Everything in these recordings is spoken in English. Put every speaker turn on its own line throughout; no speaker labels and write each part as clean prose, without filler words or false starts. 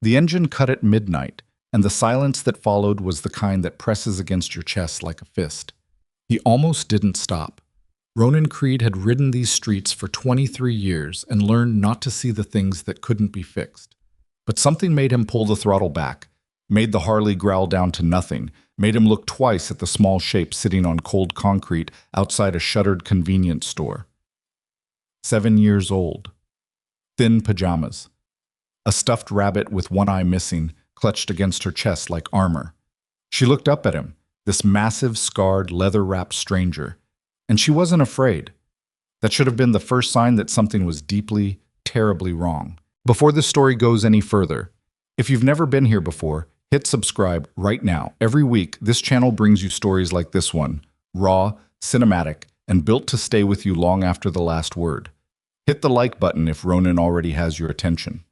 The engine cut at midnight, and the silence that followed was the kind that presses against your chest like a fist. He almost didn't stop. Ronan Creed had ridden these streets for 23 years and learned not to see the things that couldn't be fixed. But something made him pull the throttle back, made the Harley growl down to nothing, made him look twice at the small shape sitting on cold concrete outside a shuttered convenience store. 7 years old. Thin pajamas. A stuffed rabbit with one eye missing, clutched against her chest like armor. She looked up at him, this massive, scarred, leather-wrapped stranger, and she wasn't afraid. That should have been the first sign that something was deeply, terribly wrong. Before this story goes any further, if you've never been here before, hit subscribe right now. Every week, this channel brings you stories like this one, raw, cinematic, and built to stay with you long after the last word. Hit the like button if Ronan already has your attention.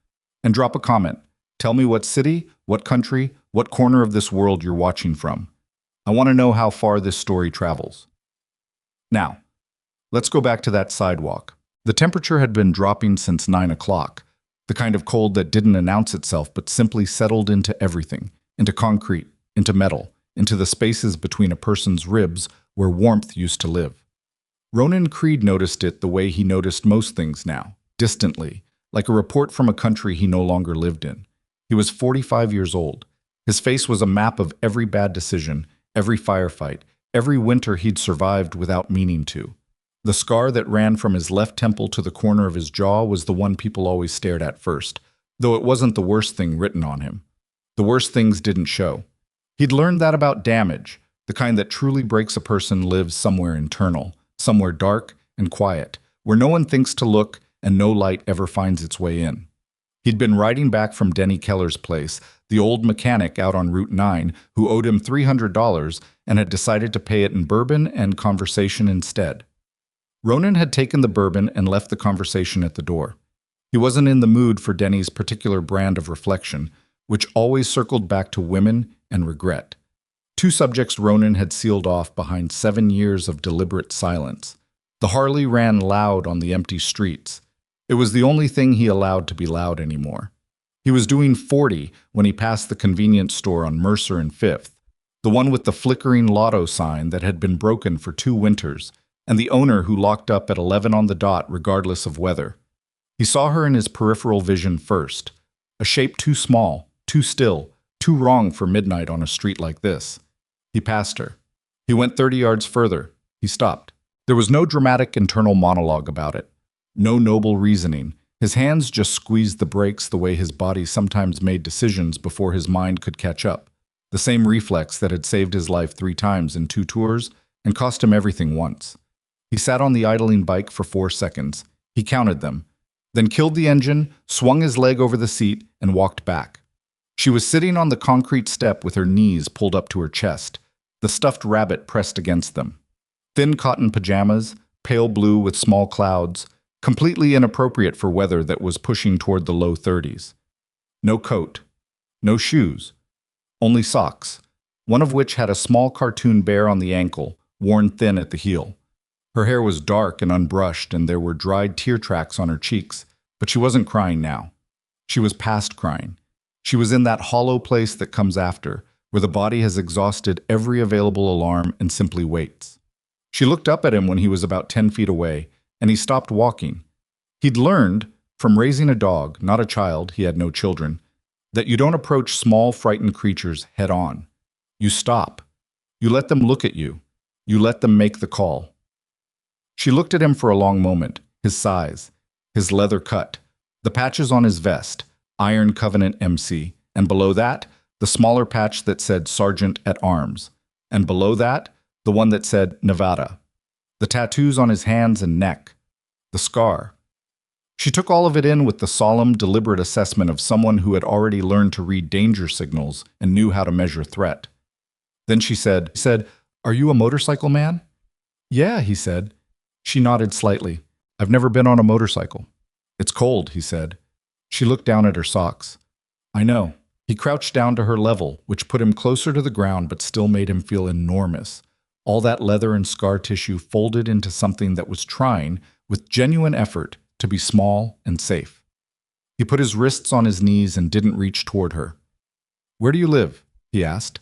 And drop a comment. Tell me what city, what country, what corner of this world you're watching from. I want to know how far this story travels. Now, let's go back to that sidewalk. The temperature had been dropping since 9 o'clock, the kind of cold that didn't announce itself but simply settled into everything, into concrete, into metal, into the spaces between a person's ribs where warmth used to live. Ronan Creed noticed it the way he noticed most things now, distantly, like a report from a country he no longer lived in. He was 45 years old. His face was a map of every bad decision, every firefight, every winter he'd survived without meaning to. The scar that ran from his left temple to the corner of his jaw was the one people always stared at first, though it wasn't the worst thing written on him. The worst things didn't show. He'd learned that about damage, the kind that truly breaks a person lives somewhere internal, somewhere dark and quiet, where no one thinks to look and no light ever finds its way in. He'd been riding back from Denny Keller's place, the old mechanic out on Route 9 who owed him $300 and had decided to pay it in bourbon and conversation instead. Ronan had taken the bourbon and left the conversation at the door. He wasn't in the mood for Denny's particular brand of reflection, which always circled back to women and regret. Two subjects Ronan had sealed off behind 7 years of deliberate silence. The Harley ran loud on the empty streets. It was the only thing he allowed to be loud anymore. He was doing 40 when he passed the convenience store on Mercer and Fifth, the one with the flickering lotto sign that had been broken for 2 winters, and the owner who locked up at 11 on the dot regardless of weather. He saw her in his peripheral vision first, a shape too small, too still, too wrong for midnight on a street like this. He passed her. He went 30 yards further. He stopped. There was no dramatic internal monologue about it. No noble reasoning. His hands just squeezed the brakes the way his body sometimes made decisions before his mind could catch up. The same reflex that had saved his life 3 times in 2 tours and cost him everything once. He sat on the idling bike for 4 seconds. He counted them, then killed the engine, swung his leg over the seat, and walked back. She was sitting on the concrete step with her knees pulled up to her chest, the stuffed rabbit pressed against them. Thin cotton pajamas, pale blue with small clouds, completely inappropriate for weather that was pushing toward the low 30s. No coat, no shoes, only socks, one of which had a small cartoon bear on the ankle, worn thin at the heel. Her hair was dark and unbrushed, and there were dried tear tracks on her cheeks, but she wasn't crying now. She was past crying. She was in that hollow place that comes after, where the body has exhausted every available alarm and simply waits. She looked up at him when he was about 10 feet away, and he stopped walking. He'd learned, from raising a dog, not a child, he had no children, that you don't approach small, frightened creatures head on. You stop. You let them look at you. You let them make the call. She looked at him for a long moment, his size, his leather cut, the patches on his vest, Iron Covenant MC, and below that, the smaller patch that said Sergeant at Arms, and below that, the one that said Nevada, the tattoos on his hands and neck, the scar. She took all of it in with the solemn, deliberate assessment of someone who had already learned to read danger signals and knew how to measure threat. Then she said, "Are you a motorcycle man?" "Yeah," he said. She nodded slightly. "I've never been on a motorcycle." "It's cold," he said. She looked down at her socks. "I know." He crouched down to her level, which put him closer to the ground but still made him feel enormous. All that leather and scar tissue folded into something that was trying, with genuine effort, to be small and safe. He put his wrists on his knees and didn't reach toward her. "Where do you live?" he asked.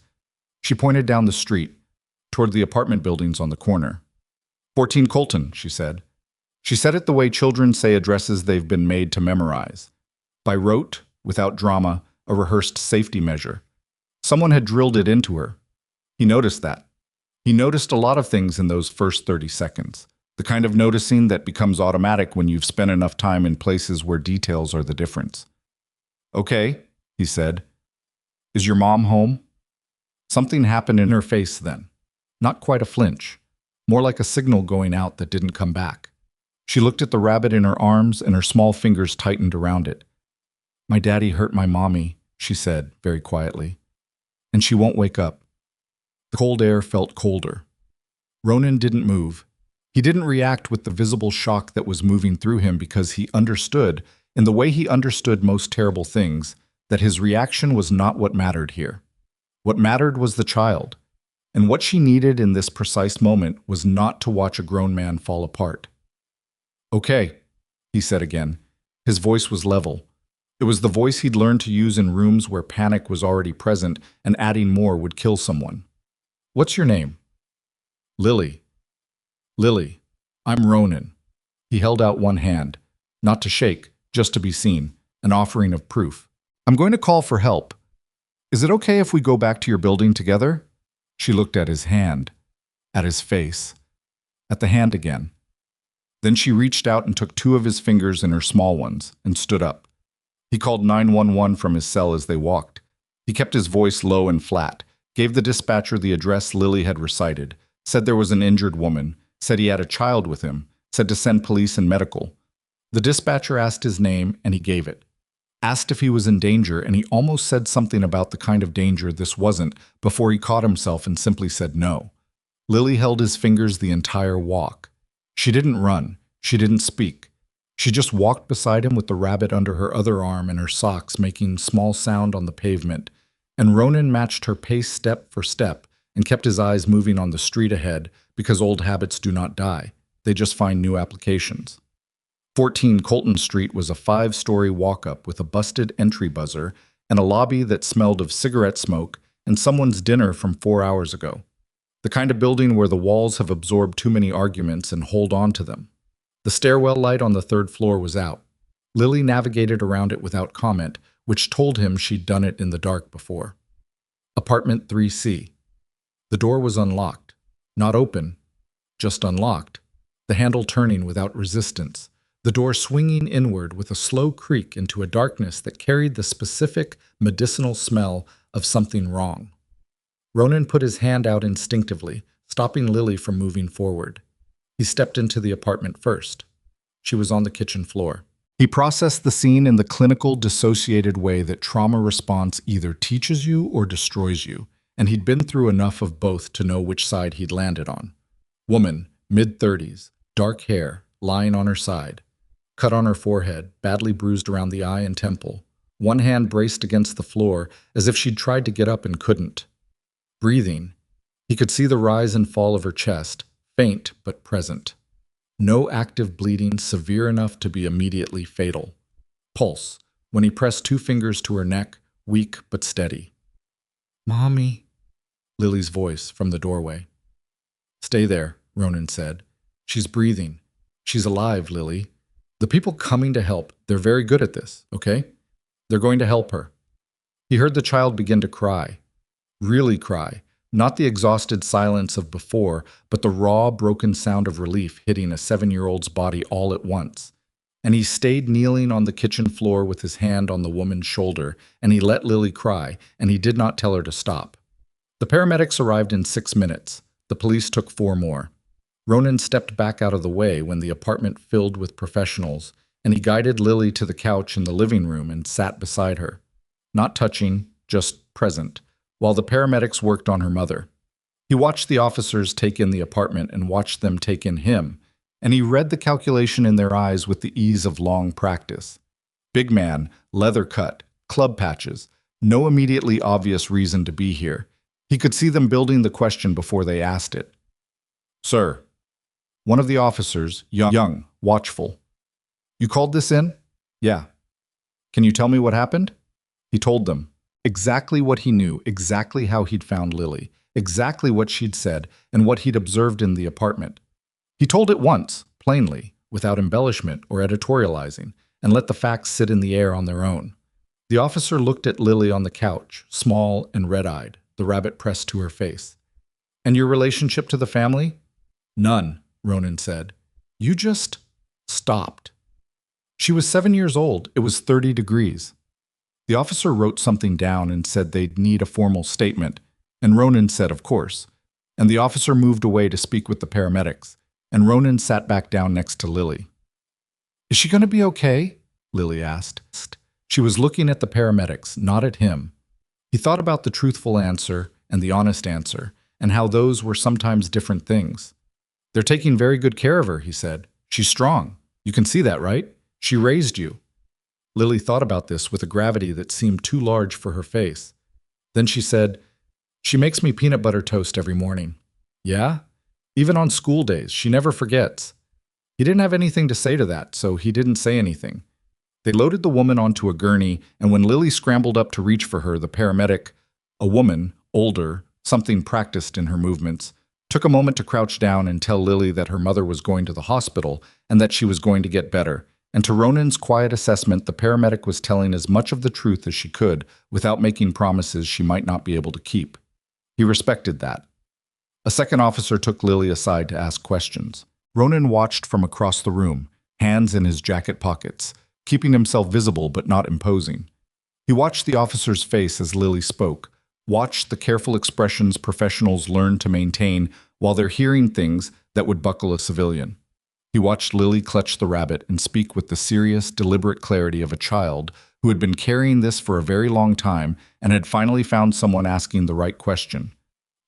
She pointed down the street, toward the apartment buildings on the corner. 14 Colton, she said. She said it the way children say addresses they've been made to memorize. By rote, without drama, a rehearsed safety measure. Someone had drilled it into her. He noticed that. He noticed a lot of things in those first 30 seconds. The kind of noticing that becomes automatic when you've spent enough time in places where details are the difference. "Okay," he said. "Is your mom home?" Something happened in her face then. Not quite a flinch. More like a signal going out that didn't come back. She looked at the rabbit in her arms and her small fingers tightened around it. "My daddy hurt my mommy," she said very quietly. "And she won't wake up." The cold air felt colder. Ronan didn't move. He didn't react with the visible shock that was moving through him because he understood, in the way he understood most terrible things, that his reaction was not what mattered here. What mattered was the child. And what she needed in this precise moment was not to watch a grown man fall apart. "Okay," he said again. His voice was level. It was the voice he'd learned to use in rooms where panic was already present and adding more would kill someone. "What's your name?" "Lily." "Lily, I'm Ronan." He held out one hand, not to shake, just to be seen, an offering of proof. "I'm going to call for help. Is it okay if we go back to your building together?" She looked at his hand, at his face, at the hand again. Then she reached out and took two of his fingers in her small ones and stood up. He called 911 from his cell as they walked. He kept his voice low and flat, gave the dispatcher the address Lily had recited, said there was an injured woman, said he had a child with him, said to send police and medical. The dispatcher asked his name, and he gave it. Asked if he was in danger, and he almost said something about the kind of danger this wasn't before he caught himself and simply said no. Lily held his fingers the entire walk. She didn't run. She didn't speak. She just walked beside him with the rabbit under her other arm and her socks making small sound on the pavement, and Ronan matched her pace step for step and kept his eyes moving on the street ahead because old habits do not die. They just find new applications. 14 Colton Street was a 5-story walk-up with a busted entry buzzer and a lobby that smelled of cigarette smoke and someone's dinner from 4 hours ago. The kind of building where the walls have absorbed too many arguments and hold on to them. The stairwell light on the 3rd floor was out. Lily navigated around it without comment, which told him she'd done it in the dark before. Apartment 3C. The door was unlocked. Not open, just unlocked. The handle turning without resistance. The door swinging inward with a slow creak into a darkness that carried the specific medicinal smell of something wrong. Ronan put his hand out instinctively, stopping Lily from moving forward. He stepped into the apartment first. She was on the kitchen floor. He processed the scene in the clinical, dissociated way that trauma response either teaches you or destroys you, and he'd been through enough of both to know which side he'd landed on. Woman, mid-30s, dark hair, lying on her side. Cut on her forehead, badly bruised around the eye and temple. One hand braced against the floor, as if she'd tried to get up and couldn't. Breathing. He could see the rise and fall of her chest, faint but present. No active bleeding severe enough to be immediately fatal. Pulse, when he pressed 2 fingers to her neck, weak but steady. "Mommy," Lily's voice from the doorway. "Stay there," Ronan said. "She's breathing. She's alive, Lily. The people coming to help, they're very good at this, okay? They're going to help her." He heard the child begin to cry. Really cry. Not the exhausted silence of before, but the raw, broken sound of relief hitting a 7-year-old's body all at once. And he stayed kneeling on the kitchen floor with his hand on the woman's shoulder, and he let Lily cry, and he did not tell her to stop. The paramedics arrived in 6 minutes. The police took 4 more. Ronan stepped back out of the way when the apartment filled with professionals, and he guided Lily to the couch in the living room and sat beside her. Not touching, just present, while the paramedics worked on her mother. He watched the officers take in the apartment and watched them take in him, and he read the calculation in their eyes with the ease of long practice. Big man, leather cut, club patches, no immediately obvious reason to be here. He could see them building the question before they asked it. "Sir." One of the officers, young, watchful. "You called this in?" "Yeah." Can you tell me what happened? He told them exactly what he knew, exactly how he'd found Lily, exactly what she'd said, and what he'd observed in the apartment. He told it once, plainly, without embellishment or editorializing, and let the facts sit in the air on their own. The officer looked at Lily on the couch, small and red-eyed, the rabbit pressed to her face. And your relationship to the family? None, Ronan said. You just stopped. She was 7 years old. It was 30 degrees. The officer wrote something down and said they'd need a formal statement, and Ronan said, of course. And the officer moved away to speak with the paramedics, and Ronan sat back down next to Lily. Is she going to be okay? Lily asked. She was looking at the paramedics, not at him. He thought about the truthful answer and the honest answer, and how those were sometimes different things. They're taking very good care of her, he said. She's strong. You can see that, right? She raised you. Lily thought about this with a gravity that seemed too large for her face. Then she said, she makes me peanut butter toast every morning. Yeah? Even on school days, she never forgets. He didn't have anything to say to that, so he didn't say anything. They loaded the woman onto a gurney, and when Lily scrambled up to reach for her, the paramedic, a woman, older, something practiced in her movements, took a moment to crouch down and tell Lily that her mother was going to the hospital and that she was going to get better. And to Ronan's quiet assessment, the paramedic was telling as much of the truth as she could without making promises she might not be able to keep. He respected that. A second officer took Lily aside to ask questions. Ronan watched from across the room, hands in his jacket pockets, keeping himself visible but not imposing. He watched the officer's face as Lily spoke, watched the careful expressions professionals learn to maintain while they're hearing things that would buckle a civilian. He watched Lily clutch the rabbit and speak with the serious, deliberate clarity of a child who had been carrying this for a very long time and had finally found someone asking the right question.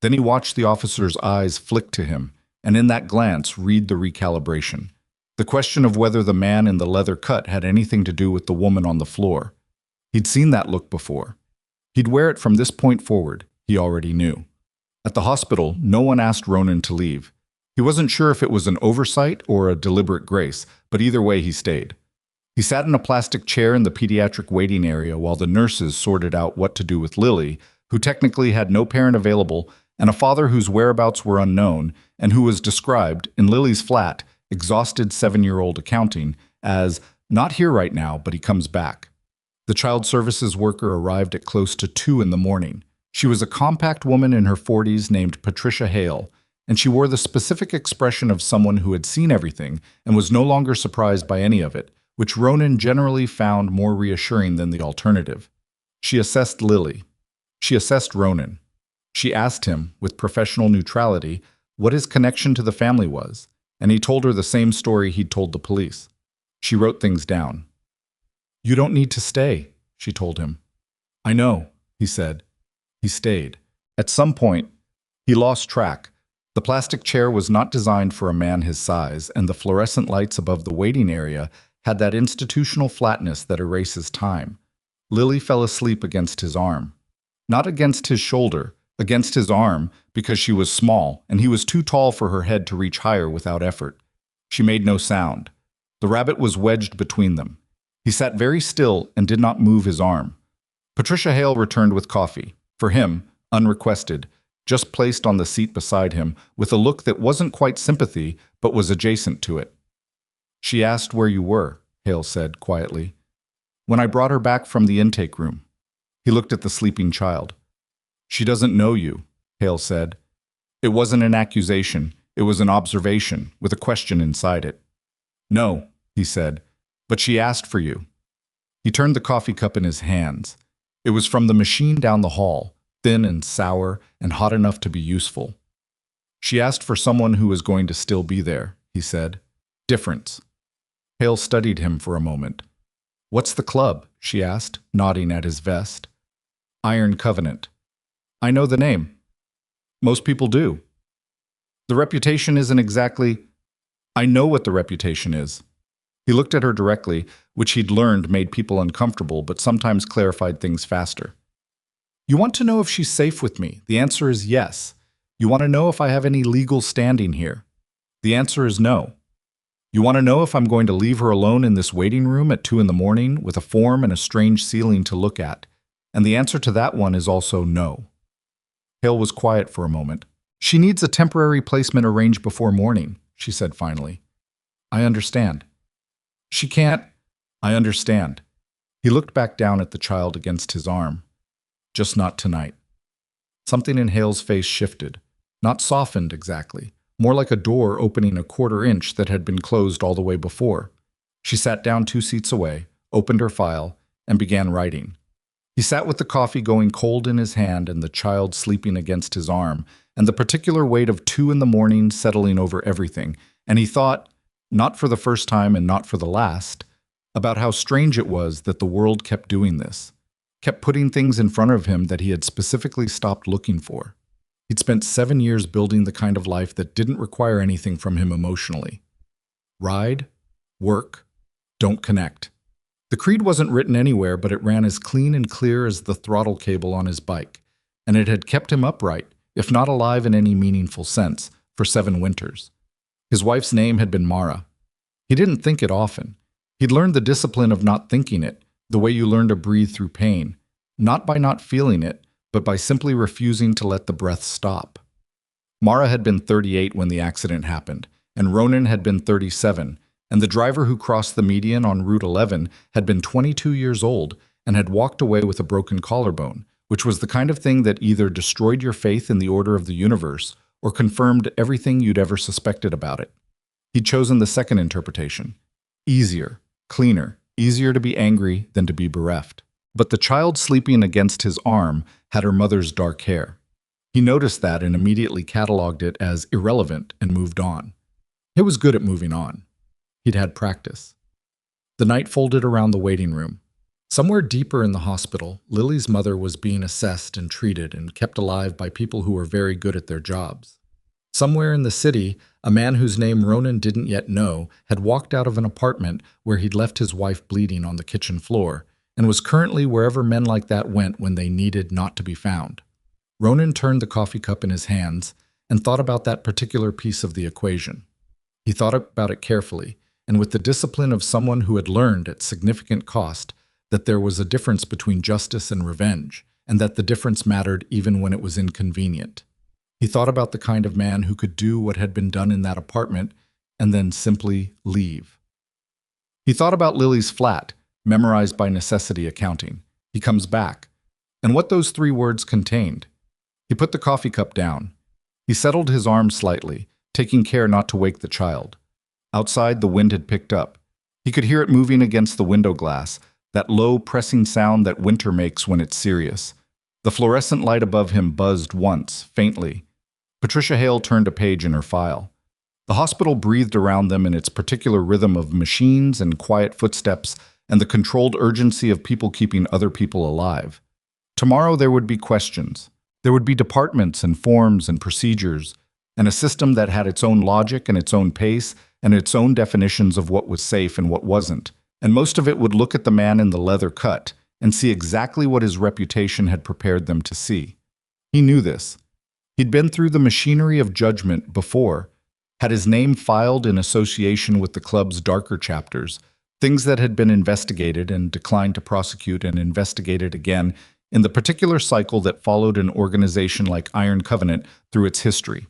Then he watched the officer's eyes flick to him, and in that glance read the recalibration. The question of whether the man in the leather cut had anything to do with the woman on the floor. He'd seen that look before. He'd wear it from this point forward, he already knew. At the hospital, no one asked Ronan to leave. He wasn't sure if it was an oversight or a deliberate grace, but either way he stayed. He sat in a plastic chair in the pediatric waiting area while the nurses sorted out what to do with Lily, who technically had no parent available and a father whose whereabouts were unknown and who was described, in Lily's flat, exhausted 7-year-old accounting, as not here right now, but he comes back. The child services worker arrived at close to 2 in the morning. She was a compact woman in her 40s named Patricia Hale, and she wore the specific expression of someone who had seen everything and was no longer surprised by any of it, which Ronan generally found more reassuring than the alternative. She assessed Lily. She assessed Ronan. She asked him, with professional neutrality, what his connection to the family was, and he told her the same story he'd told the police. She wrote things down. You don't need to stay, she told him. I know, he said. He stayed. At some point, he lost track. The plastic chair was not designed for a man his size, and the fluorescent lights above the waiting area had that institutional flatness that erases time. Lily fell asleep against his arm. Not against his shoulder, against his arm, because she was small, and he was too tall for her head to reach higher without effort. She made no sound. The rabbit was wedged between them. He sat very still and did not move his arm. Patricia Hale returned with coffee. For him, unrequested, just placed on the seat beside him, with a look that wasn't quite sympathy, but was adjacent to it. She asked where you were, Hale said quietly. When I brought her back from the intake room. He looked at the sleeping child. She doesn't know you, Hale said. It wasn't an accusation, it was an observation, with a question inside it. No, he said, but she asked for you. He turned the coffee cup in his hands. It was from the machine down the hall, thin and sour and hot enough to be useful. She asked for someone who was going to still be there, he said. Difference. Hale studied him for a moment. What's the club? She asked, nodding at his vest. Iron Covenant. I know the name. Most people do. The reputation isn't exactly... I know what the reputation is. He looked at her directly, which he'd learned made people uncomfortable, but sometimes clarified things faster. You want to know if she's safe with me? The answer is yes. You want to know if I have any legal standing here? The answer is no. You want to know if I'm going to leave her alone in this waiting room at 2 in the morning with a form and a strange ceiling to look at? And the answer to that one is also no. Hale was quiet for a moment. She needs a temporary placement arranged before morning, she said finally. I understand. She can't. I understand. He looked back down at the child against his arm. Just not tonight. Something in Hale's face shifted. Not softened exactly. More like a door opening a quarter-inch that had been closed all the way before. She sat down 2 seats away, opened her file, and began writing. He sat with the coffee going cold in his hand and the child sleeping against his arm, and the particular weight of 2 in the morning settling over everything, and he thought, not for the first time and not for the last, about how strange it was that the world kept doing this, kept putting things in front of him that he had specifically stopped looking for. He'd spent 7 years building the kind of life that didn't require anything from him emotionally. Ride, work, don't connect. The creed wasn't written anywhere, but it ran as clean and clear as the throttle cable on his bike, and it had kept him upright, if not alive in any meaningful sense, for 7 winters. His wife's name had been Mara. He didn't think it often. He'd learned the discipline of not thinking it, the way you learn to breathe through pain, not by not feeling it, but by simply refusing to let the breath stop. Mara had been 38 when the accident happened, and Ronan had been 37, and the driver who crossed the median on Route 11 had been 22 years old and had walked away with a broken collarbone, which was the kind of thing that either destroyed your faith in the order of the universe or confirmed everything you'd ever suspected about it. He'd chosen the second interpretation. Easier, cleaner, easier to be angry than to be bereft. But the child sleeping against his arm had her mother's dark hair. He noticed that and immediately cataloged it as irrelevant and moved on. He was good at moving on. He'd had practice. The night folded around the waiting room. Somewhere deeper in the hospital, Lily's mother was being assessed and treated and kept alive by people who were very good at their jobs. Somewhere in the city, a man whose name Ronan didn't yet know had walked out of an apartment where he'd left his wife bleeding on the kitchen floor, and was currently wherever men like that went when they needed not to be found. Ronan turned the coffee cup in his hands and thought about that particular piece of the equation. He thought about it carefully, and with the discipline of someone who had learned at significant cost that there was a difference between justice and revenge, and that the difference mattered even when it was inconvenient. He thought about the kind of man who could do what had been done in that apartment and then simply leave. He thought about Lily's flat, memorized by necessity accounting. He comes back, and what those 3 words contained. He put the coffee cup down. He settled his arm slightly, taking care not to wake the child. Outside, the wind had picked up. He could hear it moving against the window glass, that low, pressing sound that winter makes when it's serious. The fluorescent light above him buzzed once, faintly. Patricia Hale turned a page in her file. The hospital breathed around them in its particular rhythm of machines and quiet footsteps and the controlled urgency of people keeping other people alive. Tomorrow there would be questions. There would be departments and forms and procedures, and a system that had its own logic and its own pace and its own definitions of what was safe and what wasn't. And most of it would look at the man in the leather cut and see exactly what his reputation had prepared them to see. He knew this. He'd been through the machinery of judgment before, had his name filed in association with the club's darker chapters, things that had been investigated and declined to prosecute and investigated again in the particular cycle that followed an organization like Iron Covenant through its history.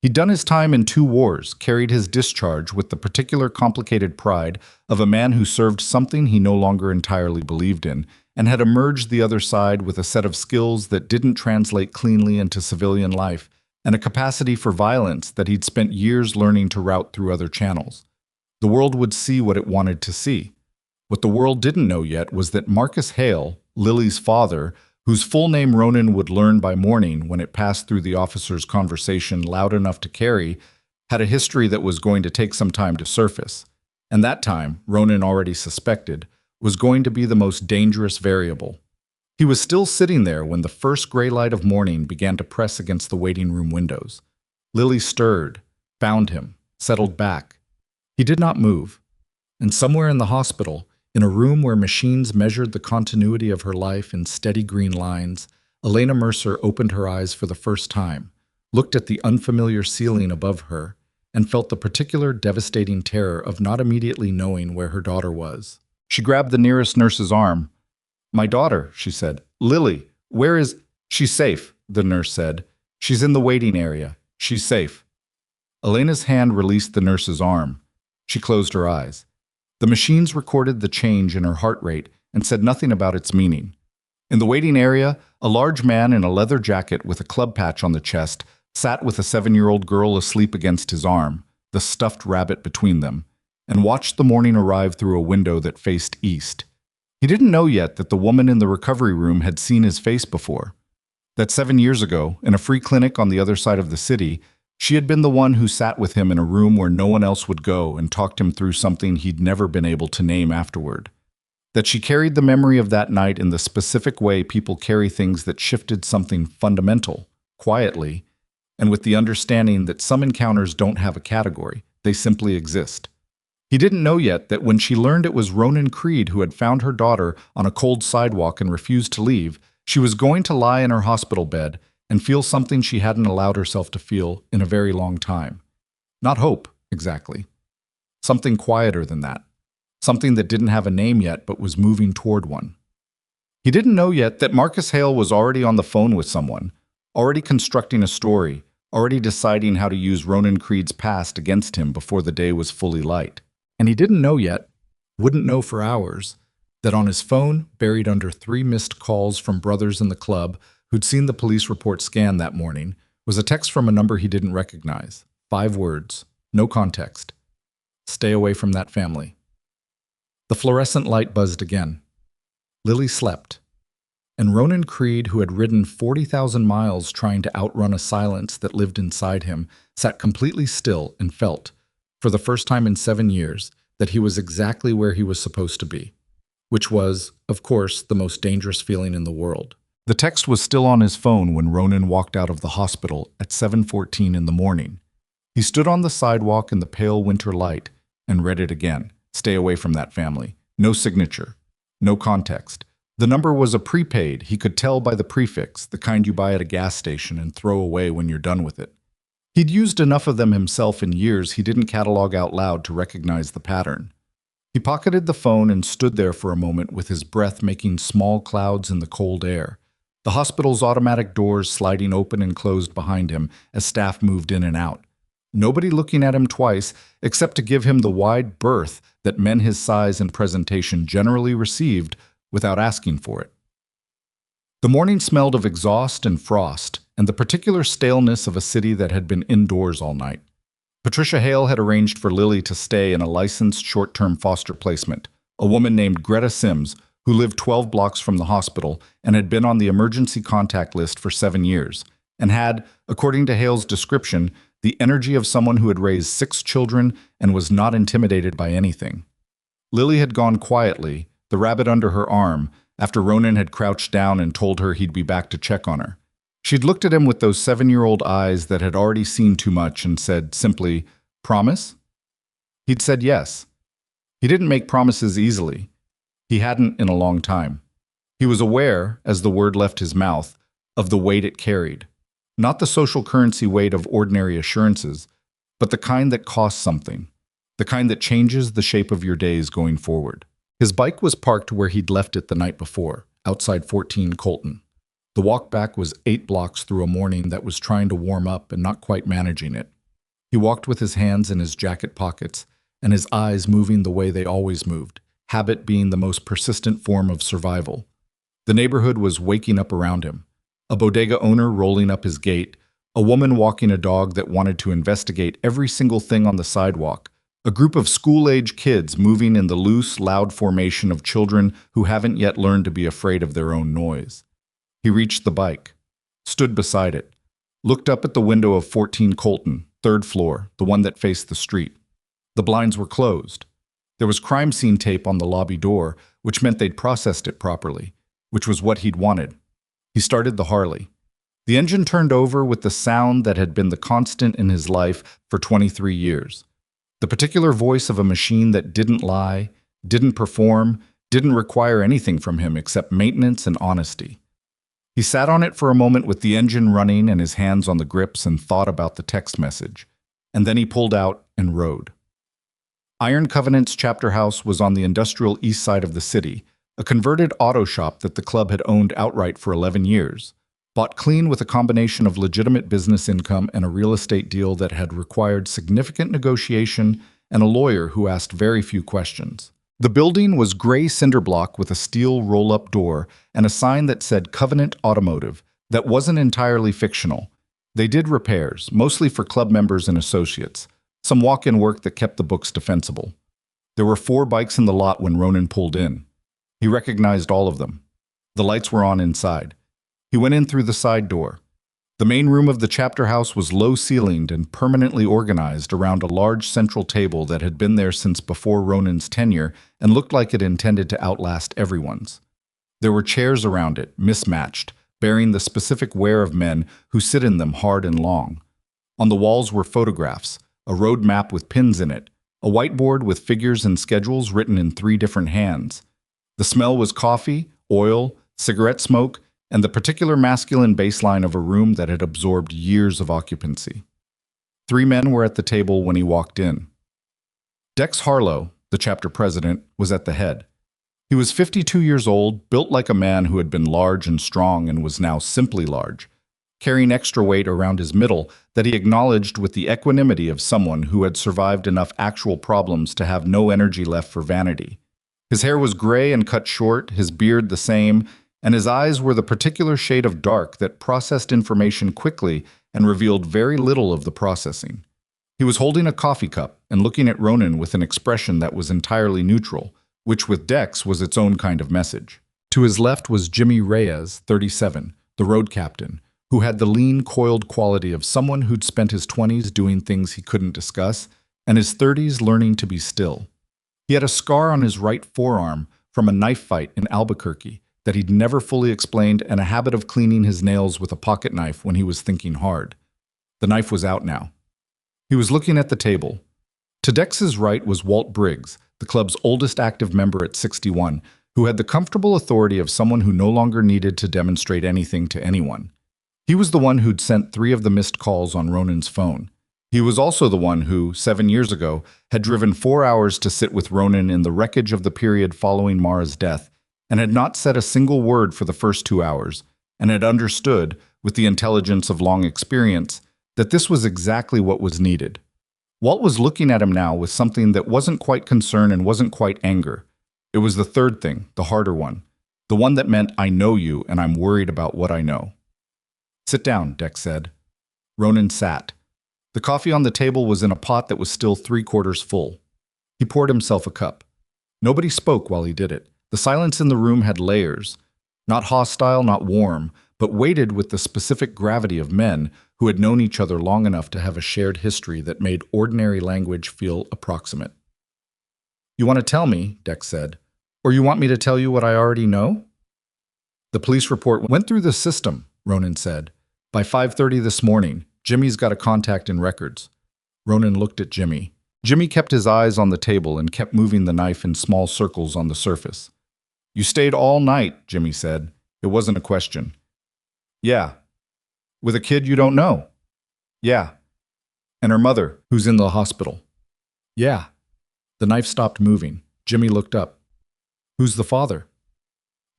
He'd done his time in 2 wars, carried his discharge with the particular complicated pride of a man who served something he no longer entirely believed in, and had emerged the other side with a set of skills that didn't translate cleanly into civilian life, and a capacity for violence that he'd spent years learning to route through other channels. The world would see what it wanted to see. What the world didn't know yet was that Marcus Hale, Lily's father, whose full name Ronan would learn by morning when it passed through the officer's conversation loud enough to carry, had a history that was going to take some time to surface. And that time, Ronan already suspected, was going to be the most dangerous variable. He was still sitting there when the first gray light of morning began to press against the waiting room windows. Lily stirred, found him, settled back. He did not move. And somewhere in the hospital, in a room where machines measured the continuity of her life in steady green lines, Elena Mercer opened her eyes for the first time, looked at the unfamiliar ceiling above her, and felt the particular devastating terror of not immediately knowing where her daughter was. She grabbed the nearest nurse's arm. "My daughter," she said. "Lily, where is—" "She's safe," the nurse said. "She's in the waiting area. She's safe." Elena's hand released the nurse's arm. She closed her eyes. The machines recorded the change in her heart rate and said nothing about its meaning. In the waiting area, a large man in a leather jacket with a club patch on the chest sat with a 7-year-old girl asleep against his arm, the stuffed rabbit between them, and watched the morning arrive through a window that faced east. He didn't know yet that the woman in the recovery room had seen his face before. That 7 years ago, in a free clinic on the other side of the city, she had been the one who sat with him in a room where no one else would go and talked him through something he'd never been able to name afterward. That she carried the memory of that night in the specific way people carry things that shifted something fundamental, quietly, and with the understanding that some encounters don't have a category, they simply exist. He didn't know yet that when she learned it was Ronan Creed who had found her daughter on a cold sidewalk and refused to leave, she was going to lie in her hospital bed and feel something she hadn't allowed herself to feel in a very long time. Not hope, exactly. Something quieter than that. Something that didn't have a name yet but was moving toward one. He didn't know yet that Marcus Hale was already on the phone with someone, already constructing a story, already deciding how to use Ronan Creed's past against him before the day was fully light. And he didn't know yet, wouldn't know for hours, that on his phone, buried under 3 missed calls from brothers in the club who'd seen the police report scan that morning, was a text from a number he didn't recognize. 5 words, no context. "Stay away from that family." The fluorescent light buzzed again. Lily slept. And Ronan Creed, who had ridden 40,000 miles trying to outrun a silence that lived inside him, sat completely still and felt, for the first time in 7 years, that he was exactly where he was supposed to be, which was, of course, the most dangerous feeling in the world. The text was still on his phone when Ronan walked out of the hospital at 7:14 in the morning. He stood on the sidewalk in the pale winter light and read it again. Stay away from that family. No signature. No context. The number was a prepaid. He could tell by the prefix, the kind you buy at a gas station and throw away when you're done with it. He'd used enough of them himself in years he didn't catalog out loud to recognize the pattern. He pocketed the phone and stood there for a moment with his breath making small clouds in the cold air, the hospital's automatic doors sliding open and closed behind him as staff moved in and out. Nobody looking at him twice, except to give him the wide berth that men his size and presentation generally received without asking for it. The morning smelled of exhaust and frost, and the particular staleness of a city that had been indoors all night. Patricia Hale had arranged for Lily to stay in a licensed short-term foster placement, a woman named Greta Sims, who lived 12 blocks from the hospital and had been on the emergency contact list for 7 years, and had, according to Hale's description, the energy of someone who had raised 6 children and was not intimidated by anything. Lily had gone quietly, the rabbit under her arm, after Ronan had crouched down and told her he'd be back to check on her. She'd looked at him with those 7-year-old eyes that had already seen too much and said simply, "Promise?" He'd said yes. He didn't make promises easily. He hadn't in a long time. He was aware, as the word left his mouth, of the weight it carried. Not the social currency weight of ordinary assurances, but the kind that costs something, the kind that changes the shape of your days going forward. His bike was parked where he'd left it the night before, outside 14 Colton. The walk back was 8 blocks through a morning that was trying to warm up and not quite managing it. He walked with his hands in his jacket pockets and his eyes moving the way they always moved, habit being the most persistent form of survival. The neighborhood was waking up around him. A bodega owner rolling up his gate, a woman walking a dog that wanted to investigate every single thing on the sidewalk, a group of school-age kids moving in the loose, loud formation of children who haven't yet learned to be afraid of their own noise. He reached the bike, stood beside it, looked up at the window of 14 Colton, 3rd floor, the one that faced the street. The blinds were closed. There was crime scene tape on the lobby door, which meant they'd processed it properly, which was what he'd wanted. He started the Harley. The engine turned over with the sound that had been the constant in his life for 23 years. The particular voice of a machine that didn't lie, didn't perform, didn't require anything from him except maintenance and honesty. He sat on it for a moment with the engine running and his hands on the grips and thought about the text message. and then he pulled out and rode. Iron Covenant's chapter house was on the industrial east side of the city, a converted auto shop that the club had owned outright for 11 years, bought clean with a combination of legitimate business income and a real estate deal that had required significant negotiation and a lawyer who asked very few questions. The building was gray cinder block with a steel roll-up door and a sign that said Covenant Automotive that wasn't entirely fictional. They did repairs, mostly for club members and associates, some walk-in work that kept the books defensible. There were 4 bikes in the lot when Ronan pulled in. He recognized all of them. The lights were on inside. He went in through the side door. The main room of the chapter house was low-ceilinged and permanently organized around a large central table that had been there since before Ronan's tenure and looked like it intended to outlast everyone's. There were chairs around it, mismatched, bearing the specific wear of men who sit in them hard and long. On the walls were photographs, a road map with pins in it, a whiteboard with figures and schedules written in 3 different hands. The smell was coffee, oil, cigarette smoke, and the particular masculine baseline of a room that had absorbed years of occupancy. 3 men were at the table when he walked in. Dex Harlow, the chapter president, was at the head. He was 52 years old, built like a man who had been large and strong and was now simply large, carrying extra weight around his middle that he acknowledged with the equanimity of someone who had survived enough actual problems to have no energy left for vanity. His hair was gray and cut short, his beard the same, and his eyes were the particular shade of dark that processed information quickly and revealed very little of the processing. He was holding a coffee cup and looking at Ronan with an expression that was entirely neutral, which with Dex was its own kind of message. To his left was Jimmy Reyes, 37, the road captain, who had the lean, coiled quality of someone who'd spent his 20s doing things he couldn't discuss, and his 30s learning to be still. He had a scar on his right forearm from a knife fight in Albuquerque that he'd never fully explained, and a habit of cleaning his nails with a pocket knife when he was thinking hard. The knife was out now. He was looking at the table. To Dex's right was Walt Briggs, the club's oldest active member at 61, who had the comfortable authority of someone who no longer needed to demonstrate anything to anyone. He was the one who'd sent 3 of the missed calls on Ronan's phone. He was also the one who, 7 years ago, had driven 4 hours to sit with Ronan in the wreckage of the period following Mara's death, and had not said a single word for the first 2 hours, and had understood, with the intelligence of long experience, that this was exactly what was needed. Walt was looking at him now with something that wasn't quite concern and wasn't quite anger. It was the third thing, the harder one, the one that meant I know you and I'm worried about what I know. Sit down, Dex said. Ronan sat. The coffee on the table was in a pot that was still 3/4 full. He poured himself a cup. Nobody spoke while he did it. The silence in the room had layers, not hostile, not warm, but weighted with the specific gravity of men who had known each other long enough to have a shared history that made ordinary language feel approximate. You want to tell me, Dex said, or you want me to tell you what I already know? The police report went through the system, Ronan said. By 5:30 this morning, Jimmy's got a contact in records. Ronan looked at Jimmy. Jimmy kept his eyes on the table and kept moving the knife in small circles on the surface. You stayed all night, Jimmy said. It wasn't a question. Yeah. With a kid you don't know? Yeah. And her mother, who's in the hospital? Yeah. The knife stopped moving. Jimmy looked up. Who's the father?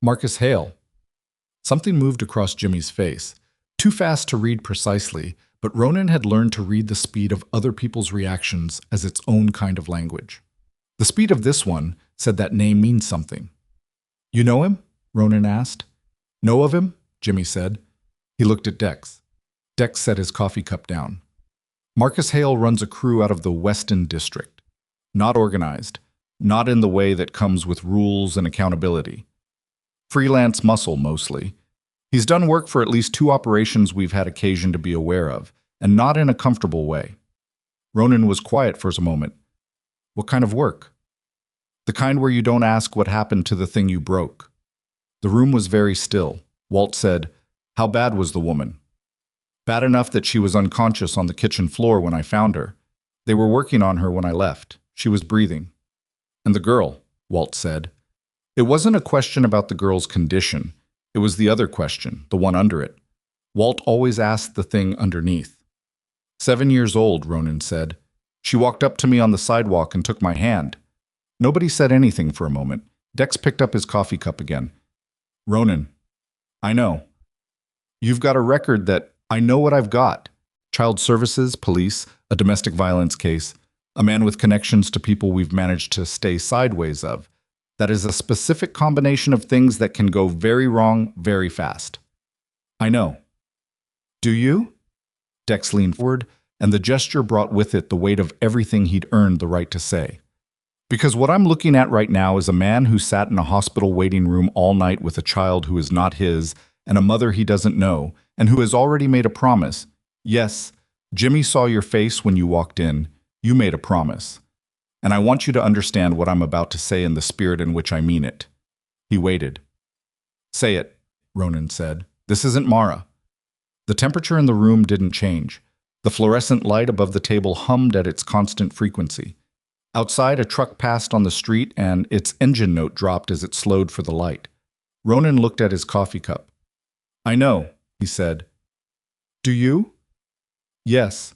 Marcus Hale. Something moved across Jimmy's face. Too fast to read precisely, but Ronan had learned to read the speed of other people's reactions as its own kind of language. The speed of this one said that name means something. You know him? Ronan asked. Know of him? Jimmy said. He looked at Dex. Dex set his coffee cup down. Marcus Hale runs a crew out of the Weston District. Not organized. Not in the way that comes with rules and accountability. Freelance muscle, mostly. He's done work for at least 2 operations we've had occasion to be aware of, and not in a comfortable way. Ronan was quiet for a moment. What kind of work? The kind where you don't ask what happened to the thing you broke. The room was very still. Walt said, How bad was the woman? Bad enough that she was unconscious on the kitchen floor when I found her. They were working on her when I left. She was breathing. And the girl, Walt said. It wasn't a question about the girl's condition. It was the other question, the one under it. Walt always asked the thing underneath. 7 years old, Ronan said. She walked up to me on the sidewalk and took my hand. Nobody said anything for a moment. Dex picked up his coffee cup again. Ronan, I know. You've got a record that I know what I've got. Child services, police, a domestic violence case, a man with connections to people we've managed to stay sideways of. That is a specific combination of things that can go very wrong very fast. I know. Do you? Dex leaned forward, and the gesture brought with it the weight of everything he'd earned the right to say. Because what I'm looking at right now is a man who sat in a hospital waiting room all night with a child who is not his and a mother he doesn't know, and who has already made a promise. Yes, Jimmy saw your face when you walked in. You made a promise. And I want you to understand what I'm about to say in the spirit in which I mean it. He waited. Say it, Ronan said. This isn't Mara. The temperature in the room didn't change. The fluorescent light above the table hummed at its constant frequency. Outside, a truck passed on the street, and its engine note dropped as it slowed for the light. Ronan looked at his coffee cup. I know, he said. Do you? Yes.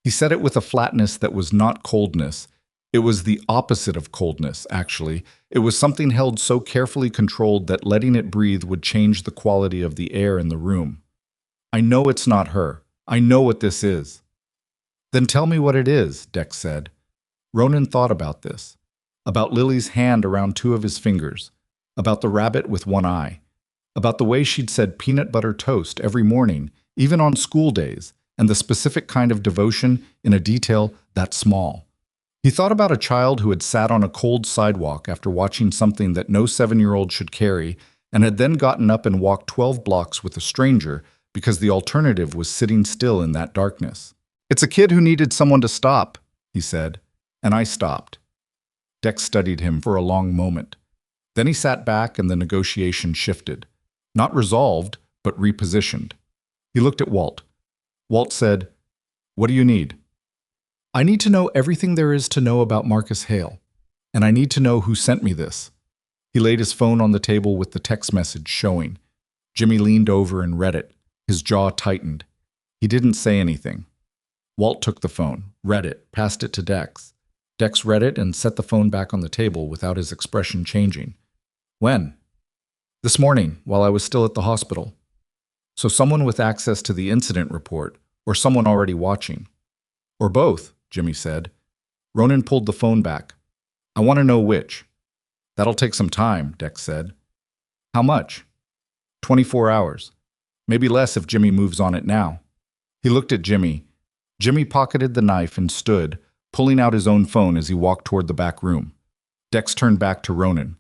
He said it with a flatness that was not coldness. It was the opposite of coldness, actually. It was something held so carefully controlled that letting it breathe would change the quality of the air in the room. I know it's not her. I know what this is. Then tell me what it is, Dex said. Ronan thought about this. About Lily's hand around two of his fingers. About the rabbit with one eye. About the way she'd said peanut butter toast every morning, even on school days, and the specific kind of devotion in a detail that small. He thought about a child who had sat on a cold sidewalk after watching something that no 7-year-old should carry, and had then gotten up and walked 12 blocks with a stranger because the alternative was sitting still in that darkness. It's a kid who needed someone to stop, he said, and I stopped. Dex studied him for a long moment. Then he sat back and the negotiation shifted. Not resolved, but repositioned. He looked at Walt. Walt said, What do you need? I need to know everything there is to know about Marcus Hale, and I need to know who sent me this. He laid his phone on the table with the text message showing. Jimmy leaned over and read it. His jaw tightened. He didn't say anything. Walt took the phone, read it, passed it to Dex. Dex read it and set the phone back on the table without his expression changing. When? This morning, while I was still at the hospital. So someone with access to the incident report, or someone already watching. Or both, Jimmy said. Ronan pulled the phone back. I want to know which. That'll take some time, Dex said. How much? 24 hours. Maybe less if Jimmy moves on it now. He looked at Jimmy. Jimmy pocketed the knife and stood, pulling out his own phone as he walked toward the back room. Dex turned back to Ronan.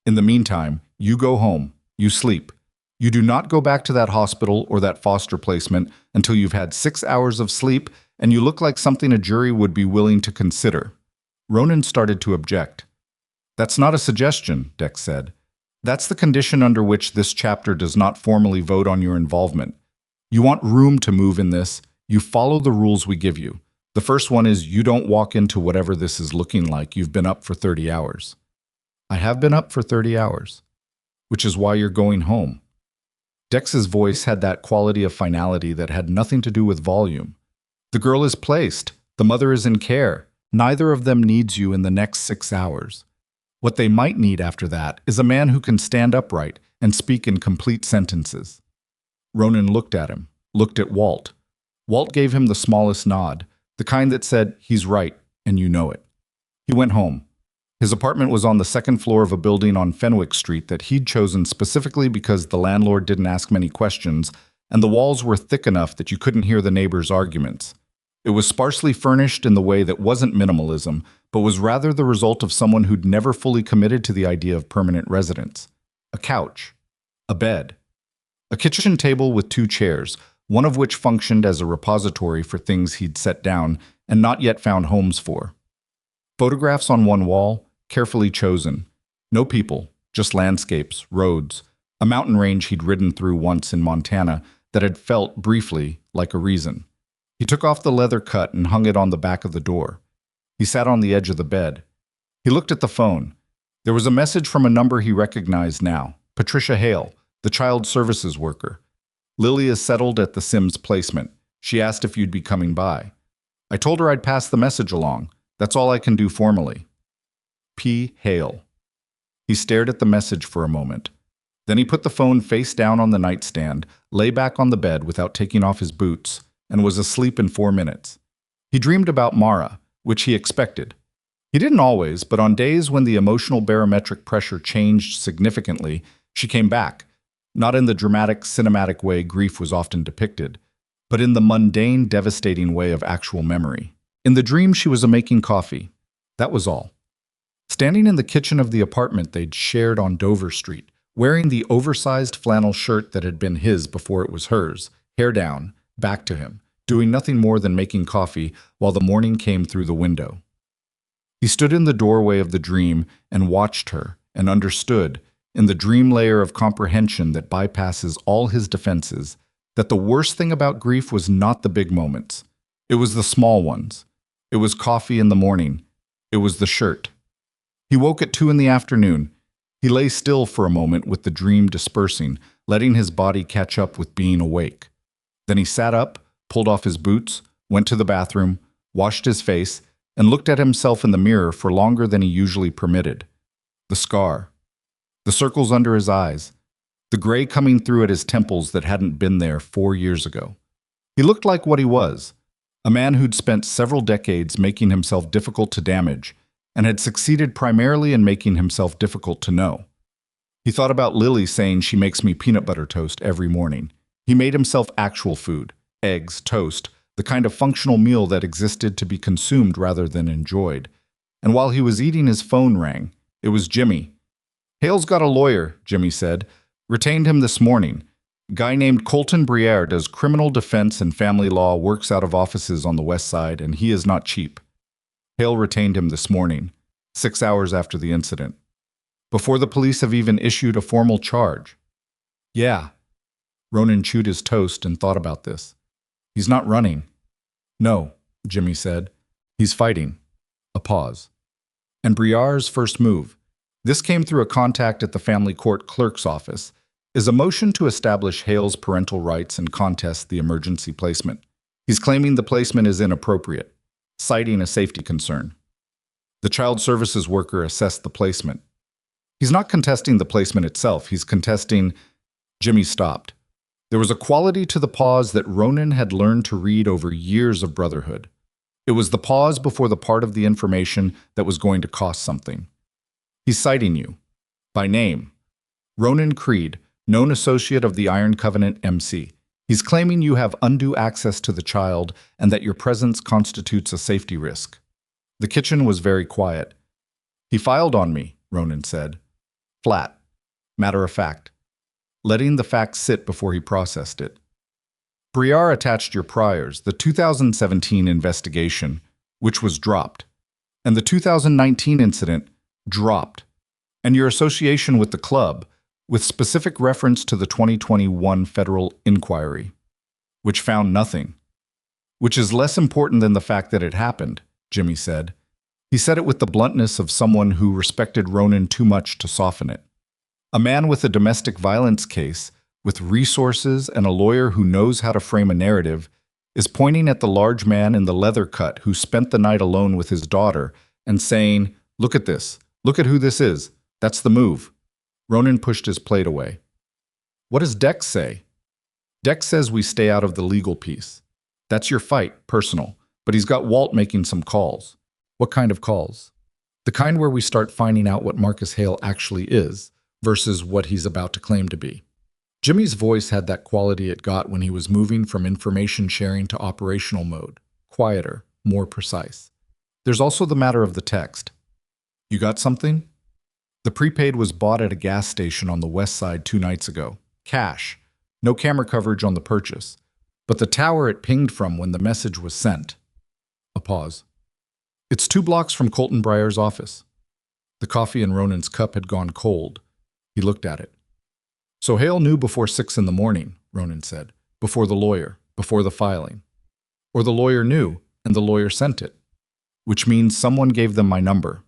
In the meantime, you go home. You sleep. You do not go back to that hospital or that foster placement until you've had 6 hours of sleep and you look like something a jury would be willing to consider. Ronan started to object. That's not a suggestion, Dex said. That's the condition under which this chapter does not formally vote on your involvement. You want room to move in this. You follow the rules we give you. The first one is you don't walk into whatever this is looking like you've been up for 30 hours. I have been up for 30 hours, which is why you're going home. Dex's voice had that quality of finality that had nothing to do with volume. The girl is placed. The mother is in care. Neither of them needs you in the next 6 hours. What they might need after that is a man who can stand upright and speak in complete sentences. Ronan looked at him, looked at Walt. Walt gave him the smallest nod, the kind that said, he's right, and you know it. He went home. His apartment was on the second floor of a building on Fenwick Street that he'd chosen specifically because the landlord didn't ask many questions, and the walls were thick enough that you couldn't hear the neighbors' arguments. It was sparsely furnished in the way that wasn't minimalism, but was rather the result of someone who'd never fully committed to the idea of permanent residence. A couch. A bed. A kitchen table with 2 chairs, one of which functioned as a repository for things he'd set down and not yet found homes for. Photographs on one wall, carefully chosen. No people, just landscapes, roads, a mountain range he'd ridden through once in Montana that had felt, briefly, like a reason. He took off the leather cut and hung it on the back of the door. He sat on the edge of the bed. He looked at the phone. There was a message from a number he recognized now, Patricia Hale, the child services worker. Lily is settled at the Sims placement. She asked if you'd be coming by. I told her I'd pass the message along. That's all I can do formally. P. Hale. He stared at the message for a moment. Then he put the phone face down on the nightstand, lay back on the bed without taking off his boots, and was asleep in 4 minutes. He dreamed about Mara, which he expected. He didn't always, but on days when the emotional barometric pressure changed significantly, she came back, not in the dramatic, cinematic way grief was often depicted, but in the mundane, devastating way of actual memory. In the dream, she was making coffee. That was all. Standing in the kitchen of the apartment they'd shared on Dover Street, wearing the oversized flannel shirt that had been his before it was hers, hair down, back to him, doing nothing more than making coffee while the morning came through the window. He stood in the doorway of the dream and watched her and understood, in the dream layer of comprehension that bypasses all his defenses, that the worst thing about grief was not the big moments. It was the small ones. It was coffee in the morning. It was the shirt. He woke at 2 in the afternoon. He lay still for a moment with the dream dispersing, letting his body catch up with being awake. Then he sat up, pulled off his boots, went to the bathroom, washed his face, and looked at himself in the mirror for longer than he usually permitted. The scar. The circles under his eyes. The gray coming through at his temples that hadn't been there 4 years ago. He looked like what he was, a man who'd spent several decades making himself difficult to damage, and had succeeded primarily in making himself difficult to know. He thought about Lily saying she makes me peanut butter toast every morning. He made himself actual food, eggs, toast, the kind of functional meal that existed to be consumed rather than enjoyed. And while he was eating, his phone rang. It was Jimmy. "Hale's got a lawyer," Jimmy said. "Retained him this morning. Guy named Colton Briere does criminal defense and family law, works out of offices on the west side, and he is not cheap. Hale retained him this morning, 6 hours after the incident, before the police have even issued a formal charge." "Yeah." Ronan chewed his toast and thought about this. "He's not running." "No," Jimmy said. "He's fighting." A pause. "And Briere's first move, this came through a contact at the family court clerk's office, is a motion to establish Hale's parental rights and contest the emergency placement. He's claiming the placement is inappropriate, citing a safety concern. The child services worker assessed the placement. He's not contesting the placement itself, he's contesting—" Jimmy stopped. There was a quality to the pause that Ronan had learned to read over years of brotherhood. It was the pause before the part of the information that was going to cost something. "He's citing you. By name. Ronan Creed, known associate of the Iron Covenant MC. He's claiming you have undue access to the child and that your presence constitutes a safety risk." The kitchen was very quiet. "He filed on me," Ronan said. Flat. Matter of fact. Letting the fact sit before he processed it. "Briere attached your priors, the 2017 investigation, which was dropped, and the 2019 incident, dropped, and your association with the club, with specific reference to the 2021 federal inquiry, which found nothing. Which is less important than the fact that it happened," Jimmy said. He said it with the bluntness of someone who respected Ronan too much to soften it. A man with a domestic violence case, with resources and a lawyer who knows how to frame a narrative, is pointing at the large man in the leather cut who spent the night alone with his daughter and saying, "Look at this. Look at who this is. That's the move." Ronan pushed his plate away. "What does Dex say?" "Dex says we stay out of the legal piece. That's your fight, personal. But he's got Walt making some calls." "What kind of calls?" "The kind where we start finding out what Marcus Hale actually is, versus what he's about to claim to be." Jimmy's voice had that quality it got when he was moving from information sharing to operational mode. Quieter, more precise. There's also the matter of the text. "You got something?" "The prepaid was bought at a gas station on the west side 2 nights ago. Cash. No camera coverage on the purchase. But the tower it pinged from when the message was sent." A pause. "It's 2 blocks from Colton Briere's office." The coffee in Ronan's cup had gone cold. He looked at it. "So Hale knew before 6 in the morning," Ronan said. "Before the lawyer, before the filing. Or the lawyer knew, and the lawyer sent it. Which means someone gave them my number.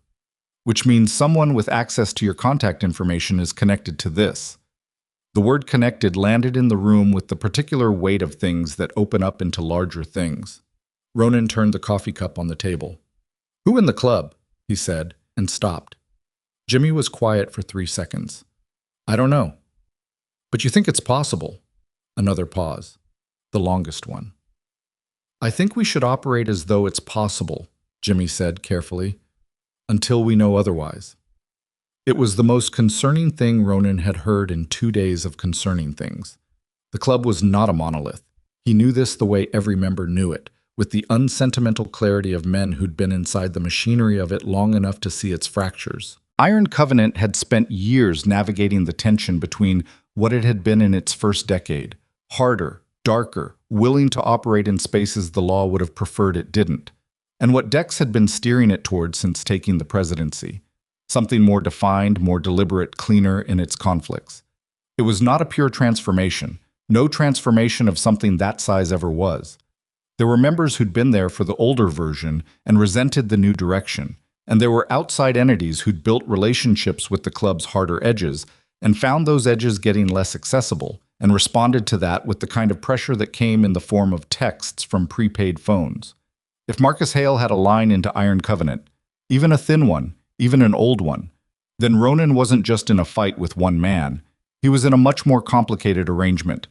Which means someone with access to your contact information is connected to this." The word connected landed in the room with the particular weight of things that open up into larger things. Ronan turned the coffee cup on the table. "Who in the club?" he said, and stopped. Jimmy was quiet for 3 seconds. "I don't know." "But you think it's possible?" Another pause. The longest one. "I think we should operate as though it's possible," Jimmy said carefully, "until we know otherwise." It was the most concerning thing Ronan had heard in 2 days of concerning things. The club was not a monolith. He knew this the way every member knew it, with the unsentimental clarity of men who'd been inside the machinery of it long enough to see its fractures. Iron Covenant had spent years navigating the tension between what it had been in its first decade, harder, darker, willing to operate in spaces the law would have preferred it didn't, and what Dex had been steering it toward since taking the presidency. Something more defined, more deliberate, cleaner in its conflicts. It was not a pure transformation. No transformation of something that size ever was. There were members who'd been there for the older version and resented the new direction, and there were outside entities who'd built relationships with the club's harder edges and found those edges getting less accessible, and responded to that with the kind of pressure that came in the form of texts from prepaid phones. If Marcus Hale had a line into Iron Covenant, even a thin one, even an old one, then Ronan wasn't just in a fight with one man. He was in a much more complicated arrangement.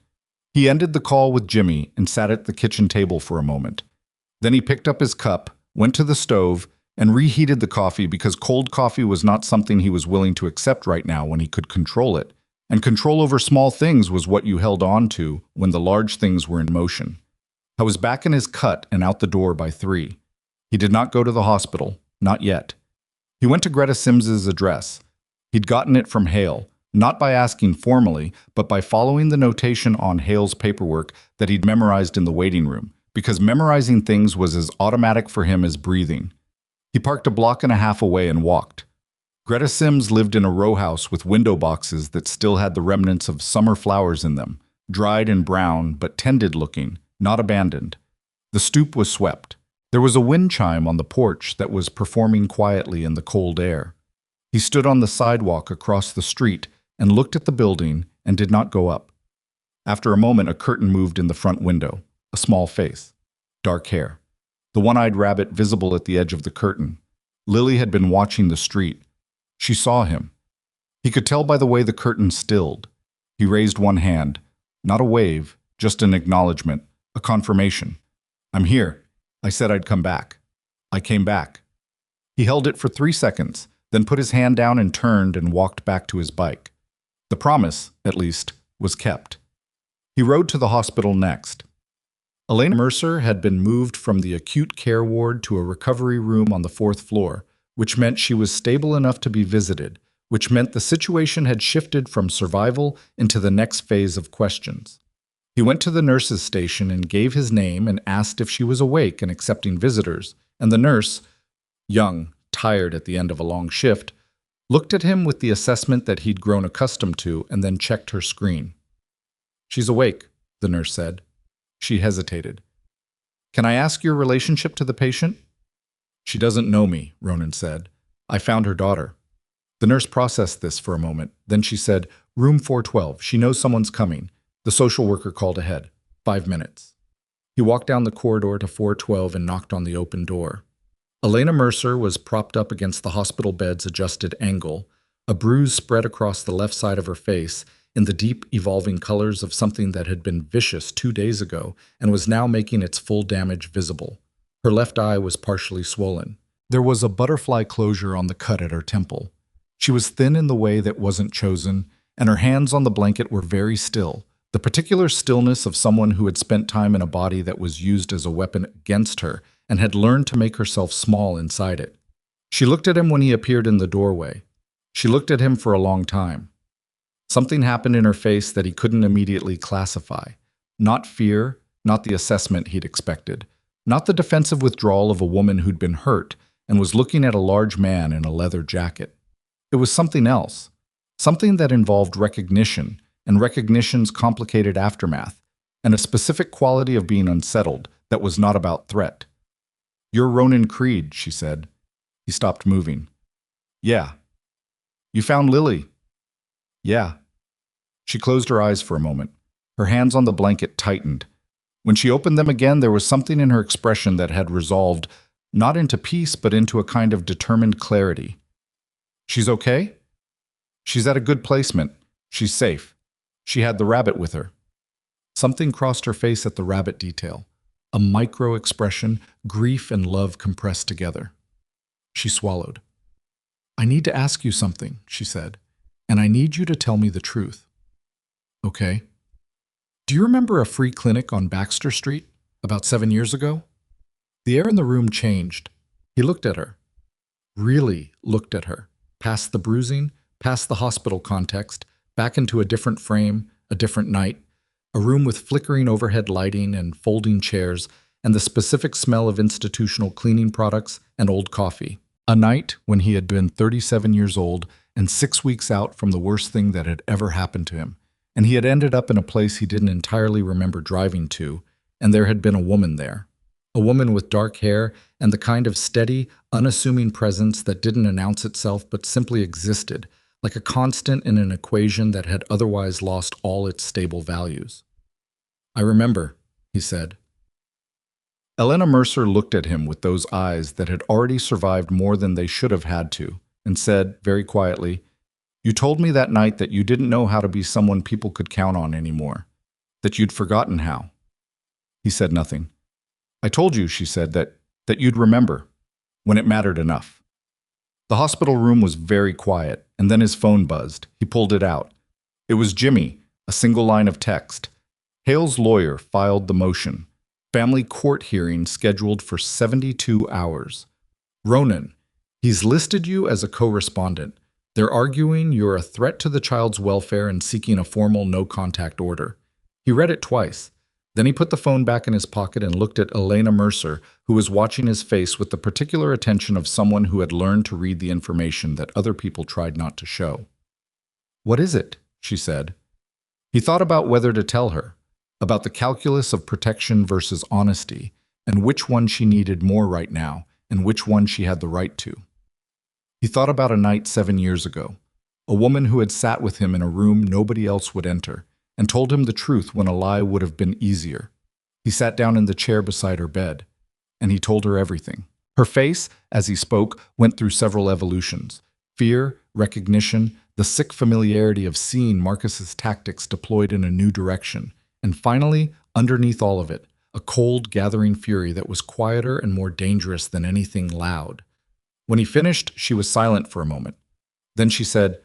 He ended the call with Jimmy and sat at the kitchen table for a moment. Then he picked up his cup, went to the stove, and reheated the coffee because cold coffee was not something he was willing to accept right now when he could control it. And control over small things was what you held on to when the large things were in motion. I was back in his cut and out the door by 3. He did not go to the hospital, not yet. He went to Greta Sims's address. He'd gotten it from Hale, not by asking formally, but by following the notation on Hale's paperwork that he'd memorized in the waiting room, because memorizing things was as automatic for him as breathing. He parked a block and a half away and walked. Greta Sims lived in a row house with window boxes that still had the remnants of summer flowers in them, dried and brown but tended looking, not abandoned. The stoop was swept. There was a wind chime on the porch that was performing quietly in the cold air. He stood on the sidewalk across the street and looked at the building and did not go up. After a moment, a curtain moved in the front window, a small face, dark hair, the one-eyed rabbit visible at the edge of the curtain. Lily had been watching the street. She saw him. He could tell by the way the curtain stilled. He raised one hand, not a wave, just an acknowledgement, a confirmation. "I'm here. I said I'd come back. I came back." He held it for 3 seconds, then put his hand down and turned and walked back to his bike. The promise, at least, was kept. He rode to the hospital next. Elena Mercer had been moved from the acute care ward to a recovery room on the 4th floor, which meant she was stable enough to be visited, which meant the situation had shifted from survival into the next phase of questions. He went to the nurse's station and gave his name and asked if she was awake and accepting visitors, and the nurse, young, tired at the end of a long shift, looked at him with the assessment that he'd grown accustomed to and then checked her screen. "She's awake," the nurse said. She hesitated. "Can I ask your relationship to the patient?" "She doesn't know me," Ronan said. "I found her daughter." The nurse processed this for a moment. Then she said, "Room 412. She knows someone's coming." The social worker called ahead. 5 minutes. He walked down the corridor to 412 and knocked on the open door. Elena Mercer was propped up against the hospital bed's adjusted angle, a bruise spread across the left side of her face in the deep, evolving colors of something that had been vicious 2 days ago and was now making its full damage visible. Her left eye was partially swollen. There was a butterfly closure on the cut at her temple. She was thin in the way that wasn't chosen, and her hands on the blanket were very still, the particular stillness of someone who had spent time in a body that was used as a weapon against her and had learned to make herself small inside it. She looked at him when he appeared in the doorway. She looked at him for a long time. Something happened in her face that he couldn't immediately classify. Not fear, not the assessment he'd expected, not the defensive withdrawal of a woman who'd been hurt and was looking at a large man in a leather jacket. It was something else, something that involved recognition and recognition's complicated aftermath, and a specific quality of being unsettled that was not about threat. "You're Ronan Creed," she said. He stopped moving. "Yeah." "You found Lily?" "Yeah." She closed her eyes for a moment. Her hands on the blanket tightened. When she opened them again, there was something in her expression that had resolved, not into peace, but into a kind of determined clarity. She's okay? She's at a good placement. She's safe. She had the rabbit with her. Something crossed her face at the rabbit detail. A micro-expression, grief and love compressed together. She swallowed. I need to ask you something, she said, and I need you to tell me the truth. Okay. Do you remember a free clinic on Baxter Street about 7 years ago? The air in the room changed. He looked at her. Really looked at her. Past the bruising, past the hospital context, back into a different frame, a different night, a room with flickering overhead lighting and folding chairs, and the specific smell of institutional cleaning products and old coffee. A night when he had been 37 years old and 6 weeks out from the worst thing that had ever happened to him. And he had ended up in a place he didn't entirely remember driving to, and there had been a woman there. A woman with dark hair and the kind of steady, unassuming presence that didn't announce itself but simply existed, like a constant in an equation that had otherwise lost all its stable values. I remember, he said. Elena Mercer looked at him with those eyes that had already survived more than they should have had to, and said, very quietly, You told me that night that you didn't know how to be someone people could count on anymore, that you'd forgotten how. He said nothing. I told you, she said, that you'd remember, when it mattered enough. The hospital room was very quiet, and then his phone buzzed. He pulled it out. It was Jimmy, a single line of text. Hale's lawyer filed the motion. Family court hearing scheduled for 72 hours. Ronan, he's listed you as a co-respondent. They're arguing you're a threat to the child's welfare and seeking a formal no-contact order. He read it twice. Then he put the phone back in his pocket and looked at Elena Mercer, who was watching his face with the particular attention of someone who had learned to read the information that other people tried not to show. What is it? She said. He thought about whether to tell her, about the calculus of protection versus honesty, and which one she needed more right now, and which one she had the right to. He thought about a night 7 years ago, a woman who had sat with him in a room nobody else would enter, and told him the truth when a lie would have been easier. He sat down in the chair beside her bed, and he told her everything. Her face, as he spoke, went through several evolutions. Fear, recognition, the sick familiarity of seeing Marcus's tactics deployed in a new direction, and finally, underneath all of it, a cold, gathering fury that was quieter and more dangerous than anything loud. When he finished, she was silent for a moment. Then she said,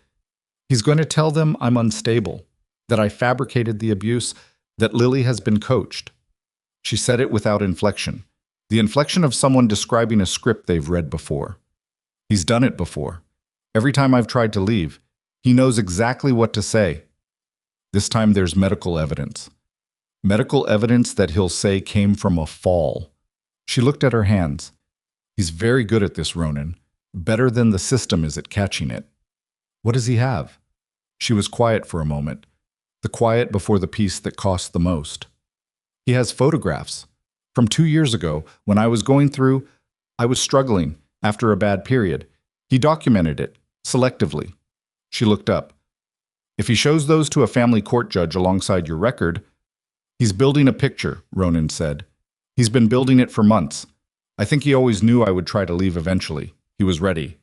He's going to tell them I'm unstable, that I fabricated the abuse, that Lily has been coached. She said it without inflection, the inflection of someone describing a script they've read before. He's done it before. Every time I've tried to leave, he knows exactly what to say. This time there's medical evidence. Medical evidence that he'll say came from a fall. She looked at her hands. He's very good at this, Ronan. Better than the system is at catching it. What does he have? She was quiet for a moment. The quiet before the piece that cost the most. He has photographs. From 2 years ago, when I was going through, I was struggling after a bad period. He documented it, selectively. She looked up. If he shows those to a family court judge alongside your record, he's building a picture, Ronan said. He's been building it for months. I think he always knew I would try to leave eventually. He was ready.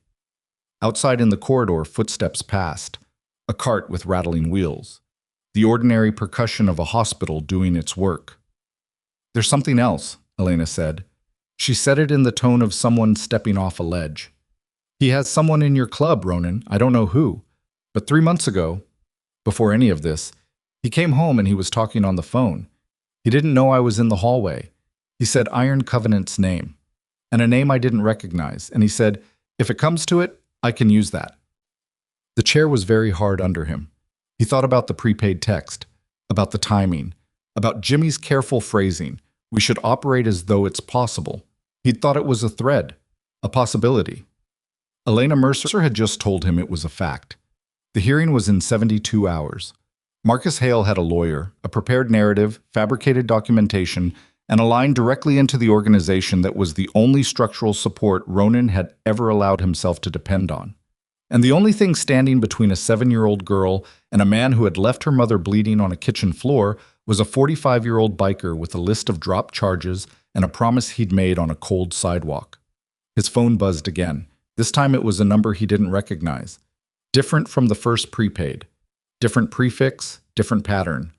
Outside in the corridor, footsteps passed. A cart with rattling wheels. The ordinary percussion of a hospital doing its work. There's something else, Elena said. She said it in the tone of someone stepping off a ledge. He has someone in your club, Ronan. I don't know who. But 3 months ago, before any of this, he came home and he was talking on the phone. He didn't know I was in the hallway. He said Iron Covenant's name, and a name I didn't recognize, and he said, if it comes to it, I can use that. The chair was very hard under him. He thought about the prepaid text, about the timing, about Jimmy's careful phrasing. We should operate as though it's possible. He'd thought it was a thread, a possibility. Elena Mercer had just told him it was a fact. The hearing was in 72 hours. Marcus Hale had a lawyer, a prepared narrative, fabricated documentation, and a line directly into the organization that was the only structural support Ronan had ever allowed himself to depend on. And the only thing standing between a 7-year-old girl and a man who had left her mother bleeding on a kitchen floor was a 45-year-old biker with a list of dropped charges and a promise he'd made on a cold sidewalk. His phone buzzed again. This time it was a number he didn't recognize. Different from the first prepaid. Different prefix, different pattern.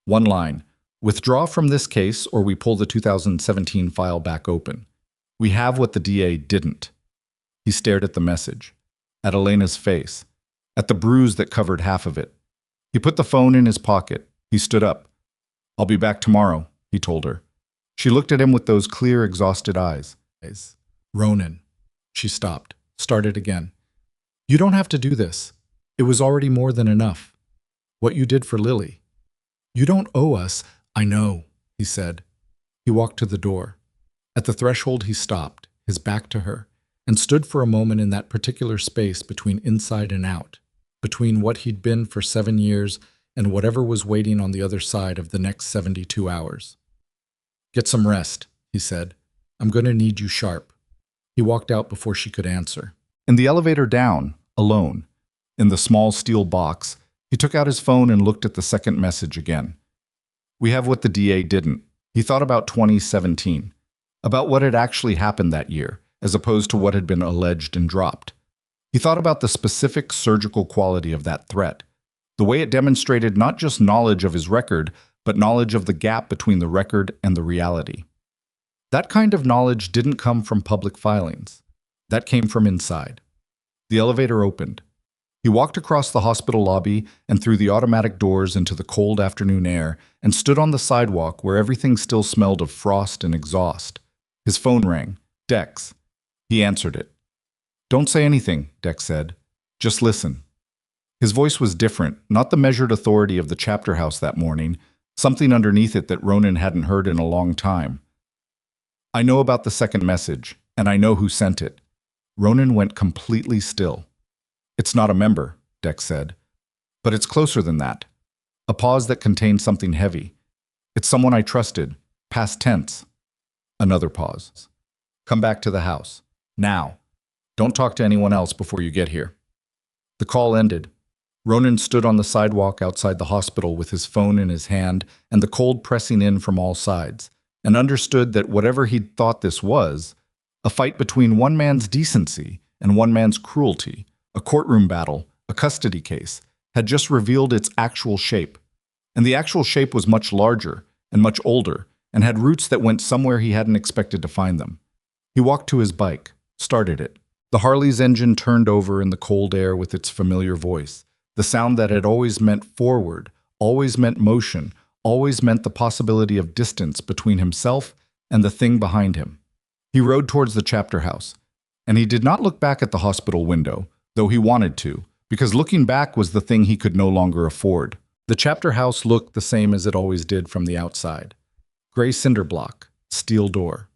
One line. Withdraw from this case or we pull the 2017 file back open. We have what the DA didn't. He stared at the message. At Elena's face. At the bruise that covered half of it. He put the phone in his pocket. He stood up. I'll be back tomorrow, he told her. She looked at him with those clear, exhausted eyes. Ronan. She stopped. Started again. You don't have to do this. It was already more than enough. What you did for Lily. You don't owe us. I know, he said. He walked to the door. At the threshold he stopped, his back to her, and stood for a moment in that particular space between inside and out, between what he'd been for 7 years and whatever was waiting on the other side of the next 72 hours. Get some rest, he said. I'm going to need you sharp. He walked out before she could answer. In the elevator down, alone, in the small steel box, he took out his phone and looked at the second message again. We have what the DA didn't. He thought about 2017, about what had actually happened that year, as opposed to what had been alleged and dropped. He thought about the specific surgical quality of that threat, the way it demonstrated not just knowledge of his record, but knowledge of the gap between the record and the reality. That kind of knowledge didn't come from public filings. That came from inside. The elevator opened. He walked across the hospital lobby and through the automatic doors into the cold afternoon air and stood on the sidewalk where everything still smelled of frost and exhaust. His phone rang. Dex. He answered it. Don't say anything, Dex said. Just listen. His voice was different, not the measured authority of the chapter house that morning, something underneath it that Ronan hadn't heard in a long time. I know about the second message, and I know who sent it. Ronan went completely still. It's not a member, Dex said. But it's closer than that. A pause that contained something heavy. It's someone I trusted. Past tense. Another pause. Come back to the house. Now. Don't talk to anyone else before you get here. The call ended. Ronan stood on the sidewalk outside the hospital with his phone in his hand and the cold pressing in from all sides, and understood that whatever he'd thought this was, a fight between one man's decency and one man's cruelty, a courtroom battle, a custody case, had just revealed its actual shape. And the actual shape was much larger and much older and had roots that went somewhere he hadn't expected to find them. He walked to his bike, started it. The Harley's engine turned over in the cold air with its familiar voice, the sound that had always meant forward, always meant motion, always meant the possibility of distance between himself and the thing behind him. He rode towards the chapter house, and he did not look back at the hospital window, though he wanted to, because looking back was the thing he could no longer afford. The chapter house looked the same as it always did from the outside. Gray cinder block, steel door.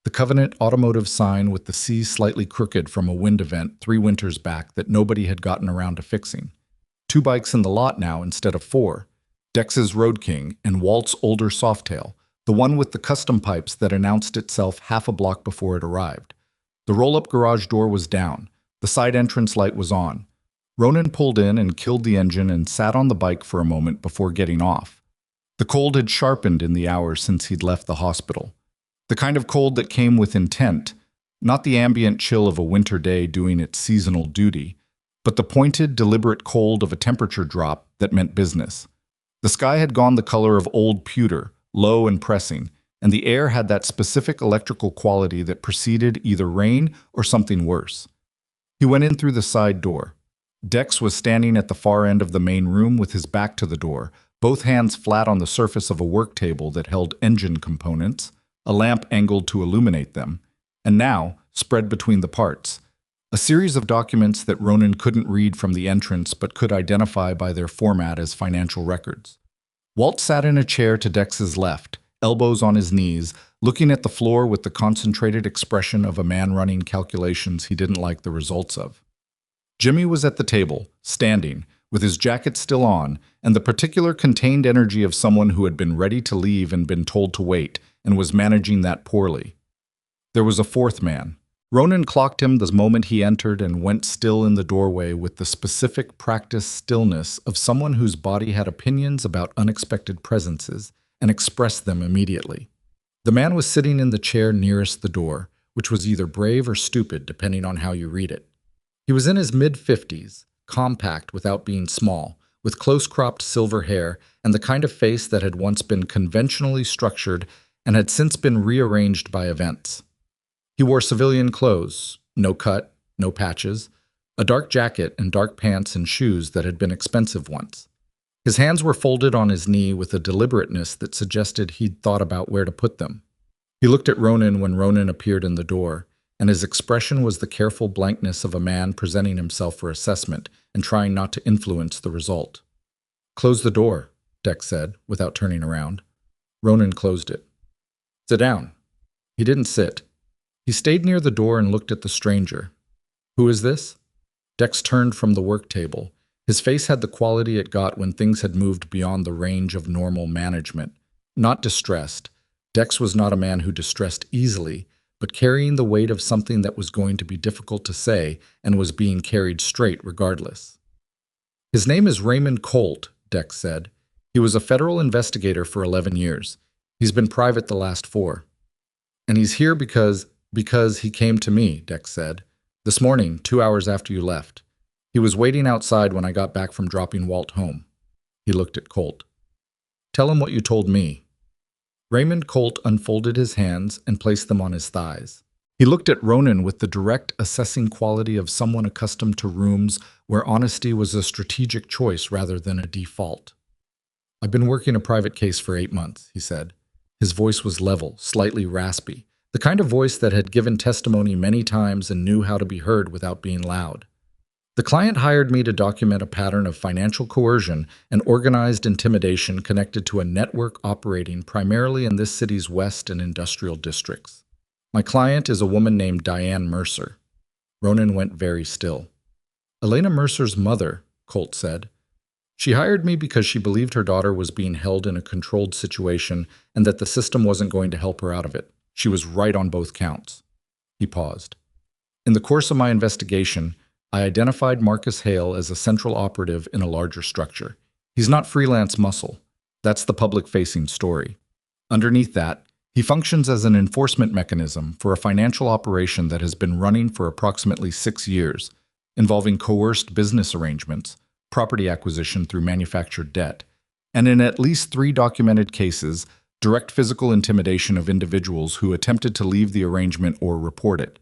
The Covenant automotive sign with the C slightly crooked from a wind event 3 winters back that nobody had gotten around to fixing. 2 bikes in the lot now instead of 4. Dex's Road King and Walt's older Softail, the one with the custom pipes that announced itself half a block before it arrived. The roll-up garage door was down. The side entrance light was on. Ronan pulled in and killed the engine and sat on the bike for a moment before getting off. The cold had sharpened in the hours since he'd left the hospital. The kind of cold that came with intent, not the ambient chill of a winter day doing its seasonal duty, but the pointed, deliberate cold of a temperature drop that meant business. The sky had gone the color of old pewter, low and pressing, and the air had that specific electrical quality that preceded either rain or something worse. He went in through the side door. Dex was standing at the far end of the main room with his back to the door, both hands flat on the surface of a work table that held engine components, a lamp angled to illuminate them, and now, spread between the parts, a series of documents that Ronan couldn't read from the entrance but could identify by their format as financial records. Walt sat in a chair to Dex's left, elbows on his knees, looking at the floor with the concentrated expression of a man running calculations he didn't like the results of. Jimmy was at the table, standing, with his jacket still on, and the particular contained energy of someone who had been ready to leave and been told to wait, and was managing that poorly. There was a fourth man, Ronan clocked him the moment he entered and went still in the doorway with the specific practiced stillness of someone whose body had opinions about unexpected presences and expressed them immediately. The man was sitting in the chair nearest the door, which was either brave or stupid depending on how you read it. He was in his mid-50s, compact without being small, with close-cropped silver hair and the kind of face that had once been conventionally structured and had since been rearranged by events. He wore civilian clothes, no cut, no patches, a dark jacket and dark pants and shoes that had been expensive once. His hands were folded on his knee with a deliberateness that suggested he'd thought about where to put them. He looked at Ronan when Ronan appeared in the door, and his expression was the careful blankness of a man presenting himself for assessment and trying not to influence the result. "Close the door," Dex said, without turning around. Ronan closed it. "Sit down." He didn't sit. He stayed near the door and looked at the stranger. "Who is this?" Dex turned from the work table. His face had the quality it got when things had moved beyond the range of normal management. Not distressed. Dex was not a man who distressed easily, but carrying the weight of something that was going to be difficult to say and was being carried straight regardless. "His name is Raymond Colt," Dex said. "He was a federal investigator for 11 years. He's been private the last 4. And he's here because he came to me," Dex said. "This morning, 2 hours after you left. He was waiting outside when I got back from dropping Walt home." He looked at Colt. "Tell him what you told me." Raymond Colt unfolded his hands and placed them on his thighs. He looked at Ronan with the direct, assessing quality of someone accustomed to rooms where honesty was a strategic choice rather than a default. "I've been working a private case for 8 months, he said. His voice was level, slightly raspy, the kind of voice that had given testimony many times and knew how to be heard without being loud. "The client hired me to document a pattern of financial coercion and organized intimidation connected to a network operating primarily in this city's west and industrial districts. My client is a woman named Diane Mercer." Ronan went very still. "Elena Mercer's mother," Colt said. "She hired me because she believed her daughter was being held in a controlled situation and that the system wasn't going to help her out of it. She was right on both counts." He paused. "In the course of my investigation, I identified Marcus Hale as a central operative in a larger structure. He's not freelance muscle. That's the public-facing story. Underneath that, he functions as an enforcement mechanism for a financial operation that has been running for approximately 6 years, involving coerced business arrangements, property acquisition through manufactured debt, and in at least 3 documented cases, direct physical intimidation of individuals who attempted to leave the arrangement or report it.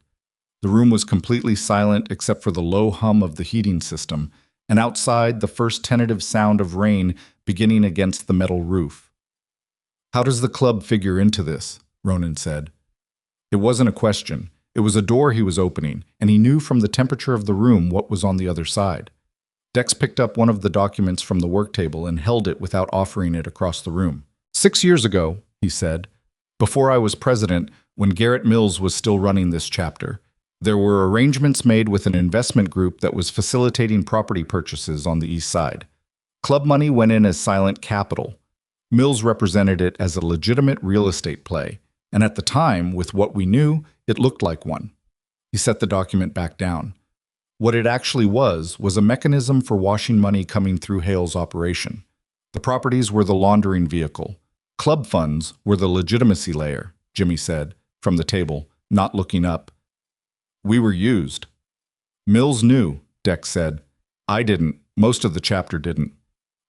The room was completely silent except for the low hum of the heating system, and outside the first tentative sound of rain beginning against the metal roof. "How does the club figure into this?" Ronan said. It wasn't a question. It was a door he was opening, and he knew from the temperature of the room what was on the other side. Dex picked up one of the documents from the work table and held it without offering it across the room. 6 years ago, he said, before I was president, when Garrett Mills was still running this chapter, there were arrangements made with an investment group that was facilitating property purchases on the east side. Club money went in as silent capital. Mills represented it as a legitimate real estate play, and at the time, with what we knew, it looked like one. He set the document back down. What it actually was a mechanism for washing money coming through Hale's operation. The properties were the laundering vehicle. Club funds were the legitimacy layer, Jimmy said, from the table, not looking up. "We were used." "Mills knew," Dex said. "I didn't. Most of the chapter didn't."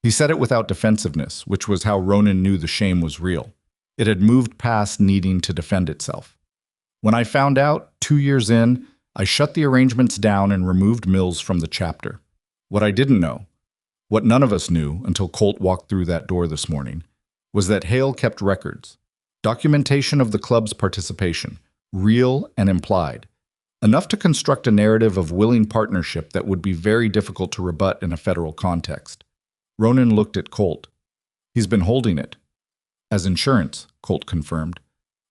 He said it without defensiveness, which was how Ronan knew the shame was real. It had moved past needing to defend itself. "When I found out, 2 years in, I shut the arrangements down and removed Mills from the chapter. What I didn't know, what none of us knew until Colt walked through that door this morning, was that Hale kept records. Documentation of the club's participation, real and implied. Enough to construct a narrative of willing partnership that would be very difficult to rebut in a federal context." Ronan looked at Colt. "He's been holding it." "As insurance," Colt confirmed.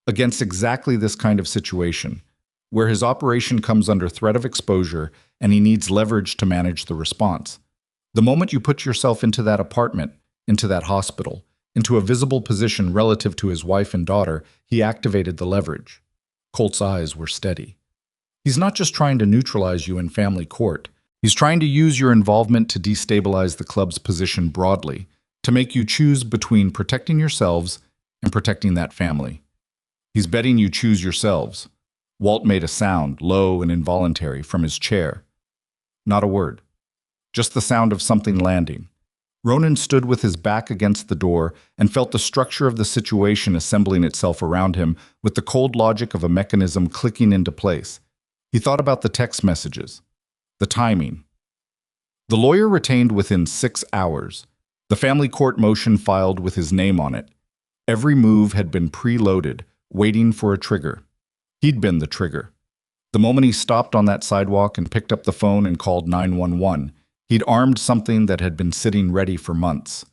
"Against exactly this kind of situation, where his operation comes under threat of exposure and he needs leverage to manage the response. The moment you put yourself into that apartment, into that hospital, into a visible position relative to his wife and daughter, he activated the leverage." Colt's eyes were steady. He's not just trying to neutralize you in family court. He's trying to use your involvement to destabilize the club's position broadly, to make you choose between protecting yourselves and protecting that family. He's betting you choose yourselves. Walt made a sound, low and involuntary, from his chair. Not a word. Just the sound of something landing. Ronan stood with his back against the door and felt the structure of the situation assembling itself around him with the cold logic of a mechanism clicking into place. He thought about the text messages, the timing. The lawyer retained within 6 hours. The family court motion filed with his name on it. Every move had been preloaded, waiting for a trigger. He'd been the trigger. The moment he stopped on that sidewalk and picked up the phone and called 911, he'd armed something that had been sitting ready for months.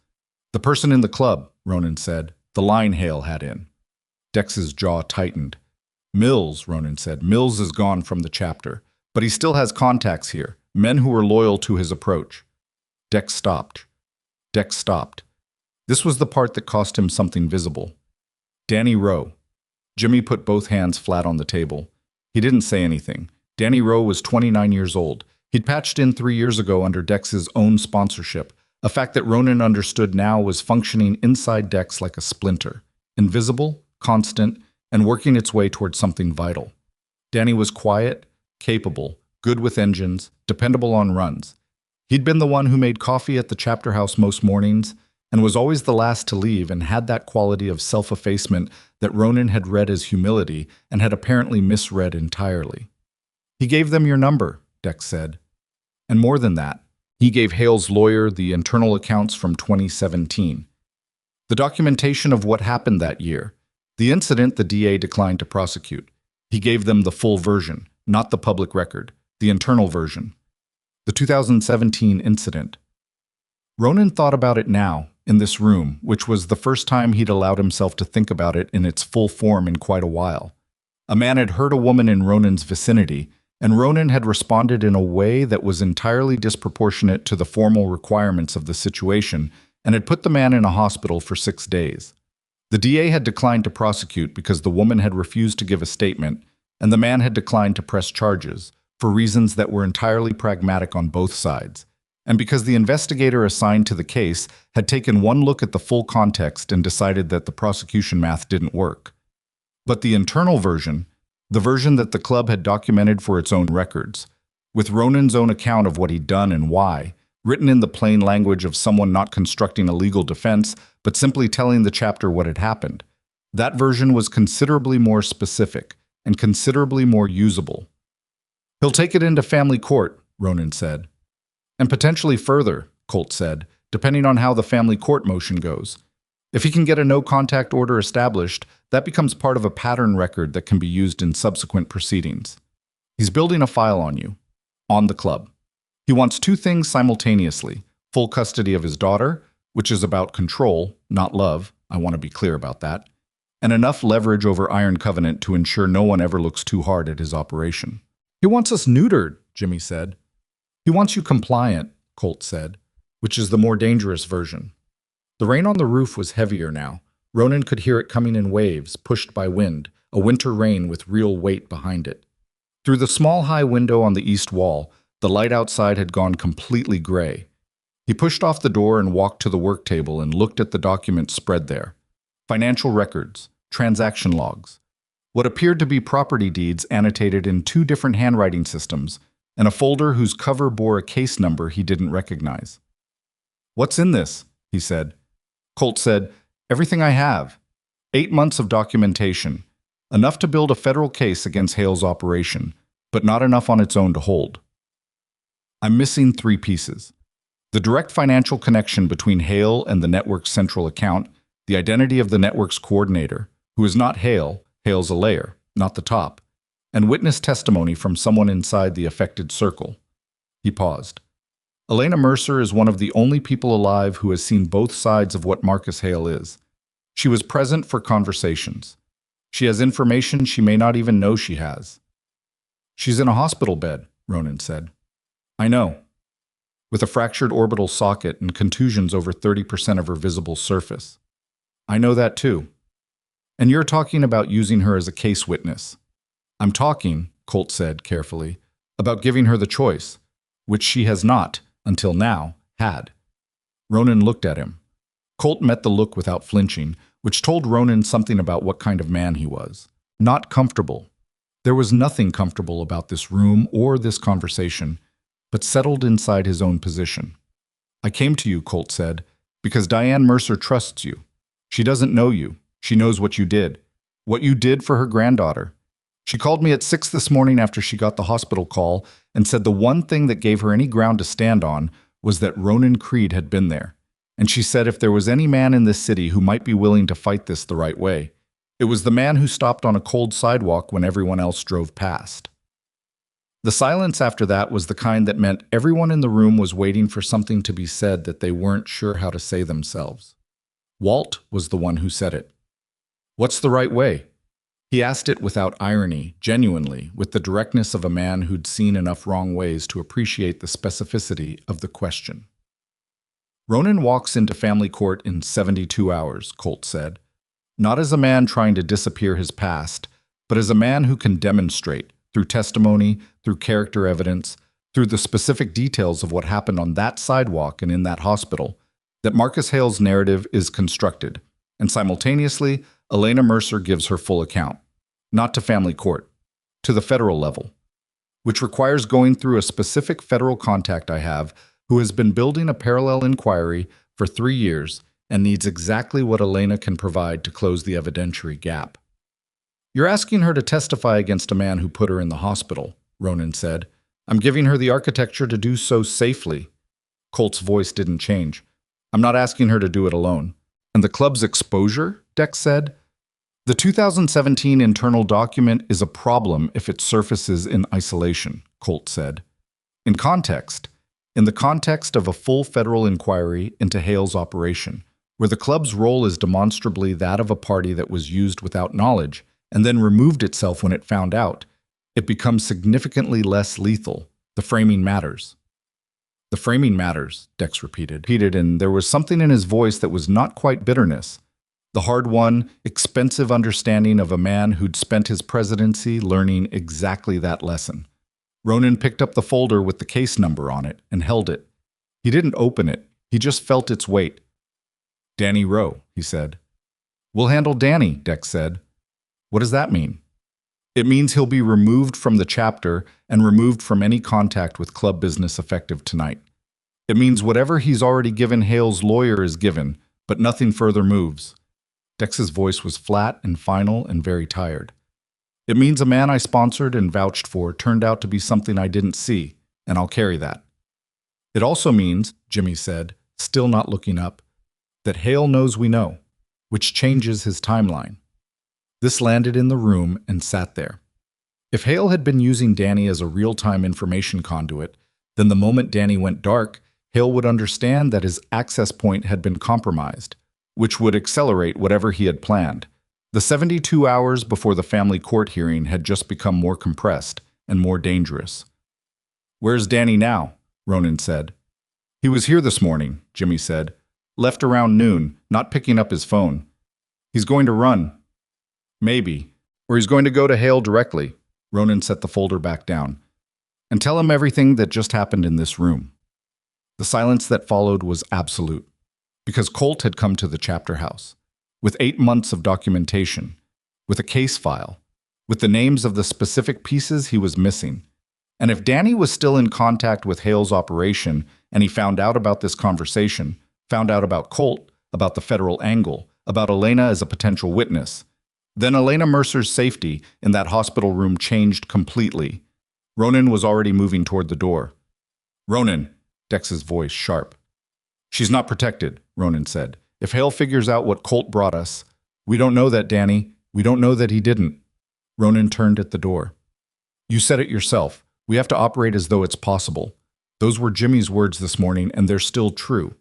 The person in the club, Ronan said. The line Hale had in. Dex's jaw tightened. Mills, Ronan said. Mills is gone from the chapter, but he still has contacts here, men who were loyal to his approach. Dex stopped. This was the part that cost him something visible. Danny Rowe. Jimmy put both hands flat on the table. He didn't say anything. Danny Rowe was 29 years old. He'd patched in 3 years ago under Dex's own sponsorship, a fact that Ronan understood now was functioning inside Dex like a splinter, invisible, constant, and working its way towards something vital. Danny was quiet, capable, good with engines, dependable on runs. He'd been the one who made coffee at the chapter house most mornings, and was always the last to leave, and had that quality of self-effacement that Ronan had read as humility and had apparently misread entirely. He gave them your number, Dex said. And more than that, he gave Hale's lawyer the internal accounts from 2017. The documentation of what happened that year. The incident the DA declined to prosecute. He gave them the full version, not the public record, the internal version. The 2017 incident. Ronan thought about it now, in this room, which was the first time he'd allowed himself to think about it in its full form in quite a while. A man had hurt a woman in Ronan's vicinity, and Ronan had responded in a way that was entirely disproportionate to the formal requirements of the situation and had put the man in a hospital for 6 days. The DA had declined to prosecute because the woman had refused to give a statement, and the man had declined to press charges, for reasons that were entirely pragmatic on both sides, and because the investigator assigned to the case had taken one look at the full context and decided that the prosecution math didn't work. But the internal version, the version that the club had documented for its own records, with Ronan's own account of what he'd done and why, written in the plain language of someone not constructing a legal defense, but simply telling the chapter what had happened, that version was considerably more specific and considerably more usable. He'll take it into family court, Ronan said. And potentially further, Colt said, depending on how the family court motion goes. If he can get a no-contact order established, that becomes part of a pattern record that can be used in subsequent proceedings. He's building a file on you, on the club. He wants 2 things simultaneously: full custody of his daughter, which is about control, not love, I want to be clear about that, and enough leverage over Iron Covenant to ensure no one ever looks too hard at his operation. He wants us neutered, Jimmy said. He wants you compliant, Colt said, which is the more dangerous version. The rain on the roof was heavier now. Ronan could hear it coming in waves, pushed by wind, a winter rain with real weight behind it. Through the small high window on the east wall, the light outside had gone completely gray. He pushed off the door and walked to the work table and looked at the documents spread there. Financial records, transaction logs, what appeared to be property deeds annotated in 2 different handwriting systems, and a folder whose cover bore a case number he didn't recognize. "What's in this?" he said. Colt said, "Everything I have. 8 months of documentation. Enough to build a federal case against Hale's operation, but not enough on its own to hold. I'm missing 3 pieces. The direct financial connection between Hale and the network's central account, the identity of the network's coordinator, who is not Hale, Hale's a layer, not the top, and witness testimony from someone inside the affected circle." He paused. Elena Mercer is one of the only people alive who has seen both sides of what Marcus Hale is. She was present for conversations. She has information she may not even know she has. "She's in a hospital bed," Ronan said. "I know. With a fractured orbital socket and contusions over 30% of her visible surface. I know that too. And you're talking about using her as a case witness. I'm talking, Colt said carefully, about giving her the choice, which she has not, until now, had. Ronan looked at him. Colt met the look without flinching, which told Ronan something about what kind of man he was. Not comfortable. There was nothing comfortable about this room or this conversation, but settled inside his own position. I came to you, Colt said, because Diane Mercer trusts you. She doesn't know you. She knows what you did. What you did for her granddaughter. She called me at 6 this morning after she got the hospital call and said the one thing that gave her any ground to stand on was that Ronan Creed had been there. And she said if there was any man in this city who might be willing to fight this the right way, it was the man who stopped on a cold sidewalk when everyone else drove past. The silence after that was the kind that meant everyone in the room was waiting for something to be said that they weren't sure how to say themselves. Walt was the one who said it. What's the right way? He asked it without irony, genuinely, with the directness of a man who'd seen enough wrong ways to appreciate the specificity of the question. Ronan walks into family court in 72 hours, Colt said. Not as a man trying to disappear his past, but as a man who can demonstrate, through testimony, through character evidence, through the specific details of what happened on that sidewalk and in that hospital, that Marcus Hale's narrative is constructed, and simultaneously, Elena Mercer gives her full account, not to family court, to the federal level, which requires going through a specific federal contact I have who has been building a parallel inquiry for 3 years and needs exactly what Elena can provide to close the evidentiary gap. You're asking her to testify against a man who put her in the hospital, Ronan said. I'm giving her the architecture to do so safely. Colt's voice didn't change. I'm not asking her to do it alone. And the club's exposure, Dex said? The 2017 internal document is a problem if it surfaces in isolation, Colt said. In the context of a full federal inquiry into Hale's operation, where the club's role is demonstrably that of a party that was used without knowledge and then removed itself when it found out, it becomes significantly less lethal. The framing matters. The framing matters, Dex repeated, and there was something in his voice that was not quite bitterness. The hard-won, expensive understanding of a man who'd spent his presidency learning exactly that lesson. Ronan picked up the folder with the case number on it and held it. He didn't open it. He just felt its weight. Danny Rowe, he said. We'll handle Danny, Dex said. What does that mean? It means he'll be removed from the chapter and removed from any contact with club business effective tonight. It means whatever he's already given Hale's lawyer is given, but nothing further moves. Dex's voice was flat and final and very tired. It means a man I sponsored and vouched for turned out to be something I didn't see, and I'll carry that. It also means, Jimmy said, still not looking up, that Hale knows we know, which changes his timeline. This landed in the room and sat there. If Hale had been using Danny as a real-time information conduit, then the moment Danny went dark, Hale would understand that his access point had been compromised, which would accelerate whatever he had planned. The 72 hours before the family court hearing had just become more compressed and more dangerous. Where's Danny now? Ronan said. He was here this morning, Jimmy said. Left around noon, not picking up his phone. He's going to run. Maybe. Or he's going to go to Hale directly. Ronan set the folder back down. And tell him everything that just happened in this room. The silence that followed was absolute, because Colt had come to the chapter house, with 8 months of documentation, with a case file, with the names of the specific pieces he was missing. And if Danny was still in contact with Hale's operation and he found out about this conversation, found out about Colt, about the federal angle, about Elena as a potential witness, then Elena Mercer's safety in that hospital room changed completely. Ronan was already moving toward the door. Ronan, Dex's voice sharp. She's not protected, Ronan said. If Hale figures out what Colt brought us, we don't know that, Danny. We don't know that he didn't. Ronan turned at the door. You said it yourself. We have to operate as though it's possible. Those were Jimmy's words this morning, and they're still true.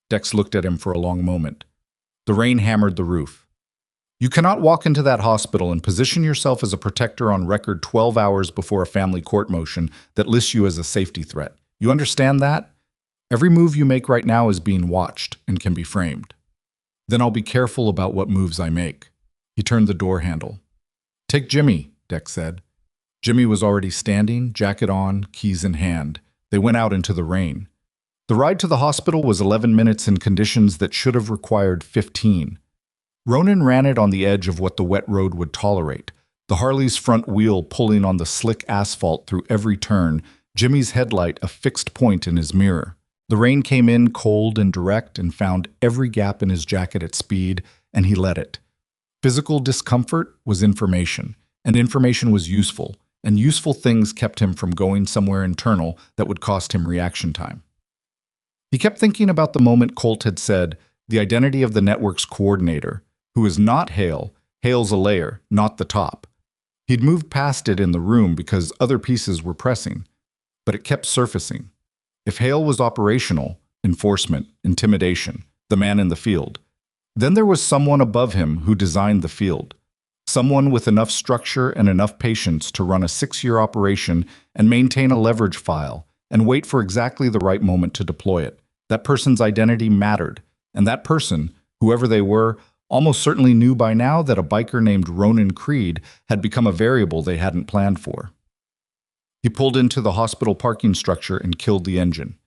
Dex looked at him for a long moment. The rain hammered the roof. You cannot walk into that hospital and position yourself as a protector on record 12 hours before a family court motion that lists you as a safety threat. You understand that? Every move you make right now is being watched and can be framed. Then I'll be careful about what moves I make. He turned the door handle. Take Jimmy, Dex said. Jimmy was already standing, jacket on, keys in hand. They went out into the rain. The ride to the hospital was 11 minutes in conditions that should have required 15. Ronan ran it on the edge of what the wet road would tolerate, the Harley's front wheel pulling on the slick asphalt through every turn, Jimmy's headlight a fixed point in his mirror. The rain came in cold and direct and found every gap in his jacket at speed, and he let it. Physical discomfort was information, and information was useful, and useful things kept him from going somewhere internal that would cost him reaction time. He kept thinking about the moment Colt had said, the identity of the network's coordinator, who is not Hale. Hale's a layer, not the top. He'd moved past it in the room because other pieces were pressing, but it kept surfacing. If Hale was operational, enforcement, intimidation, the man in the field, then there was someone above him who designed the field. Someone with enough structure and enough patience to run a 6-year operation and maintain a leverage file and wait for exactly the right moment to deploy it. That person's identity mattered, and that person, whoever they were, almost certainly knew by now that a biker named Ronan Creed had become a variable they hadn't planned for. He pulled into the hospital parking structure and killed the engine.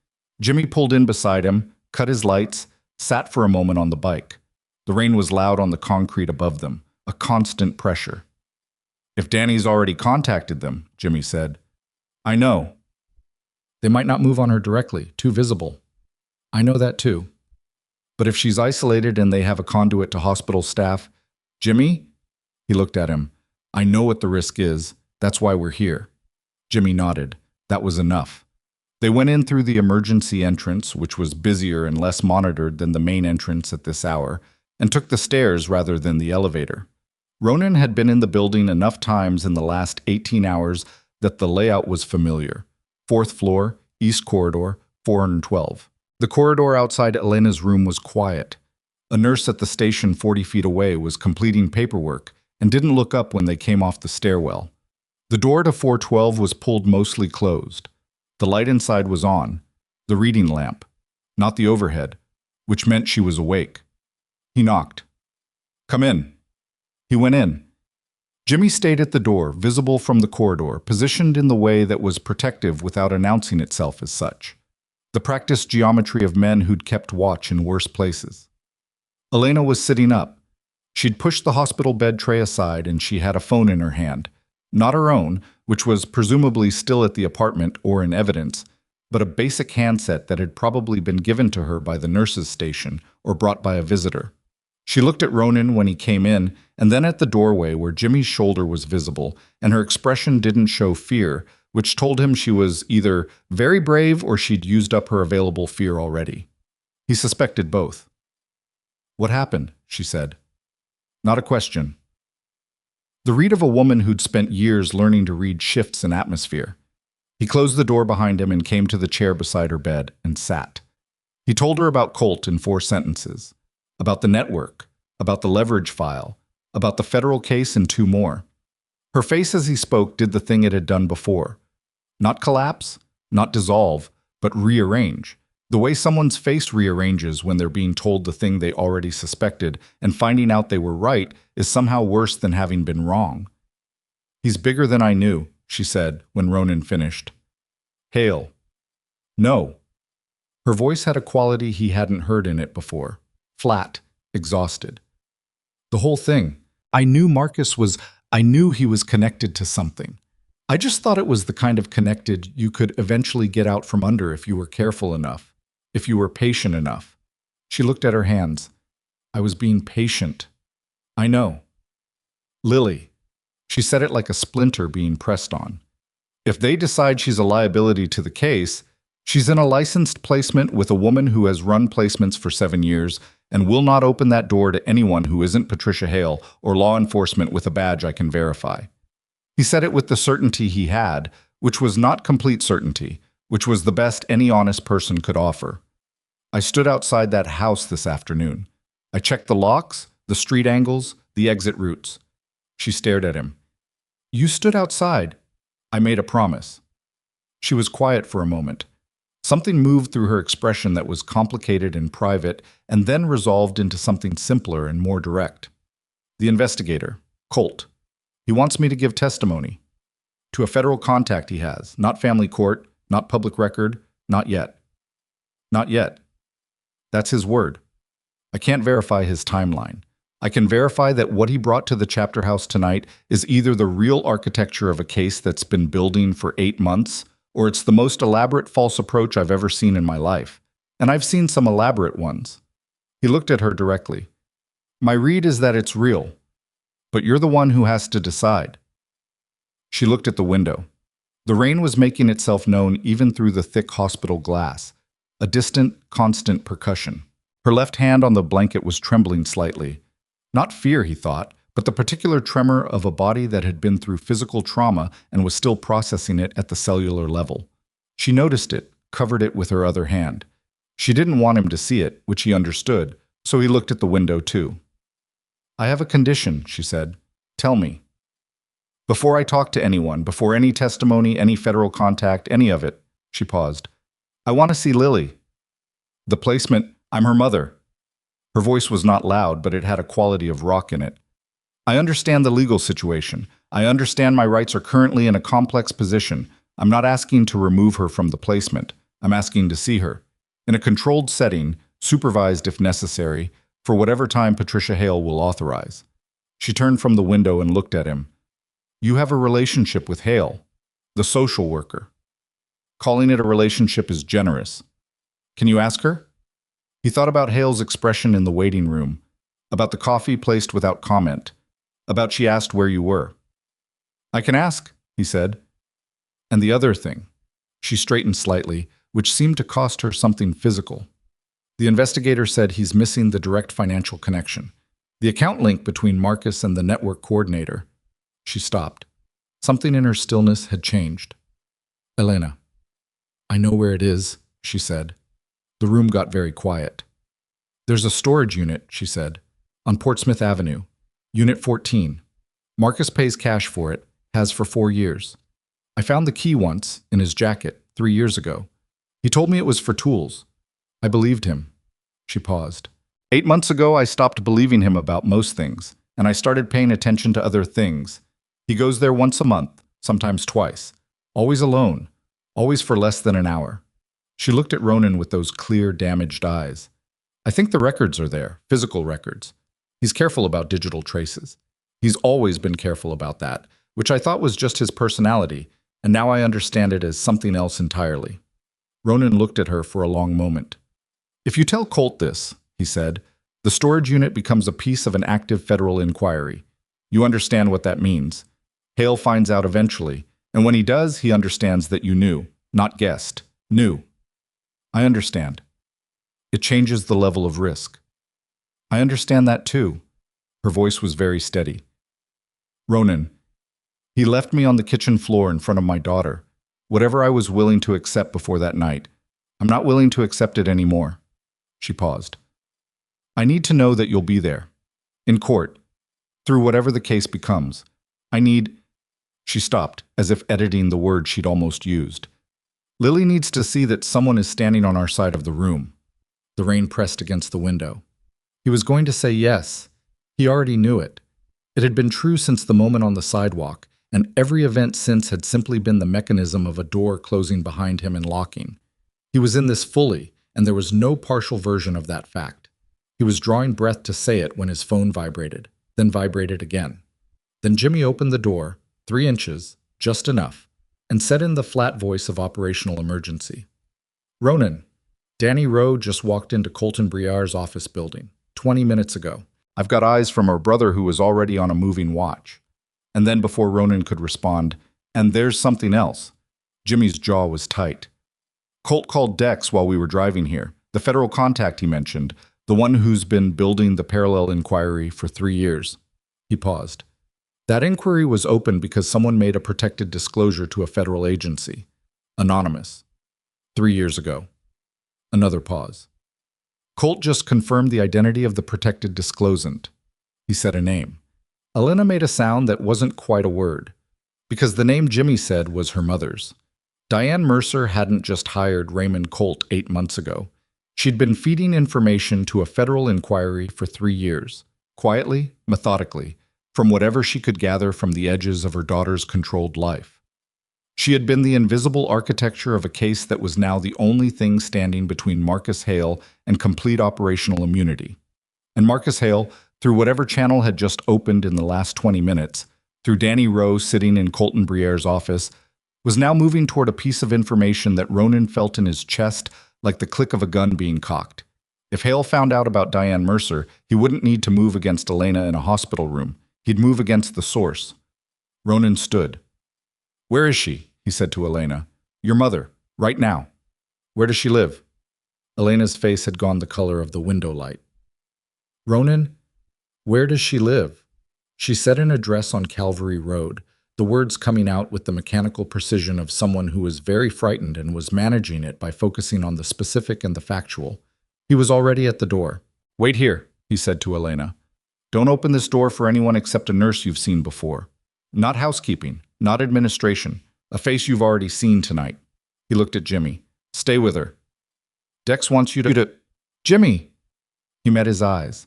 Jimmy pulled in beside him, cut his lights, sat for a moment on the bike. The rain was loud on the concrete above them, a constant pressure. "If Danny's already contacted them," Jimmy said. "I know. They might not move on her directly, too visible. I know that too. But if she's isolated and they have a conduit to hospital staff, Jimmy?" He looked at him. "I know what the risk is. That's why we're here." Jimmy nodded. That was enough. They went in through the emergency entrance, which was busier and less monitored than the main entrance at this hour, and took the stairs rather than the elevator. Ronan had been in the building enough times in the last 18 hours that the layout was familiar. 4th floor, East Corridor, 412. The corridor outside Elena's room was quiet. A nurse at the station 40 feet away was completing paperwork and didn't look up when they came off the stairwell. The door to 412 was pulled mostly closed. The light inside was on, the reading lamp, not the overhead, which meant she was awake. He knocked. "Come in." He went in. Jimmy stayed at the door, visible from the corridor, positioned in the way that was protective without announcing itself as such. The practiced geometry of men who'd kept watch in worse places. Elena was sitting up. She'd pushed the hospital bed tray aside and she had a phone in her hand. Not her own, which was presumably still at the apartment or in evidence, but a basic handset that had probably been given to her by the nurse's station or brought by a visitor. She looked at Ronan when he came in, and then at the doorway where Jimmy's shoulder was visible, and her expression didn't show fear, which told him she was either very brave or she'd used up her available fear already. He suspected both. "What happened?" she said. Not a question. The read of a woman who'd spent years learning to read shifts in atmosphere. He closed the door behind him and came to the chair beside her bed and sat. He told her about Colt in 4 sentences. About the network, about the leverage file, about the federal case and 2 more. Her face as he spoke did the thing it had done before. Not collapse, not dissolve, but rearrange. The way someone's face rearranges when they're being told the thing they already suspected and finding out they were right is somehow worse than having been wrong. "He's bigger than I knew," she said when Ronan finished. "Hale." "No." Her voice had a quality he hadn't heard in it before. Flat, exhausted. "The whole thing. I knew he was connected to something. I just thought it was the kind of connected you could eventually get out from under if you were careful enough, if you were patient enough." She looked at her hands. "I was being patient." "I know." "Lily." She said it like a splinter being pressed on. "If they decide she's a liability to the case, she's in a licensed placement with a woman who has run placements for 7 years and will not open that door to anyone who isn't Patricia Hale or law enforcement with a badge I can verify." He said it with the certainty he had, which was not complete certainty, which was the best any honest person could offer. "I stood outside that house this afternoon. I checked the locks, the street angles, the exit routes." She stared at him. "You stood outside." "I made a promise." She was quiet for a moment. Something moved through her expression that was complicated and private and then resolved into something simpler and more direct. "The investigator, Colt. He wants me to give testimony." To a federal contact he has, not family court, not public record, not yet. Not yet. That's his word. I can't verify his timeline. I can verify that what he brought to the chapter house tonight is either the real architecture of a case that's been building for 8 months, or it's the most elaborate false approach I've ever seen in my life. And I've seen some elaborate ones. He looked at her directly. My read is that it's real, but you're the one who has to decide. She looked at the window. The rain was making itself known even through the thick hospital glass, a distant, constant percussion. Her left hand on the blanket was trembling slightly. Not fear, he thought, but the particular tremor of a body that had been through physical trauma and was still processing it at the cellular level. She noticed it, covered it with her other hand. She didn't want him to see it, which he understood, so he looked at the window too. I have a condition, she said. Tell me. Before I talk to anyone, before any testimony, any federal contact, any of it, she paused. I want to see Lily. The placement, I'm her mother. Her voice was not loud, but it had a quality of rock in it. I understand the legal situation. I understand my rights are currently in a complex position. I'm not asking to remove her from the placement. I'm asking to see her. In a controlled setting, supervised if necessary, for whatever time Patricia Hale will authorize. She turned from the window and looked at him. You have a relationship with Hale, the social worker. Calling it a relationship is generous. Can you ask her? He thought about Hale's expression in the waiting room, about the coffee placed without comment, about she asked where you were. I can ask, he said. And the other thing. She straightened slightly, which seemed to cost her something physical. The investigator said he's missing the direct financial connection, the account link between Marcus and the network coordinator. She stopped. Something in her stillness had changed. Elena. I know where it is, she said. The room got very quiet. There's a storage unit, she said, on Portsmouth Avenue, Unit 14. Marcus pays cash for it, has for 4 years. I found the key once, in his jacket, 3 years ago. He told me it was for tools. I believed him. She paused. 8 months ago, I stopped believing him about most things, and I started paying attention to other things. He goes there once a month, sometimes twice, always alone, always for less than an hour. She looked at Ronan with those clear, damaged eyes. I think the records are there, physical records. He's careful about digital traces. He's always been careful about that, which I thought was just his personality, and now I understand it as something else entirely. Ronan looked at her for a long moment. If you tell Colt this, he said, the storage unit becomes a piece of an active federal inquiry. You understand what that means. Hale finds out eventually, and when he does, he understands that you knew, not guessed, knew. I understand. It changes the level of risk. I understand that too. Her voice was very steady. Ronan, he left me on the kitchen floor in front of my daughter. Whatever I was willing to accept before that night, I'm not willing to accept it anymore. She paused. I need to know that you'll be there. In court. Through whatever the case becomes. I need... She stopped, as if editing the word she'd almost used. Lily needs to see that someone is standing on our side of the room. The rain pressed against the window. He was going to say yes. He already knew it. It had been true since the moment on the sidewalk, and every event since had simply been the mechanism of a door closing behind him and locking. He was in this fully, and there was no partial version of that fact. He was drawing breath to say it when his phone vibrated, then vibrated again. Then Jimmy opened the door, 3 inches, just enough, and said in the flat voice of operational emergency, Ronan, Danny Rowe just walked into Colton Briar's office building 20 minutes ago. I've got eyes from her brother who was already on a moving watch. And then before Ronan could respond, and there's something else. Jimmy's jaw was tight. Colt called Dex while we were driving here, the federal contact he mentioned, the one who's been building the parallel inquiry for 3 years. He paused. That inquiry was open because someone made a protected disclosure to a federal agency. Anonymous. 3 years ago. Another pause. Colt just confirmed the identity of the protected disclosant. He said a name. Elena made a sound that wasn't quite a word, because the name Jimmy said was her mother's. Diane Mercer hadn't just hired Raymond Colt 8 months ago. She'd been feeding information to a federal inquiry for 3 years, quietly, methodically, from whatever she could gather from the edges of her daughter's controlled life. She had been the invisible architecture of a case that was now the only thing standing between Marcus Hale and complete operational immunity. And Marcus Hale, through whatever channel had just opened in the last 20 minutes, through Danny Rowe sitting in Colton Briere's office, was now moving toward a piece of information that Ronan felt in his chest like the click of a gun being cocked. If Hale found out about Diane Mercer, he wouldn't need to move against Elena in a hospital room. He'd move against the source. Ronan stood. "Where is she?" he said to Elena. "Your mother, right now. Where does she live?" Elena's face had gone the color of the window light. "Ronan, where does she live?" She said in a dress on Calvary Road, the words coming out with the mechanical precision of someone who was very frightened and was managing it by focusing on the specific and the factual. He was already at the door. "Wait here," he said to Elena. "Don't open this door for anyone except a nurse you've seen before. Not housekeeping, not administration, a face you've already seen tonight." He looked at Jimmy. "Stay with her. Dex wants you to— Jimmy!" He met his eyes.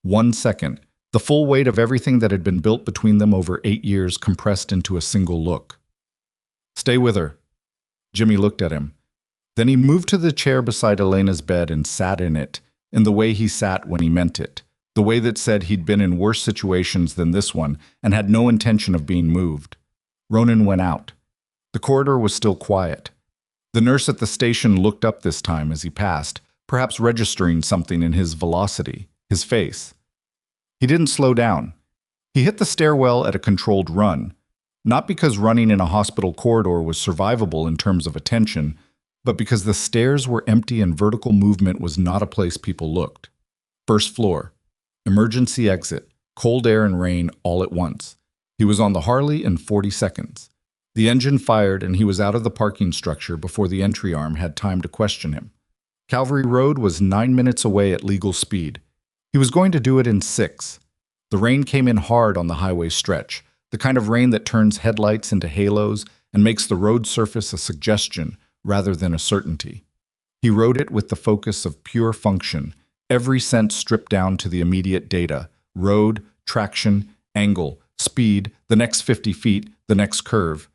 1 second. The full weight of everything that had been built between them over 8 years compressed into a single look. "Stay with her." Jimmy looked at him. Then he moved to the chair beside Elena's bed and sat in it, in the way he sat when he meant it, the way that said he'd been in worse situations than this one and had no intention of being moved. Ronan went out. The corridor was still quiet. The nurse at the station looked up this time as he passed, perhaps registering something in his velocity, his face. He didn't slow down. He hit the stairwell at a controlled run, not because running in a hospital corridor was survivable in terms of attention, but because the stairs were empty and vertical movement was not a place people looked. First floor. Emergency exit. Cold air and rain all at once. He was on the Harley in 40 seconds. The engine fired and he was out of the parking structure before the entry arm had time to question him. Calvary Road was 9 minutes away at legal speed. He was going to do it in 6. The rain came in hard on the highway stretch, the kind of rain that turns headlights into halos and makes the road surface a suggestion rather than a certainty. He rode it with the focus of pure function, every sense stripped down to the immediate data: road, traction, angle, speed, the next 50 feet, the next curve.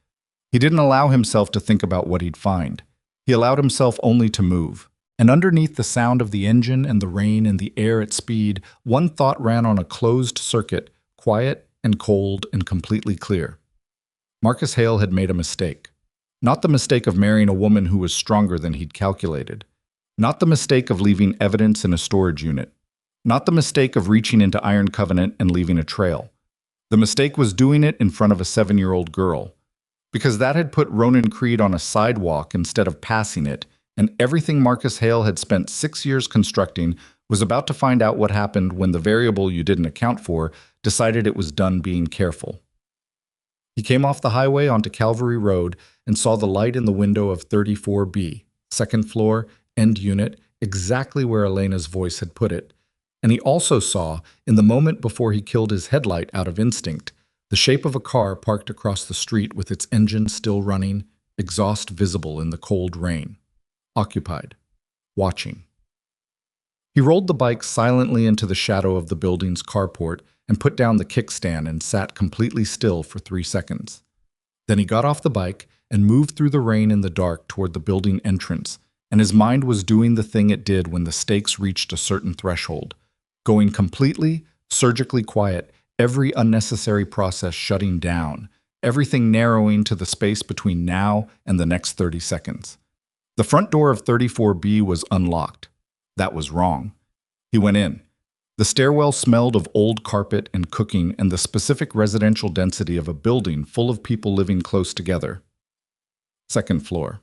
He didn't allow himself to think about what he'd find. He allowed himself only to move. And underneath the sound of the engine and the rain and the air at speed, one thought ran on a closed circuit, quiet and cold and completely clear. Marcus Hale had made a mistake. Not the mistake of marrying a woman who was stronger than he'd calculated. Not the mistake of leaving evidence in a storage unit. Not the mistake of reaching into Iron Covenant and leaving a trail. The mistake was doing it in front of a 7-year-old girl. Because that had put Ronan Creed on a sidewalk instead of passing it, and everything Marcus Hale had spent 6 years constructing was about to find out what happened when the variable you didn't account for decided it was done being careful. He came off the highway onto Calvary Road and saw the light in the window of 34B, second floor, end unit, exactly where Elena's voice had put it. And he also saw, in the moment before he killed his headlight out of instinct, the shape of a car parked across the street with its engine still running, exhaust visible in the cold rain. Occupied. Watching. He rolled the bike silently into the shadow of the building's carport and put down the kickstand and sat completely still for 3 seconds. Then he got off the bike and moved through the rain in the dark toward the building entrance, and his mind was doing the thing it did when the stakes reached a certain threshold, going completely, surgically quiet, every unnecessary process shutting down, everything narrowing to the space between now and the next 30 seconds. The front door of 34B was unlocked. That was wrong. He went in. The stairwell smelled of old carpet and cooking and the specific residential density of a building full of people living close together. Second floor.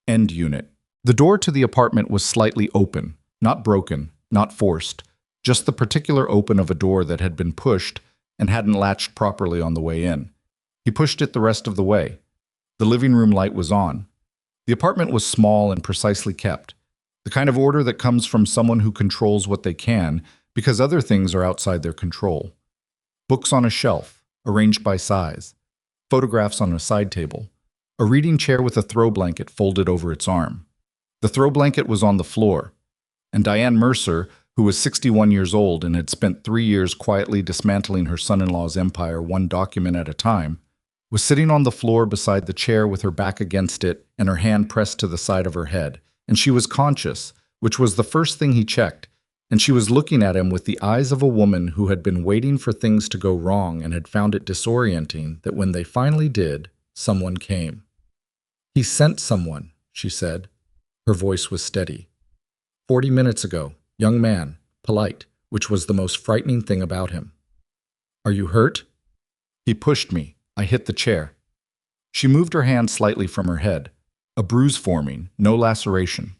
End unit. The door to the apartment was slightly open, not broken, not forced, just the particular open of a door that had been pushed and hadn't latched properly on the way in. He pushed it the rest of the way. The living room light was on. The apartment was small and precisely kept, the kind of order that comes from someone who controls what they can because other things are outside their control. Books on a shelf, arranged by size, photographs on a side table, a reading chair with a throw blanket folded over its arm. The throw blanket was on the floor, and Diane Mercer, who was 61 years old and had spent 3 years quietly dismantling her son-in-law's empire one document at a time, was sitting on the floor beside the chair with her back against it and her hand pressed to the side of her head, and she was conscious, which was the first thing he checked, and she was looking at him with the eyes of a woman who had been waiting for things to go wrong and had found it disorienting that when they finally did, someone came. "He sent someone," she said. Her voice was steady. 40 minutes ago, young man, polite, which was the most frightening thing about him. "Are you hurt?" He pushed me. I hit the chair. She moved her hand slightly from her head. A bruise forming, no laceration.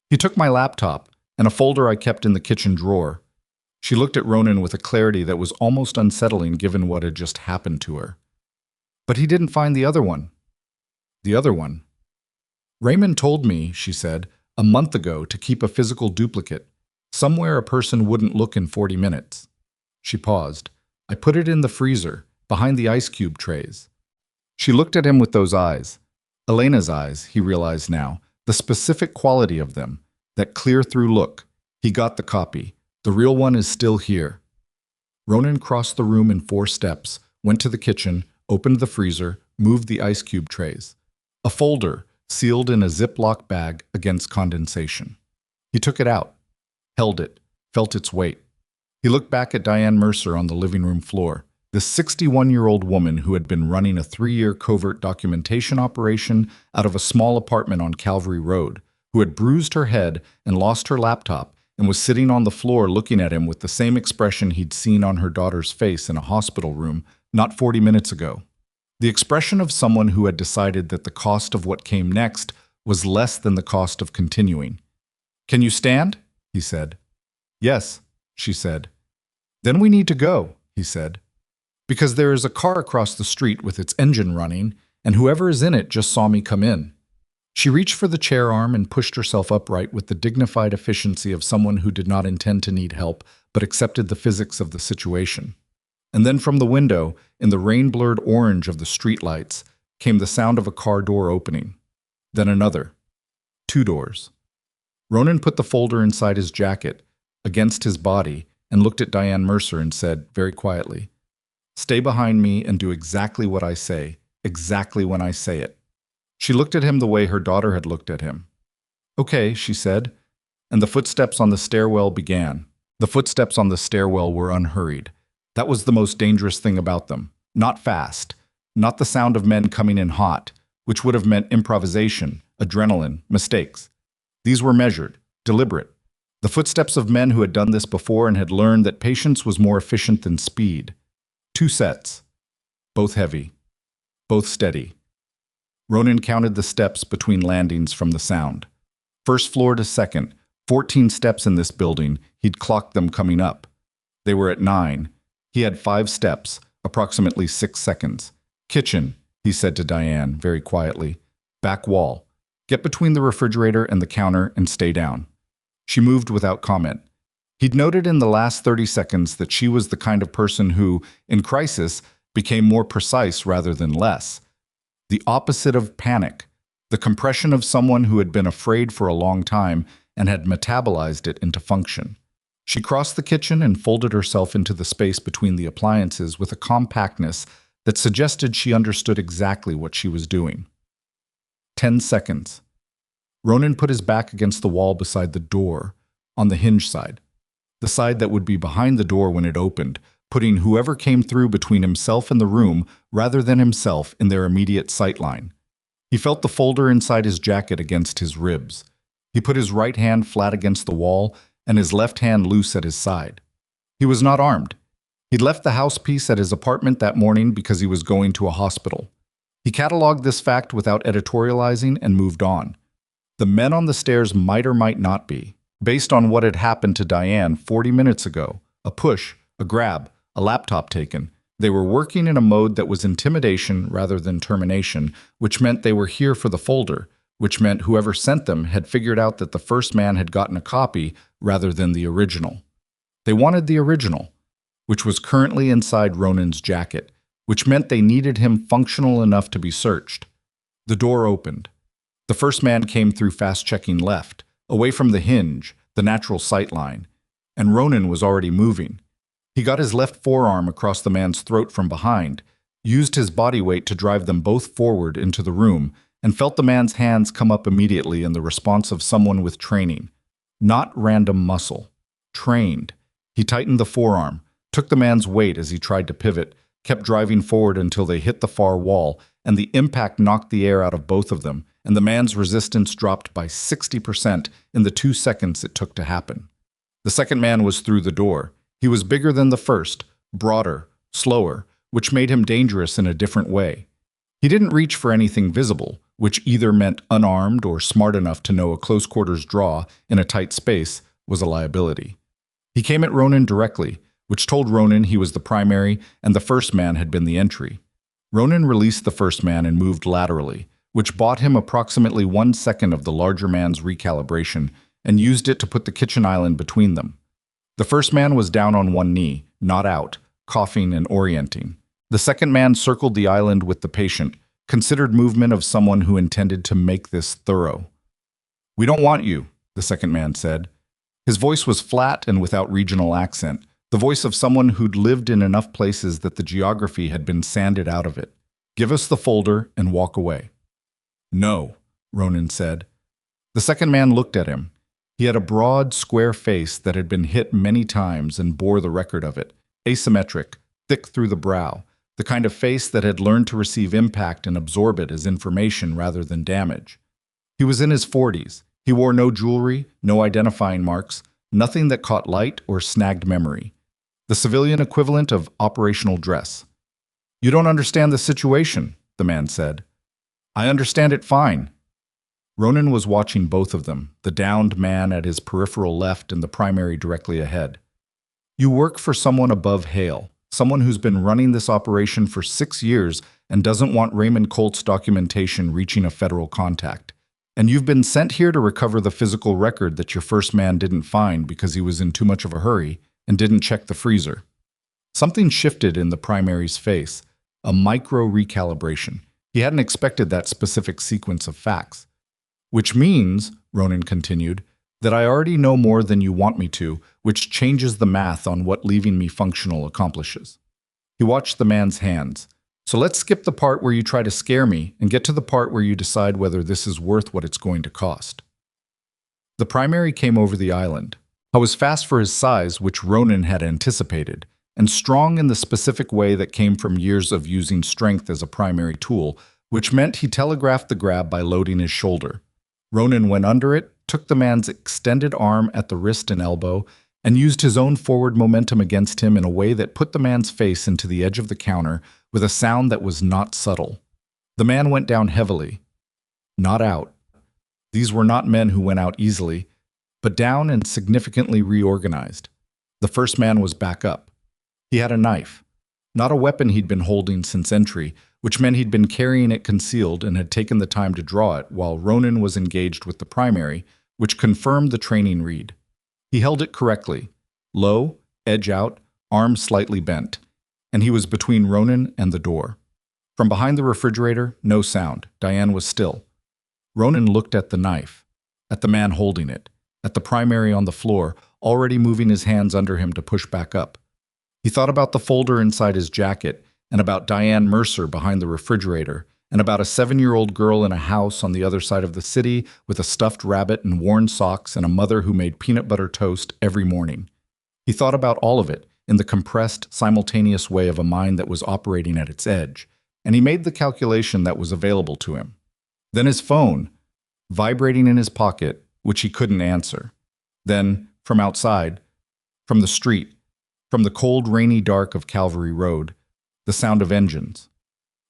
He took my laptop and a folder I kept in the kitchen drawer. She looked at Ronan with a clarity that was almost unsettling given what had just happened to her. "But he didn't find the other one." "The other one?" "Raymond told me," she said, "a month ago to keep a physical duplicate. Somewhere a person wouldn't look in 40 minutes. She paused. "I put it in the freezer, behind the ice cube trays." She looked at him with those eyes. Elena's eyes, he realized now, the specific quality of them, that clear-through look. He got the copy. The real one is still here. Ronan crossed the room in 4 steps, went to the kitchen, opened the freezer, moved the ice cube trays. A folder, sealed in a Ziploc bag against condensation. He took it out, held it, felt its weight. He looked back at Diane Mercer on the living room floor, this 61-year-old woman who had been running a 3-year covert documentation operation out of a small apartment on Calvary Road, who had bruised her head and lost her laptop and was sitting on the floor looking at him with the same expression he'd seen on her daughter's face in a hospital room not 40 minutes ago. The expression of someone who had decided that the cost of what came next was less than the cost of continuing. "Can you stand?" he said. "Yes," she said. "Then we need to go," he said. "Because there is a car across the street with its engine running, and whoever is in it just saw me come in." She reached for the chair arm and pushed herself upright with the dignified efficiency of someone who did not intend to need help but accepted the physics of the situation. And then from the window, in the rain-blurred orange of the streetlights, came the sound of a car door opening. Then another. 2 doors. Ronan put the folder inside his jacket, against his body, and looked at Diane Mercer and said, very quietly, "Stay behind me and do exactly what I say, exactly when I say it." She looked at him the way her daughter had looked at him. "Okay," she said, and the footsteps on the stairwell began. The footsteps on the stairwell were unhurried. That was the most dangerous thing about them. Not fast, not the sound of men coming in hot, which would have meant improvisation, adrenaline, mistakes. These were measured, deliberate. The footsteps of men who had done this before and had learned that patience was more efficient than speed. 2 sets. Both heavy. Both steady. Ronan counted the steps between landings from the sound. First floor to second, 14 steps in this building, he'd clocked them coming up. They were at 9. He had 5 steps, approximately 6 seconds. "Kitchen," he said to Diane, very quietly. "Back wall. Get between the refrigerator and the counter and stay down." She moved without comment. He'd noted in the last 30 seconds that she was the kind of person who, in crisis, became more precise rather than less. The opposite of panic, the compression of someone who had been afraid for a long time and had metabolized it into function. She crossed the kitchen and folded herself into the space between the appliances with a compactness that suggested she understood exactly what she was doing. 10 seconds. Ronan put his back against the wall beside the door, on the hinge side, the side that would be behind the door when it opened, putting whoever came through between himself and the room rather than himself in their immediate sightline. He felt the folder inside his jacket against his ribs. He put his right hand flat against the wall and his left hand loose at his side. He was not armed. He'd left the house piece at his apartment that morning because he was going to a hospital. He cataloged this fact without editorializing and moved on. The men on the stairs might or might not be, based on what had happened to Diane 40 minutes ago. A push, a grab, a laptop taken. They were working in a mode that was intimidation rather than termination, which meant they were here for the folder, which meant whoever sent them had figured out that the first man had gotten a copy rather than the original. They wanted the original, which was currently inside Ronan's jacket, which meant they needed him functional enough to be searched. The door opened. The first man came through fast-checking left, away from the hinge, the natural sight line, and Ronan was already moving. He got his left forearm across the man's throat from behind, used his body weight to drive them both forward into the room, and felt the man's hands come up immediately in the response of someone with training. Not random muscle. Trained. He tightened the forearm, took the man's weight as he tried to pivot, kept driving forward until they hit the far wall, and the impact knocked the air out of both of them, and the man's resistance dropped by 60% in the 2 seconds it took to happen. The second man was through the door. He was bigger than the first, broader, slower, which made him dangerous in a different way. He didn't reach for anything visible, which either meant unarmed or smart enough to know a close-quarters draw in a tight space was a liability. He came at Ronan directly, which told Ronan he was the primary and the first man had been the entry. Ronan released the first man and moved laterally, which bought him approximately 1 second of the larger man's recalibration, and used it to put the kitchen island between them. The first man was down on one knee, not out, coughing and orienting. The second man circled the island with the patient, considered movement of someone who intended to make this thorough. "We don't want you," the second man said. His voice was flat and without regional accent, the voice of someone who'd lived in enough places that the geography had been sanded out of it. "Give us the folder and walk away." "No," Ronan said. The second man looked at him. He had a broad, square face that had been hit many times and bore the record of it, asymmetric, thick through the brow, the kind of face that had learned to receive impact and absorb it as information rather than damage. He was in his 40s. He wore no jewelry, no identifying marks, nothing that caught light or snagged memory. The civilian equivalent of operational dress. "You don't understand the situation," the man said. "I understand it fine." Ronan was watching both of them, the downed man at his peripheral left and the primary directly ahead. "You work for someone above Hale, someone who's been running this operation for 6 years and doesn't want Raymond Colt's documentation reaching a federal contact. And you've been sent here to recover the physical record that your first man didn't find because he was in too much of a hurry and didn't check the freezer." Something shifted in the primary's face, a micro-recalibration. He hadn't expected that specific sequence of facts. "Which means," Ronan continued, "that I already know more than you want me to, which changes the math on what leaving me functional accomplishes." He watched the man's hands. "So let's skip the part where you try to scare me and get to the part where you decide whether this is worth what it's going to cost." The primary came over the island. He was fast for his size, which Ronan had anticipated, and strong in the specific way that came from years of using strength as a primary tool, which meant he telegraphed the grab by loading his shoulder. Ronan went under it, took the man's extended arm at the wrist and elbow, and used his own forward momentum against him in a way that put the man's face into the edge of the counter with a sound that was not subtle. The man went down heavily. Not out. These were not men who went out easily, but down and significantly reorganized. The first man was back up. He had a knife. Not a weapon he'd been holding since entry, which meant he'd been carrying it concealed and had taken the time to draw it while Ronan was engaged with the primary, which confirmed the training read. He held it correctly, low, edge out, arm slightly bent, and he was between Ronan and the door. From behind the refrigerator, no sound. Diane was still. Ronan looked at the knife, at the man holding it, at the primary on the floor, already moving his hands under him to push back up. He thought about the folder inside his jacket, and about Diane Mercer behind the refrigerator, and about a 7-year-old girl in a house on the other side of the city with a stuffed rabbit and worn socks and a mother who made peanut butter toast every morning. He thought about all of it in the compressed, simultaneous way of a mind that was operating at its edge, and he made the calculation that was available to him. Then his phone, vibrating in his pocket, which he couldn't answer. Then, from outside, from the street, from the cold, rainy dark of Calvary Road, the sound of engines.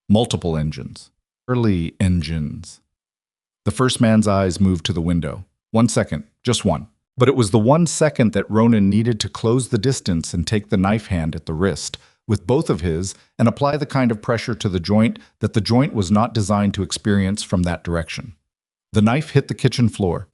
Multiple engines. Early engines. The first man's eyes moved to the window. 1 second, just one. But it was the 1 second that Ronan needed to close the distance and take the knife hand at the wrist, with both of his, and apply the kind of pressure to the joint that the joint was not designed to experience from that direction. The knife hit the kitchen floor.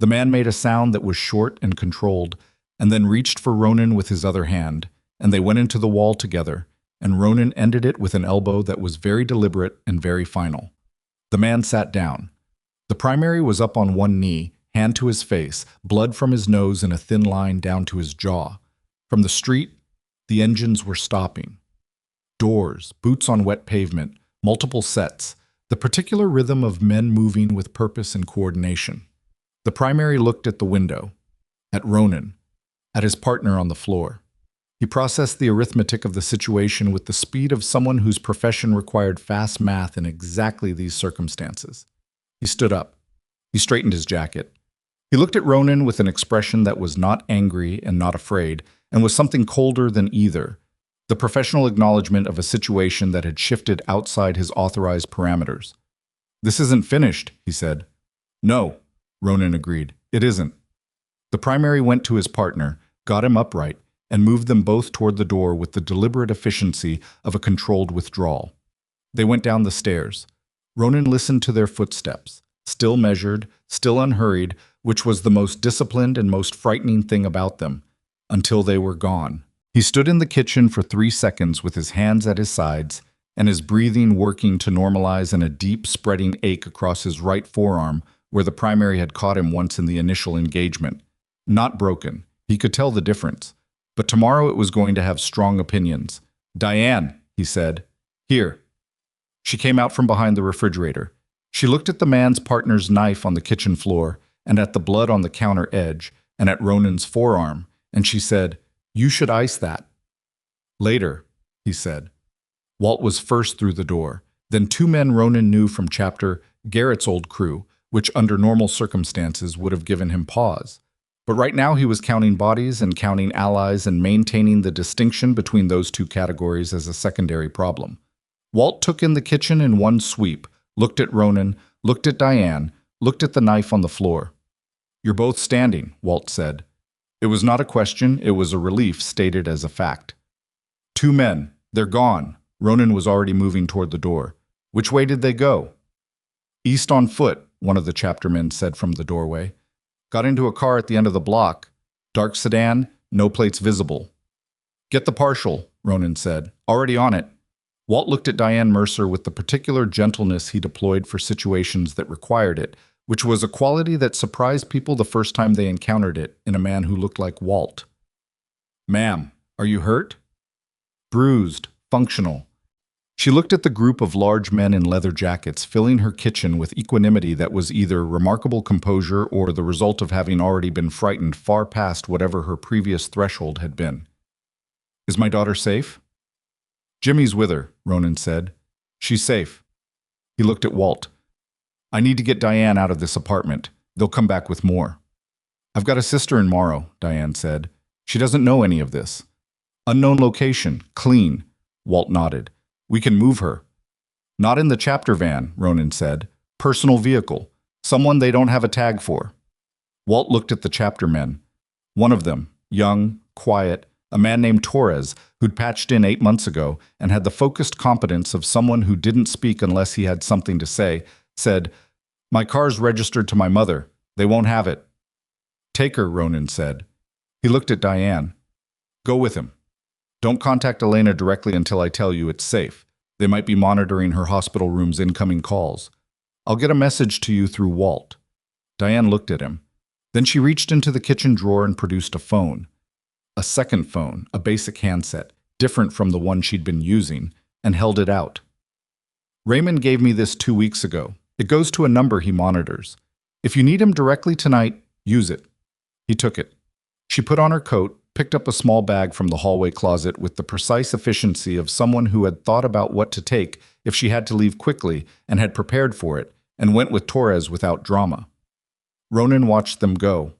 The man made a sound that was short and controlled, and then reached for Ronan with his other hand, and they went into the wall together, and Ronan ended it with an elbow that was very deliberate and very final. The man sat down. The primary was up on one knee, hand to his face, blood from his nose in a thin line down to his jaw. From the street, the engines were stopping. Doors, boots on wet pavement, multiple sets, the particular rhythm of men moving with purpose and coordination. The primary looked at the window, at Ronan, at his partner on the floor. He processed the arithmetic of the situation with the speed of someone whose profession required fast math in exactly these circumstances. He stood up. He straightened his jacket. He looked at Ronan with an expression that was not angry and not afraid, and was something colder than either, the professional acknowledgement of a situation that had shifted outside his authorized parameters. "This isn't finished," he said. "No," Ronan agreed. "It isn't." The primary went to his partner, got him upright, and moved them both toward the door with the deliberate efficiency of a controlled withdrawal. They went down the stairs. Ronan listened to their footsteps, still measured, still unhurried, which was the most disciplined and most frightening thing about them, until they were gone. He stood in the kitchen for 3 seconds with his hands at his sides and his breathing working to normalize and a deep, spreading ache across his right forearm where the primary had caught him once in the initial engagement. Not broken. He could tell the difference. But tomorrow it was going to have strong opinions. "Diane," he said. "Here." She came out from behind the refrigerator. She looked at the man's partner's knife on the kitchen floor and at the blood on the counter edge and at Ronan's forearm, and she said, "You should ice that." "Later," he said. Walt was first through the door, then 2 men Ronan knew from chapter Garrett's old crew, which under normal circumstances would have given him pause. But right now he was counting bodies and counting allies and maintaining the distinction between those two categories as a secondary problem. Walt took in the kitchen in one sweep, looked at Ronan, looked at Diane, looked at the knife on the floor. "You're both standing," Walt said. It was not a question, it was a relief stated as a fact. 2 men. They're gone." Ronan was already moving toward the door. "Which way did they go?" "East on foot," one of the chapter men said from the doorway. "Got into a car at the end of the block. Dark sedan, no plates visible." "Get the partial," Ronan said. "Already on it." Walt looked at Diane Mercer with the particular gentleness he deployed for situations that required it, which was a quality that surprised people the first time they encountered it in a man who looked like Walt. "Ma'am, are you hurt?" "Bruised, functional." She looked at the group of large men in leather jackets filling her kitchen with equanimity that was either remarkable composure or the result of having already been frightened far past whatever her previous threshold had been. "Is my daughter safe?" "Jimmy's with her," Ronan said. "She's safe." He looked at Walt. "I need to get Diane out of this apartment. They'll come back with more." "I've got a sister in Morrow," Diane said. "She doesn't know any of this." "Unknown location, clean." Walt nodded. "We can move her." "Not in the chapter van," Ronan said. "Personal vehicle. Someone they don't have a tag for." Walt looked at the chapter men. One of them, young, quiet, a man named Torres, who'd patched in 8 months ago and had the focused competence of someone who didn't speak unless he had something to say, said, "My car's registered to my mother. They won't have it." "Take her," Ronan said. He looked at Diane. "Go with him. Don't contact Elena directly until I tell you it's safe. They might be monitoring her hospital room's incoming calls. I'll get a message to you through Walt." Diane looked at him. Then she reached into the kitchen drawer and produced a phone. A second phone, a basic handset, different from the one she'd been using, and held it out. "Raymond gave me this 2 weeks ago. It goes to a number he monitors. If you need him directly tonight, use it." He took it. She put on her coat, picked up a small bag from the hallway closet with the precise efficiency of someone who had thought about what to take if she had to leave quickly and had prepared for it, and went with Torres without drama. Ronan watched them go.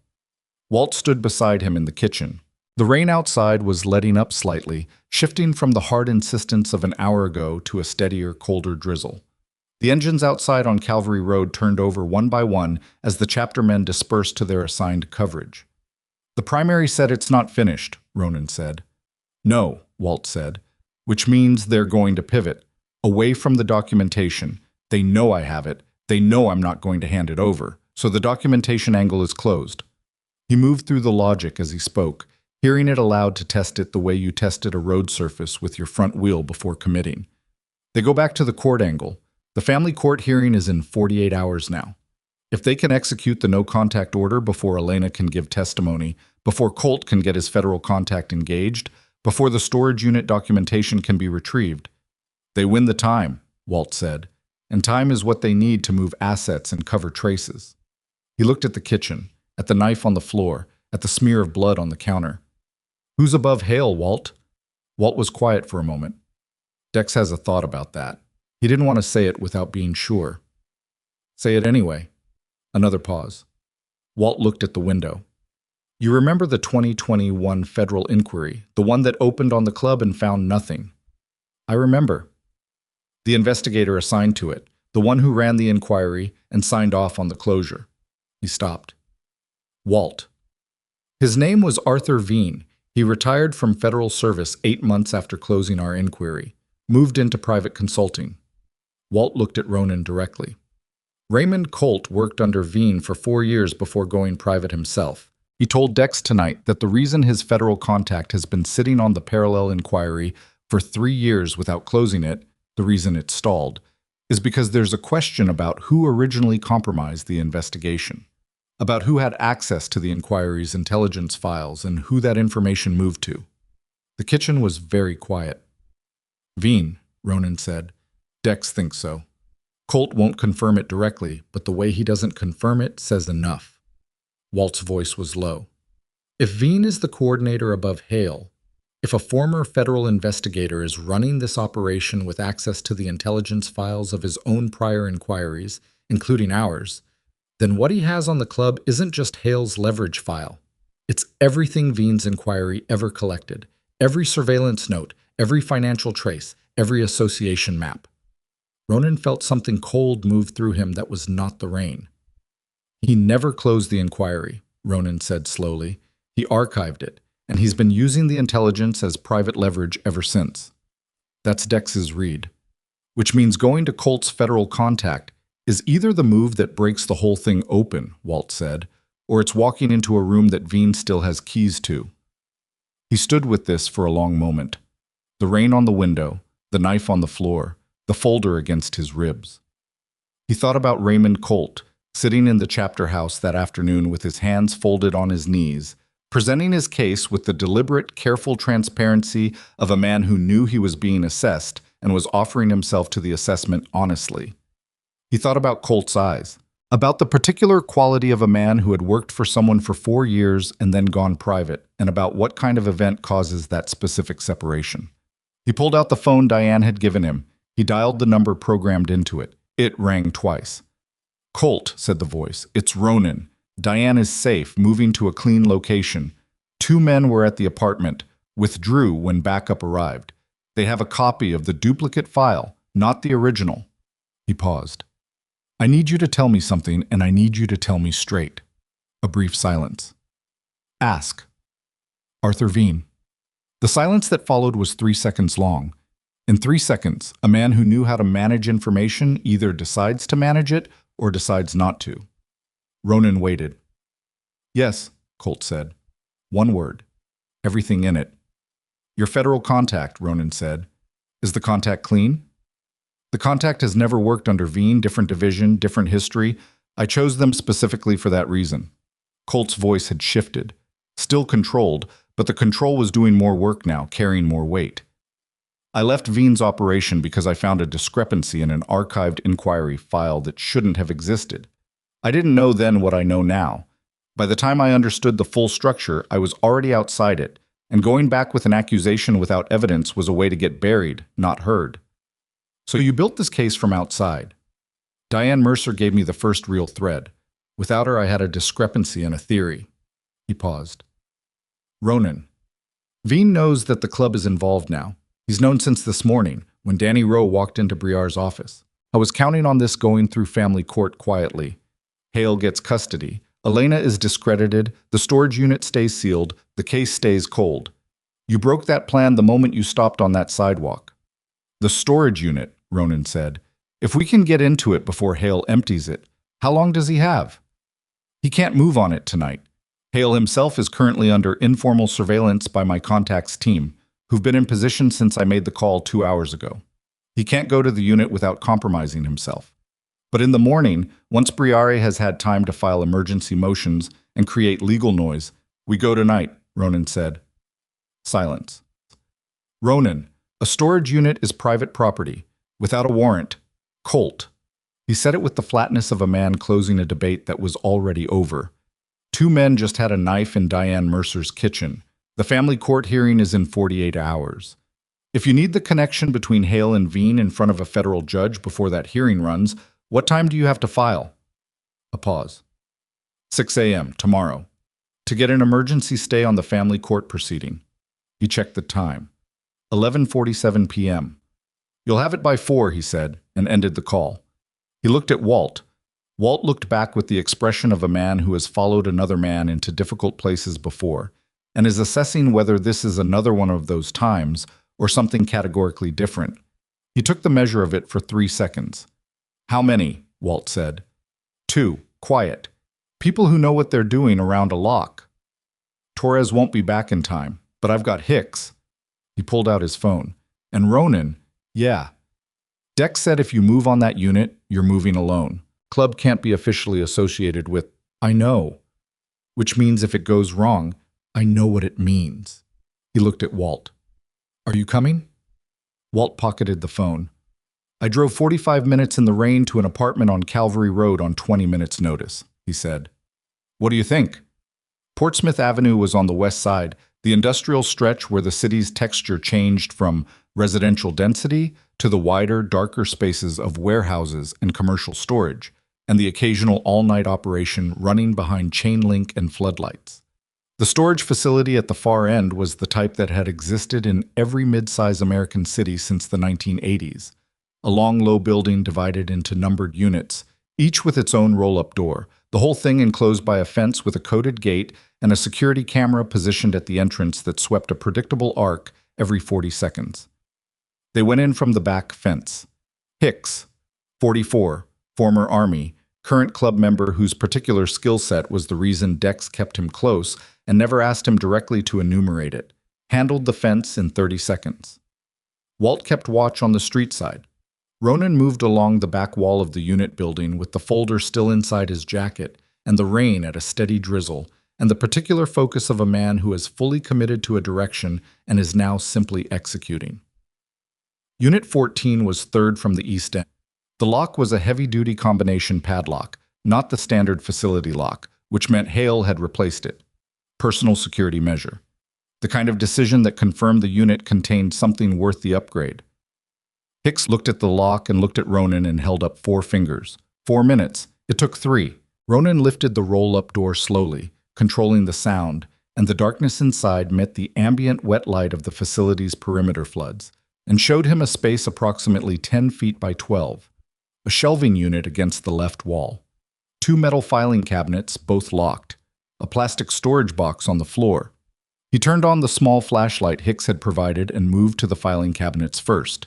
Walt stood beside him in the kitchen. The rain outside was letting up slightly, shifting from the hard insistence of an hour ago to a steadier, colder drizzle. The engines outside on Calvary Road turned over one by one as the chapter men dispersed to their assigned coverage. "The primary said it's not finished," Ronan said. "No," Walt said, "which means they're going to pivot, away from the documentation. They know I have it. They know I'm not going to hand it over, so the documentation angle is closed." He moved through the logic as he spoke, hearing it aloud to test it the way you tested a road surface with your front wheel before committing. "They go back to the court angle. The family court hearing is in 48 hours now. If they can execute the no-contact order before Elena can give testimony, before Colt can get his federal contact engaged, before the storage unit documentation can be retrieved. They win the time, Walt said, and time is what they need to move assets and cover traces. He looked at the kitchen, at the knife on the floor, at the smear of blood on the counter. Who's above Hale, Walt? Walt was quiet for a moment. Dex has a thought about that. He didn't want to say it without being sure. Say it anyway. Another pause. Walt looked at the window. You remember the 2021 federal inquiry, the one that opened on the club and found nothing? I remember. The investigator assigned to it, the one who ran the inquiry and signed off on the closure. He stopped. Walt. His name was Arthur Veen. He retired from federal service 8 months after closing our inquiry, moved into private consulting. Walt looked at Ronan directly. Raymond Colt worked under Veen for 4 years before going private himself. He told Dex tonight that the reason his federal contact has been sitting on the parallel inquiry for 3 years without closing it, the reason it stalled, is because there's a question about who originally compromised the investigation, about who had access to the inquiry's intelligence files and who that information moved to. The kitchen was very quiet. Veen, Ronan said. Dex thinks so. Colt won't confirm it directly, but the way he doesn't confirm it says enough. Walt's voice was low. If Veen is the coordinator above Hale, if a former federal investigator is running this operation with access to the intelligence files of his own prior inquiries, including ours, then what he has on the club isn't just Hale's leverage file. It's everything Veen's inquiry ever collected, every surveillance note, every financial trace, every association map. Ronan felt something cold move through him that was not the rain. He never closed the inquiry, Ronan said slowly. He archived it, and he's been using the intelligence as private leverage ever since. That's Dex's read. Which means going to Colt's federal contact is either the move that breaks the whole thing open, Walt said, or it's walking into a room that Veen still has keys to. He stood with this for a long moment. The rain on the window, the knife on the floor, the folder against his ribs. He thought about Raymond Colt, sitting in the chapter house that afternoon with his hands folded on his knees, presenting his case with the deliberate, careful transparency of a man who knew he was being assessed and was offering himself to the assessment honestly. He thought about Colt's eyes, about the particular quality of a man who had worked for someone for 4 years and then gone private, and about what kind of event causes that specific separation. He pulled out the phone Diane had given him. He dialed the number programmed into it. It rang twice. Colt, said the voice. It's Ronan. Diane is safe, moving to a clean location. 2 men were at the apartment, withdrew when backup arrived. They have a copy of the duplicate file, not the original. He paused. I need you to tell me something, and I need you to tell me straight. A brief silence. Ask. Arthur Veen. The silence that followed was 3 seconds long. In 3 seconds, a man who knew how to manage information either decides to manage it or decides not to. Ronan waited. Yes, Colt said. 1 word. Everything in it. Your federal contact, Ronan said. Is the contact clean? The contact has never worked under Veen, different division, different history. I chose them specifically for that reason. Colt's voice had shifted. Still controlled, but the control was doing more work now, carrying more weight. I left Veen's operation because I found a discrepancy in an archived inquiry file that shouldn't have existed. I didn't know then what I know now. By the time I understood the full structure, I was already outside it, and going back with an accusation without evidence was a way to get buried, not heard. So you built this case from outside. Diane Mercer gave me the first real thread. Without her, I had a discrepancy and a theory. He paused. Ronan. Veen knows that the club is involved now. He's known since this morning, when Danny Rowe walked into Briar's office. I was counting on this going through family court quietly. Hale gets custody. Elena is discredited. The storage unit stays sealed. The case stays cold. You broke that plan the moment you stopped on that sidewalk. The storage unit, Ronan said. If we can get into it before Hale empties it, how long does he have? He can't move on it tonight. Hale himself is currently under informal surveillance by my contacts team, who've been in position since I made the call 2 hours ago. He can't go to the unit without compromising himself. But in the morning, once Briare has had time to file emergency motions and create legal noise, we go tonight, Ronan said. Silence. Ronan, a storage unit is private property. Without a warrant. Colt. He said it with the flatness of a man closing a debate that was already over. Two men just had a knife in Diane Mercer's kitchen. The family court hearing is in 48 hours. If you need the connection between Hale and Veen in front of a federal judge before that hearing runs, what time do you have to file? A pause. 6 a.m. tomorrow. To get an emergency stay on the family court proceeding. He checked the time. 11:47 p.m. You'll have it by 4, he said, and ended the call. He looked at Walt. Walt looked back with the expression of a man who has followed another man into difficult places before, and is assessing whether this is another one of those times or something categorically different. He took the measure of it for 3 seconds. How many? Walt said. 2. Quiet. People who know what they're doing around a lock. Torres won't be back in time, but I've got Hicks. He pulled out his phone. And Ronan, yeah. Dex said if you move on that unit, you're moving alone. Club can't be officially associated with, I know. Which means if it goes wrong, I know what it means. He looked at Walt. Are you coming? Walt pocketed the phone. I drove 45 minutes in the rain to an apartment on Calvary Road on 20 minutes' notice, he said. What do you think? Portsmouth Avenue was on the west side, the industrial stretch where the city's texture changed from residential density to the wider, darker spaces of warehouses and commercial storage, and the occasional all-night operation running behind chain link and floodlights. The storage facility at the far end was the type that had existed in every mid-size American city since the 1980s. A long, low building divided into numbered units, each with its own roll-up door, the whole thing enclosed by a fence with a coded gate and a security camera positioned at the entrance that swept a predictable arc every 40 seconds. They went in from the back fence. Hicks, 44, former Army, current club member whose particular skill set was the reason Dex kept him close and never asked him directly to enumerate it, handled the fence in 30 seconds. Walt kept watch on the street side. Ronan moved along the back wall of the unit building with the folder still inside his jacket and the rain at a steady drizzle, and the particular focus of a man who is fully committed to a direction and is now simply executing. Unit 14 was third from the east end. The lock was a heavy-duty combination padlock, not the standard facility lock, which meant Hale had replaced it. Personal security measure. The kind of decision that confirmed the unit contained something worth the upgrade. Hicks looked at the lock and looked at Ronan and held up 4 fingers. 4 minutes. It took 3. Ronan lifted the roll-up door slowly, controlling the sound, and the darkness inside met the ambient wet light of the facility's perimeter floods, and showed him a space approximately 10 feet by 12. A shelving unit against the left wall. 2 metal filing cabinets, both locked. A plastic storage box on the floor. He turned on the small flashlight Hicks had provided and moved to the filing cabinets first.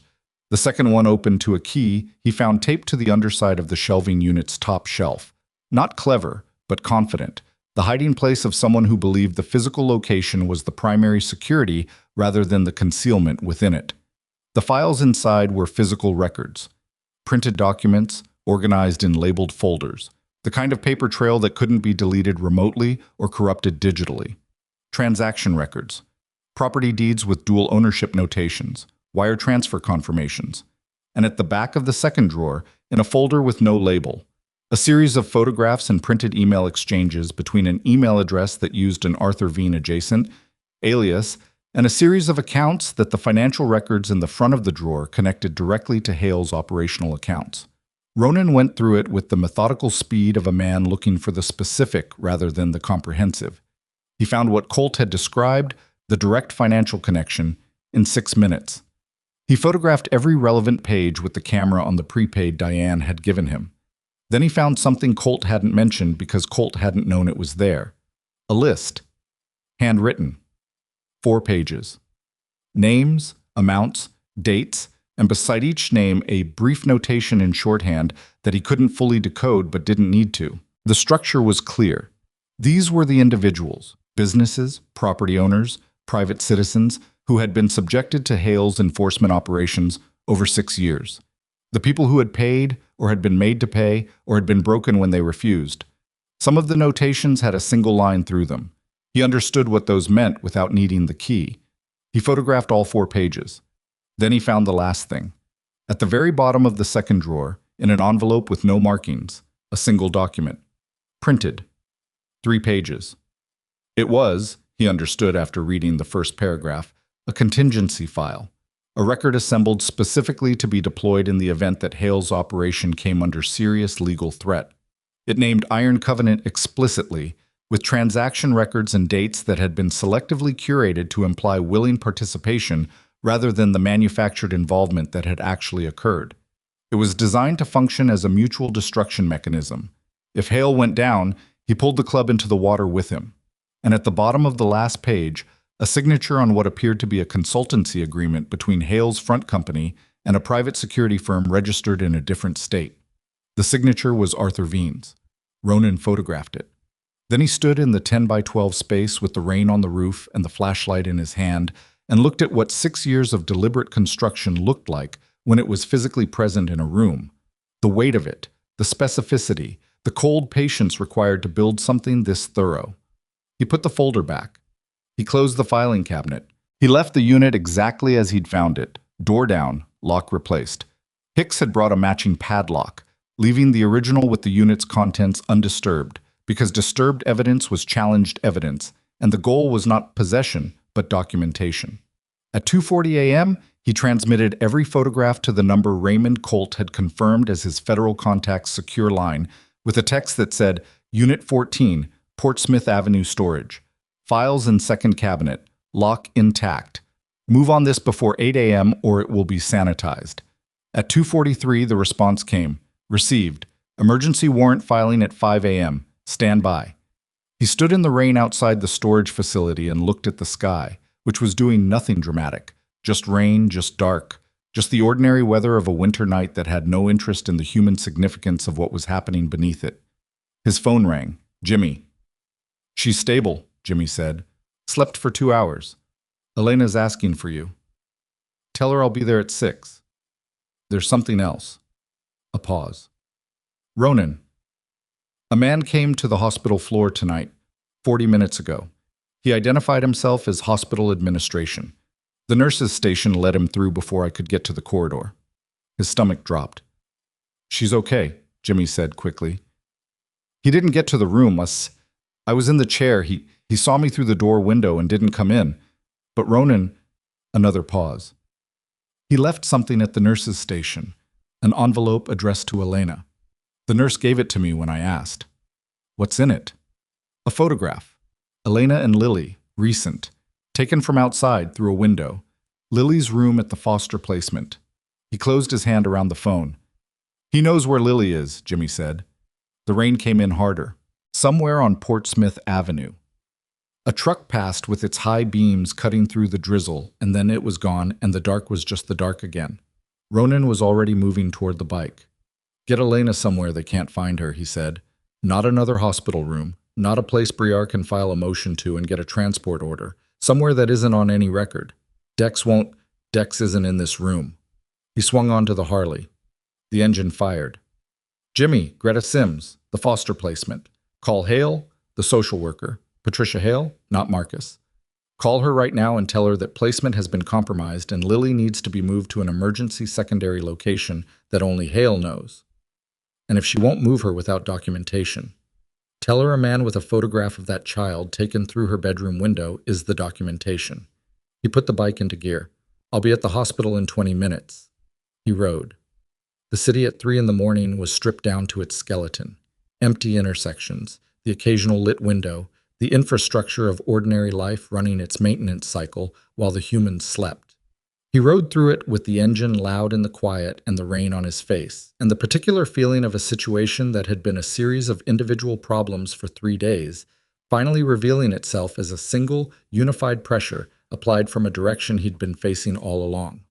The second one opened to a key he found taped to the underside of the shelving unit's top shelf. Not clever, but confident. The hiding place of someone who believed the physical location was the primary security rather than the concealment within it. The files inside were physical records. Printed documents, organized in labeled folders. The kind of paper trail that couldn't be deleted remotely or corrupted digitally. Transaction records. Property deeds with dual ownership notations. Wire transfer confirmations. And at the back of the second drawer, in a folder with no label, a series of photographs and printed email exchanges between an email address that used an Arthur Veen adjacent alias and a series of accounts that the financial records in the front of the drawer connected directly to Hale's operational accounts. Ronan went through it with the methodical speed of a man looking for the specific rather than the comprehensive. He found what Colt had described, the direct financial connection, in 6 minutes. He photographed every relevant page with the camera on the prepaid Diane had given him. Then he found something Colt hadn't mentioned because Colt hadn't known it was there. A list. Handwritten. 4 pages. Names, amounts, dates, and beside each name a brief notation in shorthand that he couldn't fully decode but didn't need to. The structure was clear. These were the individuals, businesses, property owners, private citizens, who had been subjected to Hale's enforcement operations over 6 years. The people who had paid, or had been made to pay, or had been broken when they refused. Some of the notations had a single line through them. He understood what those meant without needing the key. He photographed all 4 pages. Then he found the last thing. At the very bottom of the second drawer, in an envelope with no markings, a single document. Printed. 3 pages. It was, he understood after reading the first paragraph, a contingency file, a record assembled specifically to be deployed in the event that Hale's operation came under serious legal threat. It named Iron Covenant explicitly, with transaction records and dates that had been selectively curated to imply willing participation rather than the manufactured involvement that had actually occurred. It was designed to function as a mutual destruction mechanism. If Hale went down, he pulled the club into the water with him. And at the bottom of the last page, a signature on what appeared to be a consultancy agreement between Hale's front company and a private security firm registered in a different state. The signature was Arthur Veen's. Ronan photographed it. Then he stood in the 10 by 12 space with the rain on the roof and the flashlight in his hand and looked at what 6 years of deliberate construction looked like when it was physically present in a room. The weight of it, the specificity, the cold patience required to build something this thorough. He put the folder back. He closed the filing cabinet. He left the unit exactly as he'd found it, door down, lock replaced. Hicks had brought a matching padlock, leaving the original with the unit's contents undisturbed, because disturbed evidence was challenged evidence, and the goal was not possession, but documentation. At 2:40 a.m., he transmitted every photograph to the number Raymond Colt had confirmed as his Federal Contact's secure line, with a text that said, Unit 14, Portsmouth Avenue Storage. Files in second cabinet. Lock intact. Move on this before 8 a.m. or it will be sanitized. At 2:43, the response came. Received. Emergency warrant filing at 5 a.m. Stand by. He stood in the rain outside the storage facility and looked at the sky, which was doing nothing dramatic. Just rain, just dark. Just the ordinary weather of a winter night that had no interest in the human significance of what was happening beneath it. His phone rang. Jimmy. She's stable, Jimmy said. Slept for 2 hours. Elena's asking for you. Tell her I'll be there at 6. There's something else. A pause. Ronan. A man came to the hospital floor tonight, 40 minutes ago. He identified himself as hospital administration. The nurse's station let him through before I could get to the corridor. His stomach dropped. She's okay, Jimmy said quickly. He didn't get to the room. I was in the chair. He saw me through the door window and didn't come in. But Ronan, another pause. He left something at the nurse's station, an envelope addressed to Elena. The nurse gave it to me when I asked. What's in it? A photograph. Elena and Lily, recent, taken from outside through a window. Lily's room at the foster placement. He closed his hand around the phone. He knows where Lily is, Jimmy said. The rain came in harder. Somewhere on Portsmouth Avenue. A truck passed with its high beams cutting through the drizzle, and then it was gone, and the dark was just the dark again. Ronan was already moving toward the bike. Get Elena somewhere they can't find her, he said. Not another hospital room, not a place Briar can file a motion to and get a transport order. Somewhere that isn't on any record. Dex isn't in this room. He swung onto the Harley. The engine fired. Jimmy, Greta Sims, the foster placement. Call Hale, the social worker. Patricia Hale, not Marcus. Call her right now and tell her that placement has been compromised and Lily needs to be moved to an emergency secondary location that only Hale knows. And if she won't move her without documentation, tell her a man with a photograph of that child taken through her bedroom window is the documentation. He put the bike into gear. I'll be at the hospital in 20 minutes. He rode. The city at 3 a.m. was stripped down to its skeleton. Empty intersections, the occasional lit window, the infrastructure of ordinary life running its maintenance cycle while the humans slept. He rode through it with the engine loud in the quiet and the rain on his face, and the particular feeling of a situation that had been a series of individual problems for 3 days, finally revealing itself as a single, unified pressure applied from a direction he'd been facing all along.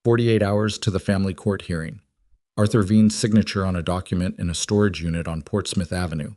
48 hours to the family court hearing. Arthur Veen's signature on a document in a storage unit on Portsmouth Avenue.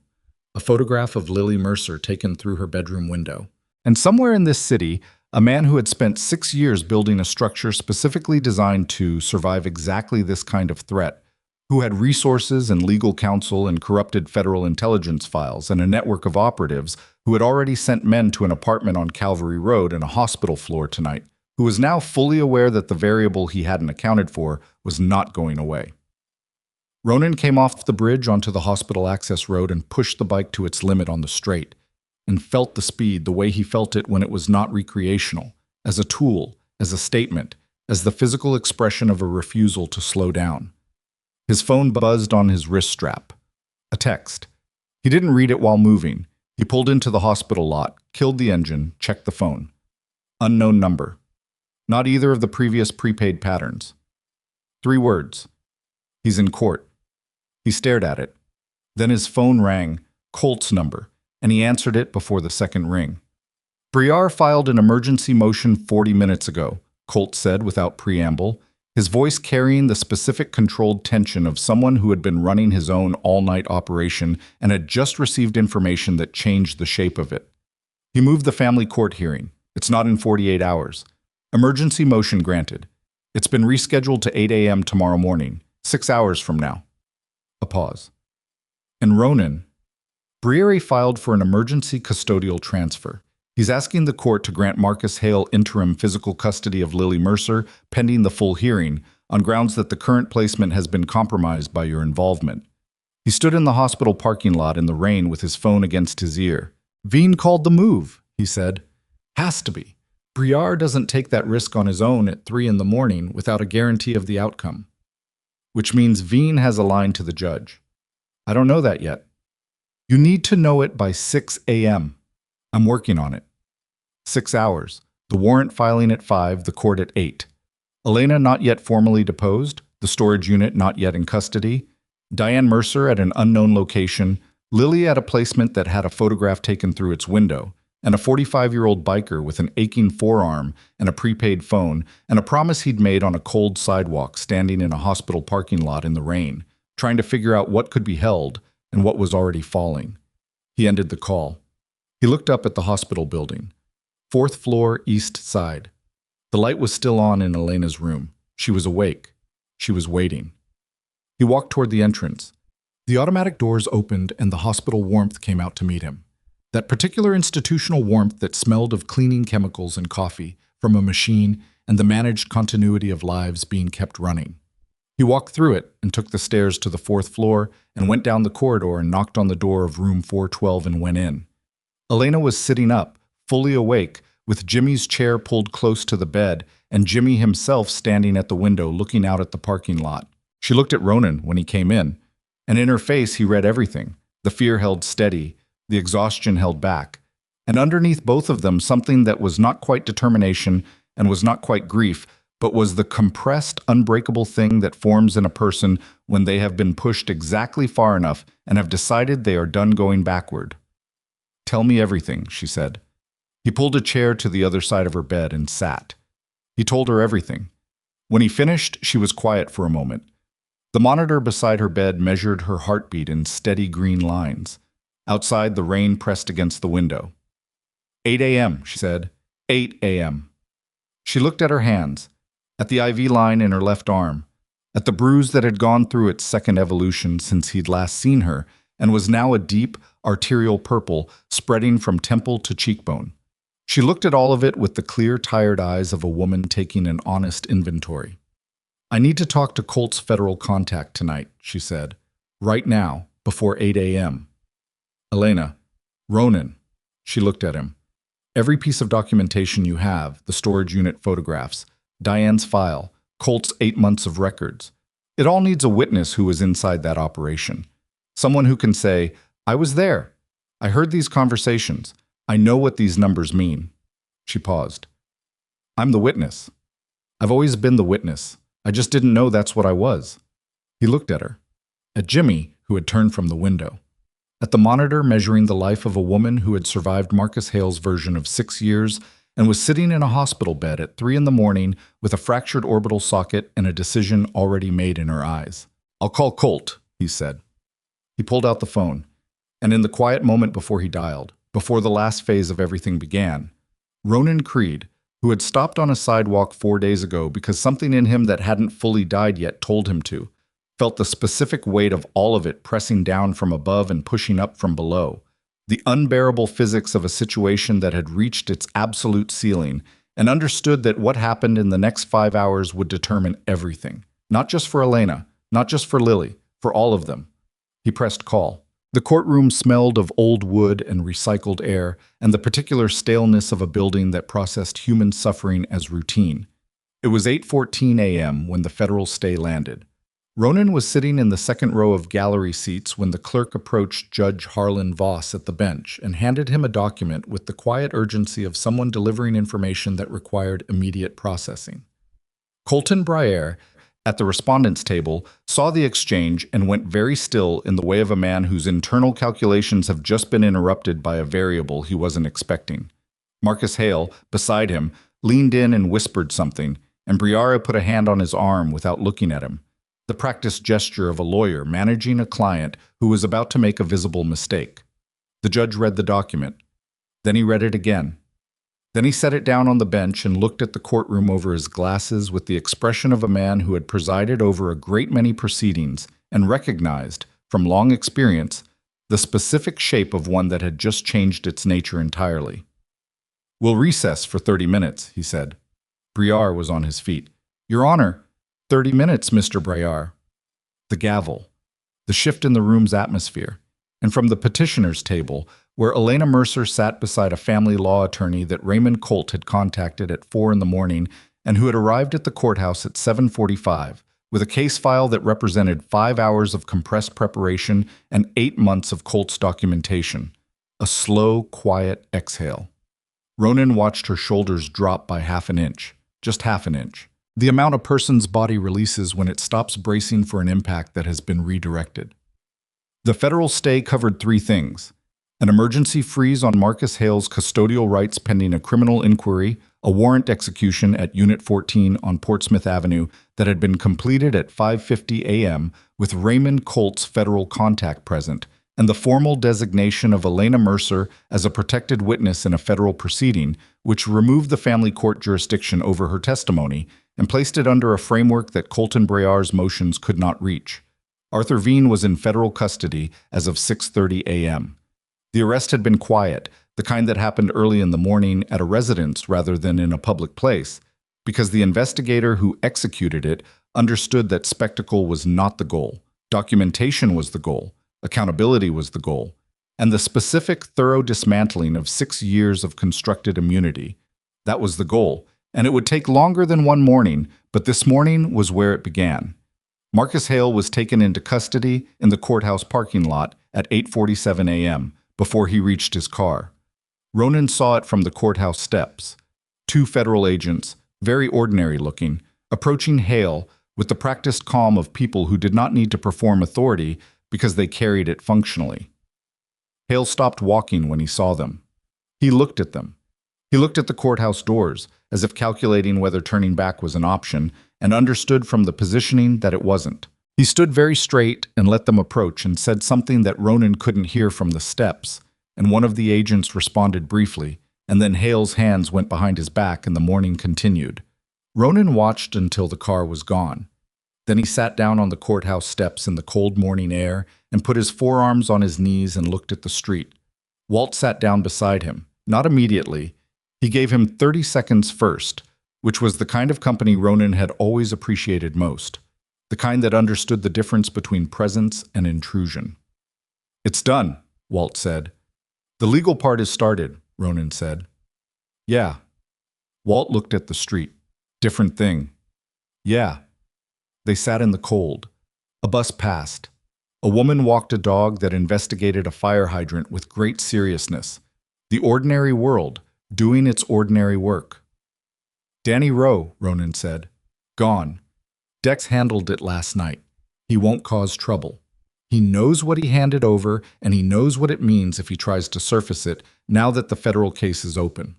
A photograph of Lily Mercer taken through her bedroom window. And somewhere in this city, a man who had spent 6 years building a structure specifically designed to survive exactly this kind of threat who had resources and legal counsel and corrupted federal intelligence files and a network of operatives who had already sent men to an apartment on Calvary Road and a hospital floor tonight, who was now fully aware that the variable he hadn't accounted for was not going away. Ronan came off the bridge onto the hospital access road and pushed the bike to its limit on the straight, and felt the speed the way he felt it when it was not recreational, as a tool, as a statement, as the physical expression of a refusal to slow down. His phone buzzed on his wrist strap. A text. He didn't read it while moving. He pulled into the hospital lot, killed the engine, checked the phone. Unknown number. Not either of the previous prepaid patterns. 3 words. He's in court. He stared at it. Then his phone rang, Colt's number, and he answered it before the second ring. Briar filed an emergency motion 40 minutes ago, Colt said without preamble, his voice carrying the specific controlled tension of someone who had been running his own all-night operation and had just received information that changed the shape of it. He moved the family court hearing. It's not in 48 hours. Emergency motion granted. It's been rescheduled to 8 a.m. tomorrow morning, 6 hours from now. A pause. And Ronan, Briere filed for an emergency custodial transfer. He's asking the court to grant Marcus Hale interim physical custody of Lily Mercer pending the full hearing on grounds that the current placement has been compromised by your involvement. He stood in the hospital parking lot in the rain with his phone against his ear. Veen called the move, he said. Has to be. Briare doesn't take that risk on his own at 3 in the morning without a guarantee of the outcome. Which means Veen has a line to the judge. I don't know that yet. You need to know it by 6 a.m. I'm working on it. 6 hours. The warrant filing at 5, the court at 8. Elena not yet formally deposed, the storage unit not yet in custody, Diane Mercer at an unknown location, Lily at a placement that had a photograph taken through its window, and a 45-year-old biker with an aching forearm and a prepaid phone and a promise he'd made on a cold sidewalk standing in a hospital parking lot in the rain, trying to figure out what could be held and what was already falling. He ended the call. He looked up at the hospital building. 4th floor, east side. The light was still on in Elena's room. She was awake. She was waiting. He walked toward the entrance. The automatic doors opened and the hospital warmth came out to meet him. That particular institutional warmth that smelled of cleaning chemicals and coffee from a machine and the managed continuity of lives being kept running. He walked through it and took the stairs to the 4th floor and went down the corridor and knocked on the door of room 412 and went in. Elena was sitting up, fully awake, with Jimmy's chair pulled close to the bed and Jimmy himself standing at the window looking out at the parking lot. She looked at Ronan when he came in, and in her face he read everything. The fear held steady, the exhaustion held back, and underneath both of them something that was not quite determination and was not quite grief, but was the compressed, unbreakable thing that forms in a person when they have been pushed exactly far enough and have decided they are done going backward. Tell me everything, she said. He pulled a chair to the other side of her bed and sat. He told her everything. When he finished, she was quiet for a moment. The monitor beside her bed measured her heartbeat in steady green lines. Outside, the rain pressed against the window. 8 a.m., she said. 8 a.m. She looked at her hands, at the IV line in her left arm, at the bruise that had gone through its second evolution since he'd last seen her and was now a deep, arterial purple spreading from temple to cheekbone. She looked at all of it with the clear, tired eyes of a woman taking an honest inventory. I need to talk to Colt's federal contact tonight, she said. Right now, before 8 a.m. Elena, Ronan. She looked at him. Every piece of documentation you have, the storage unit photographs, Diane's file, Colt's 8 months of records. It all needs a witness who was inside that operation. Someone who can say, I was there. I heard these conversations. I know what these numbers mean. She paused. I'm the witness. I've always been the witness. I just didn't know that's what I was. He looked at her. At Jimmy, who had turned from the window. At the monitor measuring the life of a woman who had survived Marcus Hale's version of 6 years and was sitting in a hospital bed at 3 in the morning with a fractured orbital socket and a decision already made in her eyes. I'll call Colt, he said. He pulled out the phone, and in the quiet moment before he dialed, before the last phase of everything began, Ronan Creed, who had stopped on a sidewalk 4 days ago because something in him that hadn't fully died yet told him to, felt the specific weight of all of it pressing down from above and pushing up from below, the unbearable physics of a situation that had reached its absolute ceiling, and understood that what happened in the next 5 hours would determine everything. Not just for Elena, not just for Lily, for all of them. He pressed call. The courtroom smelled of old wood and recycled air, and the particular staleness of a building that processed human suffering as routine. It was 8:14 a.m. when the federal stay landed. Ronan was sitting in the second row of gallery seats when the clerk approached Judge Harlan Voss at the bench and handed him a document with the quiet urgency of someone delivering information that required immediate processing. Colton Briere, at the respondents' table, saw the exchange and went very still in the way of a man whose internal calculations have just been interrupted by a variable he wasn't expecting. Marcus Hale, beside him, leaned in and whispered something, and Briere put a hand on his arm without looking at him, the practiced gesture of a lawyer managing a client who was about to make a visible mistake. The judge read the document. Then he read it again. Then he set it down on the bench and looked at the courtroom over his glasses with the expression of a man who had presided over a great many proceedings and recognized, from long experience, the specific shape of one that had just changed its nature entirely. "We'll recess for 30 minutes, he said. Briere was on his feet. "Your Honor, 30 minutes, Mr. Briere." The gavel, the shift in the room's atmosphere, and from the petitioner's table, where Elena Mercer sat beside a family law attorney that Raymond Colt had contacted at 4 in the morning and who had arrived at the courthouse at 7:45, with a case file that represented 5 hours of compressed preparation and 8 months of Colt's documentation. A slow, quiet exhale. Ronan watched her shoulders drop by half an inch, just half an inch. The amount a person's body releases when it stops bracing for an impact that has been redirected. The federal stay covered 3 things: an emergency freeze on Marcus Hale's custodial rights pending a criminal inquiry, a warrant execution at Unit 14 on Portsmouth Avenue that had been completed at 5:50 a.m. with Raymond Colt's federal contact present, and the formal designation of Elena Mercer as a protected witness in a federal proceeding, which removed the family court jurisdiction over her testimony and placed it under a framework that Colton Briere's motions could not reach. Arthur Veen was in federal custody as of 6:30 a.m. The arrest had been quiet, the kind that happened early in the morning at a residence rather than in a public place, because the investigator who executed it understood that spectacle was not the goal. Documentation was the goal, accountability was the goal, and the specific, thorough dismantling of 6 years of constructed immunity. That was the goal, and it would take longer than one morning, but this morning was where it began. Marcus Hale was taken into custody in the courthouse parking lot at 8:47 a.m. before he reached his car. Ronan saw it from the courthouse steps. 2 federal agents, very ordinary looking, approaching Hale with the practiced calm of people who did not need to perform authority because they carried it functionally. Hale stopped walking when he saw them. He looked at them. He looked at the courthouse doors, as if calculating whether turning back was an option, and understood from the positioning that it wasn't. He stood very straight and let them approach and said something that Ronan couldn't hear from the steps, and one of the agents responded briefly, and then Hale's hands went behind his back and the morning continued. Ronan watched until the car was gone. Then he sat down on the courthouse steps in the cold morning air and put his forearms on his knees and looked at the street. Walt sat down beside him, not immediately. He gave him 30 seconds first, which was the kind of company Ronan had always appreciated most, the kind that understood the difference between presence and intrusion. "It's done," Walt said. "The legal part is started," Ronan said. "Yeah." Walt looked at the street. "Different thing." "Yeah." They sat in the cold. A bus passed. A woman walked a dog that investigated a fire hydrant with great seriousness. The ordinary world, doing its ordinary work. "Danny Rowe," Ronan said. "Gone. Dex handled it last night. He won't cause trouble. He knows what he handed over, and he knows what it means if he tries to surface it now that the federal case is open."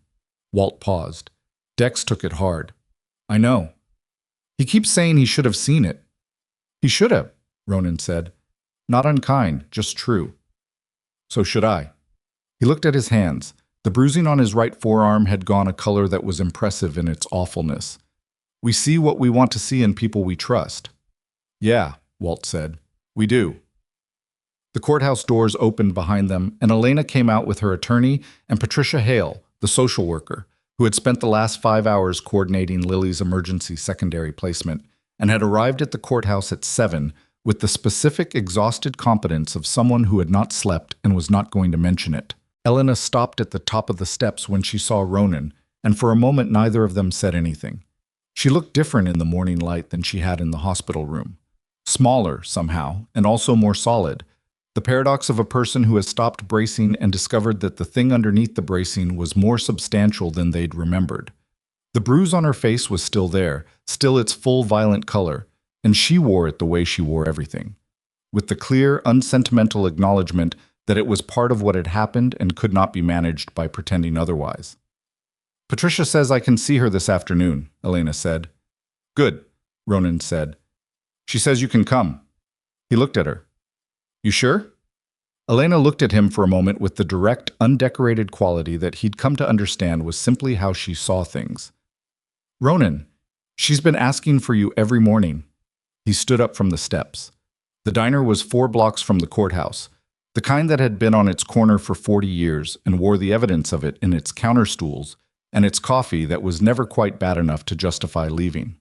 Walt paused. "Dex took it hard." "I know. He keeps saying he should have seen it." "He should have," Ronan said. "Not unkind, just true." "So should I." He looked at his hands. The bruising on his right forearm had gone a color that was impressive in its awfulness. "We see what we want to see in people we trust." "Yeah," Walt said. We do. The courthouse doors opened behind them, and Elena came out with her attorney and Patricia Hale, the social worker, who had spent the last 5 hours coordinating Lily's emergency secondary placement and had arrived at the courthouse at 7 with the specific exhausted competence of someone who had not slept and was not going to mention it. Elena stopped at the top of the steps when she saw Ronan, and for a moment neither of them said anything. She looked different in the morning light than she had in the hospital room. Smaller, somehow, and also more solid. The paradox of a person who has stopped bracing and discovered that the thing underneath the bracing was more substantial than they'd remembered. The bruise on her face was still there, still its full violent color, and she wore it the way she wore everything, with the clear, unsentimental acknowledgement that it was part of what had happened and could not be managed by pretending otherwise. Patricia says I can see her this afternoon, Elena said. Good, Ronan said. She says you can come. He looked at her. You sure? Elena looked at him for a moment with the direct, undecorated quality that he'd come to understand was simply how she saw things. Ronan, she's been asking for you every morning. He stood up from the steps. The diner was 4 blocks from the courthouse, the kind that had been on its corner for 40 years and wore the evidence of it in its counter stools and its coffee that was never quite bad enough to justify leaving.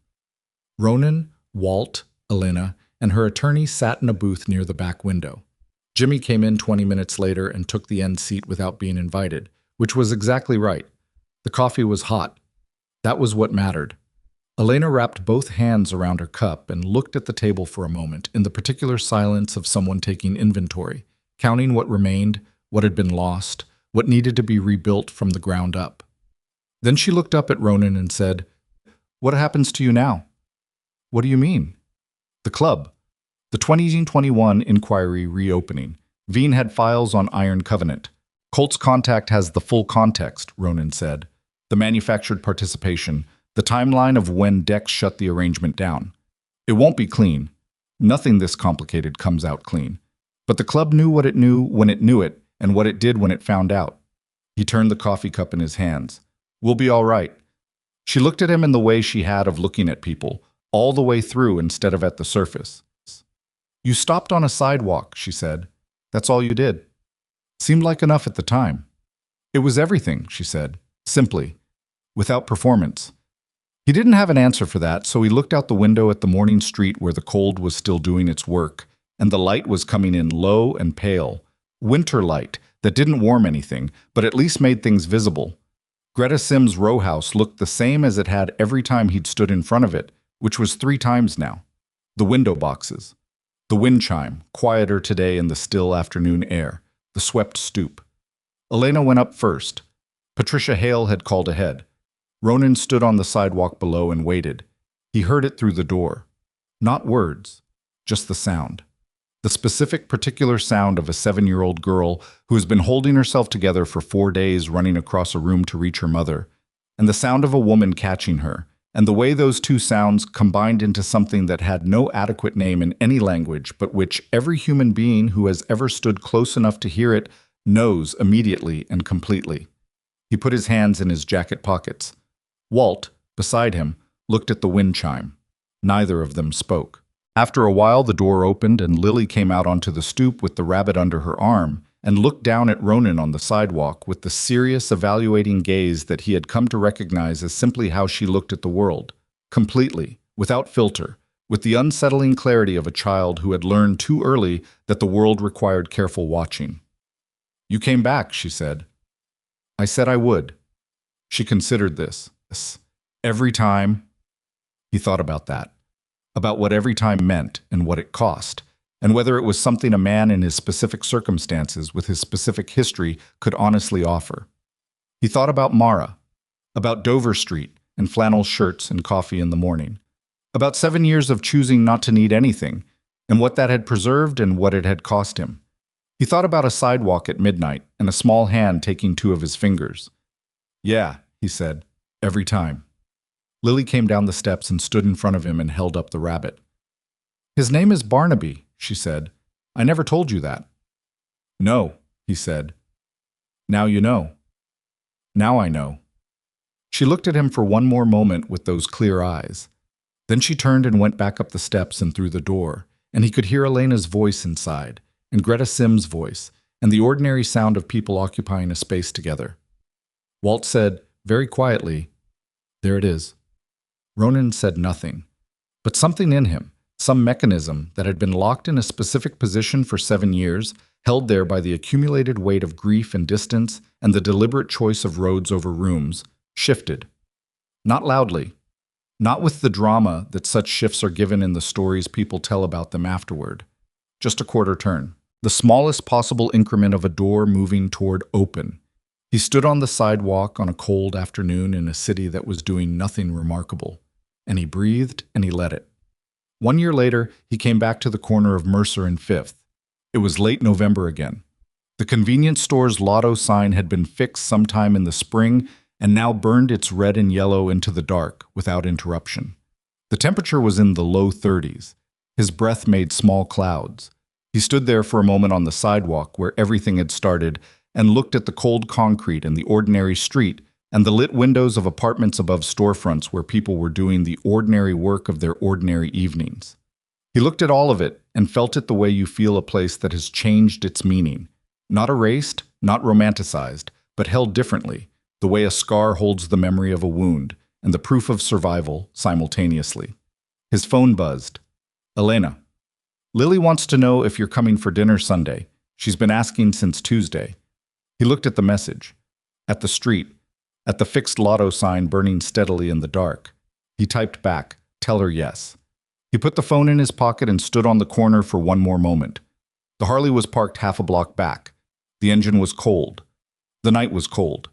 Ronan, Walt, Elena, and her attorney sat in a booth near the back window. Jimmy came in 20 minutes later and took the end seat without being invited, which was exactly right. The coffee was hot. That was what mattered. Elena wrapped both hands around her cup and looked at the table for a moment in the particular silence of someone taking inventory, counting what remained, what had been lost, what needed to be rebuilt from the ground up. Then she looked up at Ronan and said, What happens to you now? What do you mean? The club. The 2021 inquiry reopening. Veen had files on Iron Covenant. Colt's contact has the full context, Ronan said. The manufactured participation, the timeline of when Dex shut the arrangement down. It won't be clean. Nothing this complicated comes out clean. But the club knew what it knew when it knew it, and what it did when it found out. He turned the coffee cup in his hands. We'll be all right. She looked at him in the way she had of looking at people, all the way through instead of at the surface. You stopped on a sidewalk, she said. That's all you did. Seemed like enough at the time. It was everything, she said, simply, without performance. He didn't have an answer for that, so he looked out the window at the morning street where the cold was still doing its work, and the light was coming in low and pale, winter light that didn't warm anything, but at least made things visible. Greta Sims' row house looked the same as it had every time he'd stood in front of it, which was 3 times now. The window boxes. The wind chime, quieter today in the still afternoon air. The swept stoop. Elena went up first. Patricia Hale had called ahead. Ronan stood on the sidewalk below and waited. He heard it through the door. Not words, just the sound. The specific, particular sound of a 7-year-old girl who has been holding herself together for 4 days running across a room to reach her mother, and the sound of a woman catching her, and the way those 2 sounds combined into something that had no adequate name in any language, but which every human being who has ever stood close enough to hear it knows immediately and completely. He put his hands in his jacket pockets. Walt, beside him, looked at the wind chime. Neither of them spoke. After a while, the door opened and Lily came out onto the stoop with the rabbit under her arm and looked down at Ronan on the sidewalk with the serious, evaluating gaze that he had come to recognize as simply how she looked at the world, completely, without filter, with the unsettling clarity of a child who had learned too early that the world required careful watching. You came back, she said. I said I would. She considered this. Every time. He thought about that. About what every time meant and what it cost, and whether it was something a man in his specific circumstances with his specific history could honestly offer. He thought about Mara, about Dover Street and flannel shirts and coffee in the morning, about 7 years of choosing not to need anything, and what that had preserved and what it had cost him. He thought about a sidewalk at midnight and a small hand taking 2 of his fingers. Yeah, he said, every time. Lily came down the steps and stood in front of him and held up the rabbit. His name is Barnaby, she said. I never told you that. No, he said. Now you know. Now I know. She looked at him for one more moment with those clear eyes. Then she turned and went back up the steps and through the door, and he could hear Elena's voice inside, and Greta Sim's voice, and the ordinary sound of people occupying a space together. Walt said, very quietly, "There it is." Ronan said nothing, but something in him, some mechanism that had been locked in a specific position for 7 years, held there by the accumulated weight of grief and distance and the deliberate choice of roads over rooms, shifted. Not loudly, not with the drama that such shifts are given in the stories people tell about them afterward. Just a quarter turn, the smallest possible increment of a door moving toward open. He stood on the sidewalk on a cold afternoon in a city that was doing nothing remarkable, and he breathed and he let it. 1 year later, he came back to the corner of Mercer and Fifth. It was late November again. The convenience store's lotto sign had been fixed sometime in the spring and now burned its red and yellow into the dark without interruption. The temperature was in the low 30s. His breath made small clouds. He stood there for a moment on the sidewalk where everything had started and looked at the cold concrete and the ordinary street and the lit windows of apartments above storefronts where people were doing the ordinary work of their ordinary evenings. He looked at all of it and felt it the way you feel a place that has changed its meaning. Not erased, not romanticized, but held differently, the way a scar holds the memory of a wound and the proof of survival simultaneously. His phone buzzed. "Elena. Lily wants to know if you're coming for dinner Sunday. She's been asking since Tuesday." He looked at the message, at the street, at the fixed lotto sign burning steadily in the dark. He typed back, "Tell her yes." He put the phone in his pocket and stood on the corner for one more moment. The Harley was parked half a block back. The engine was cold. The night was cold.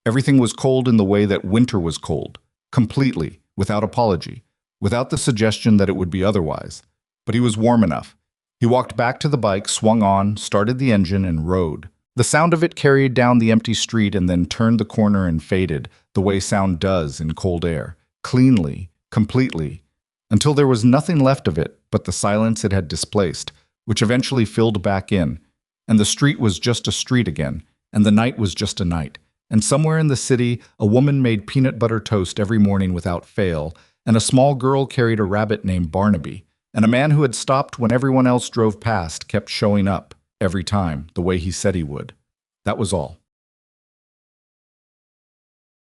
Everything was cold in the way that winter was cold, completely, without apology, without the suggestion that it would be otherwise. But he was warm enough. He walked back to the bike, swung on, started the engine, and rode. The sound of it carried down the empty street and then turned the corner and faded, the way sound does in cold air, cleanly, completely, until there was nothing left of it but the silence it had displaced, which eventually filled back in, and the street was just a street again, and the night was just a night. And somewhere in the city, a woman made peanut butter toast every morning without fail, and a small girl carried a rabbit named Barnaby, and a man who had stopped when everyone else drove past kept showing up, every time, the way he said he would. That was all.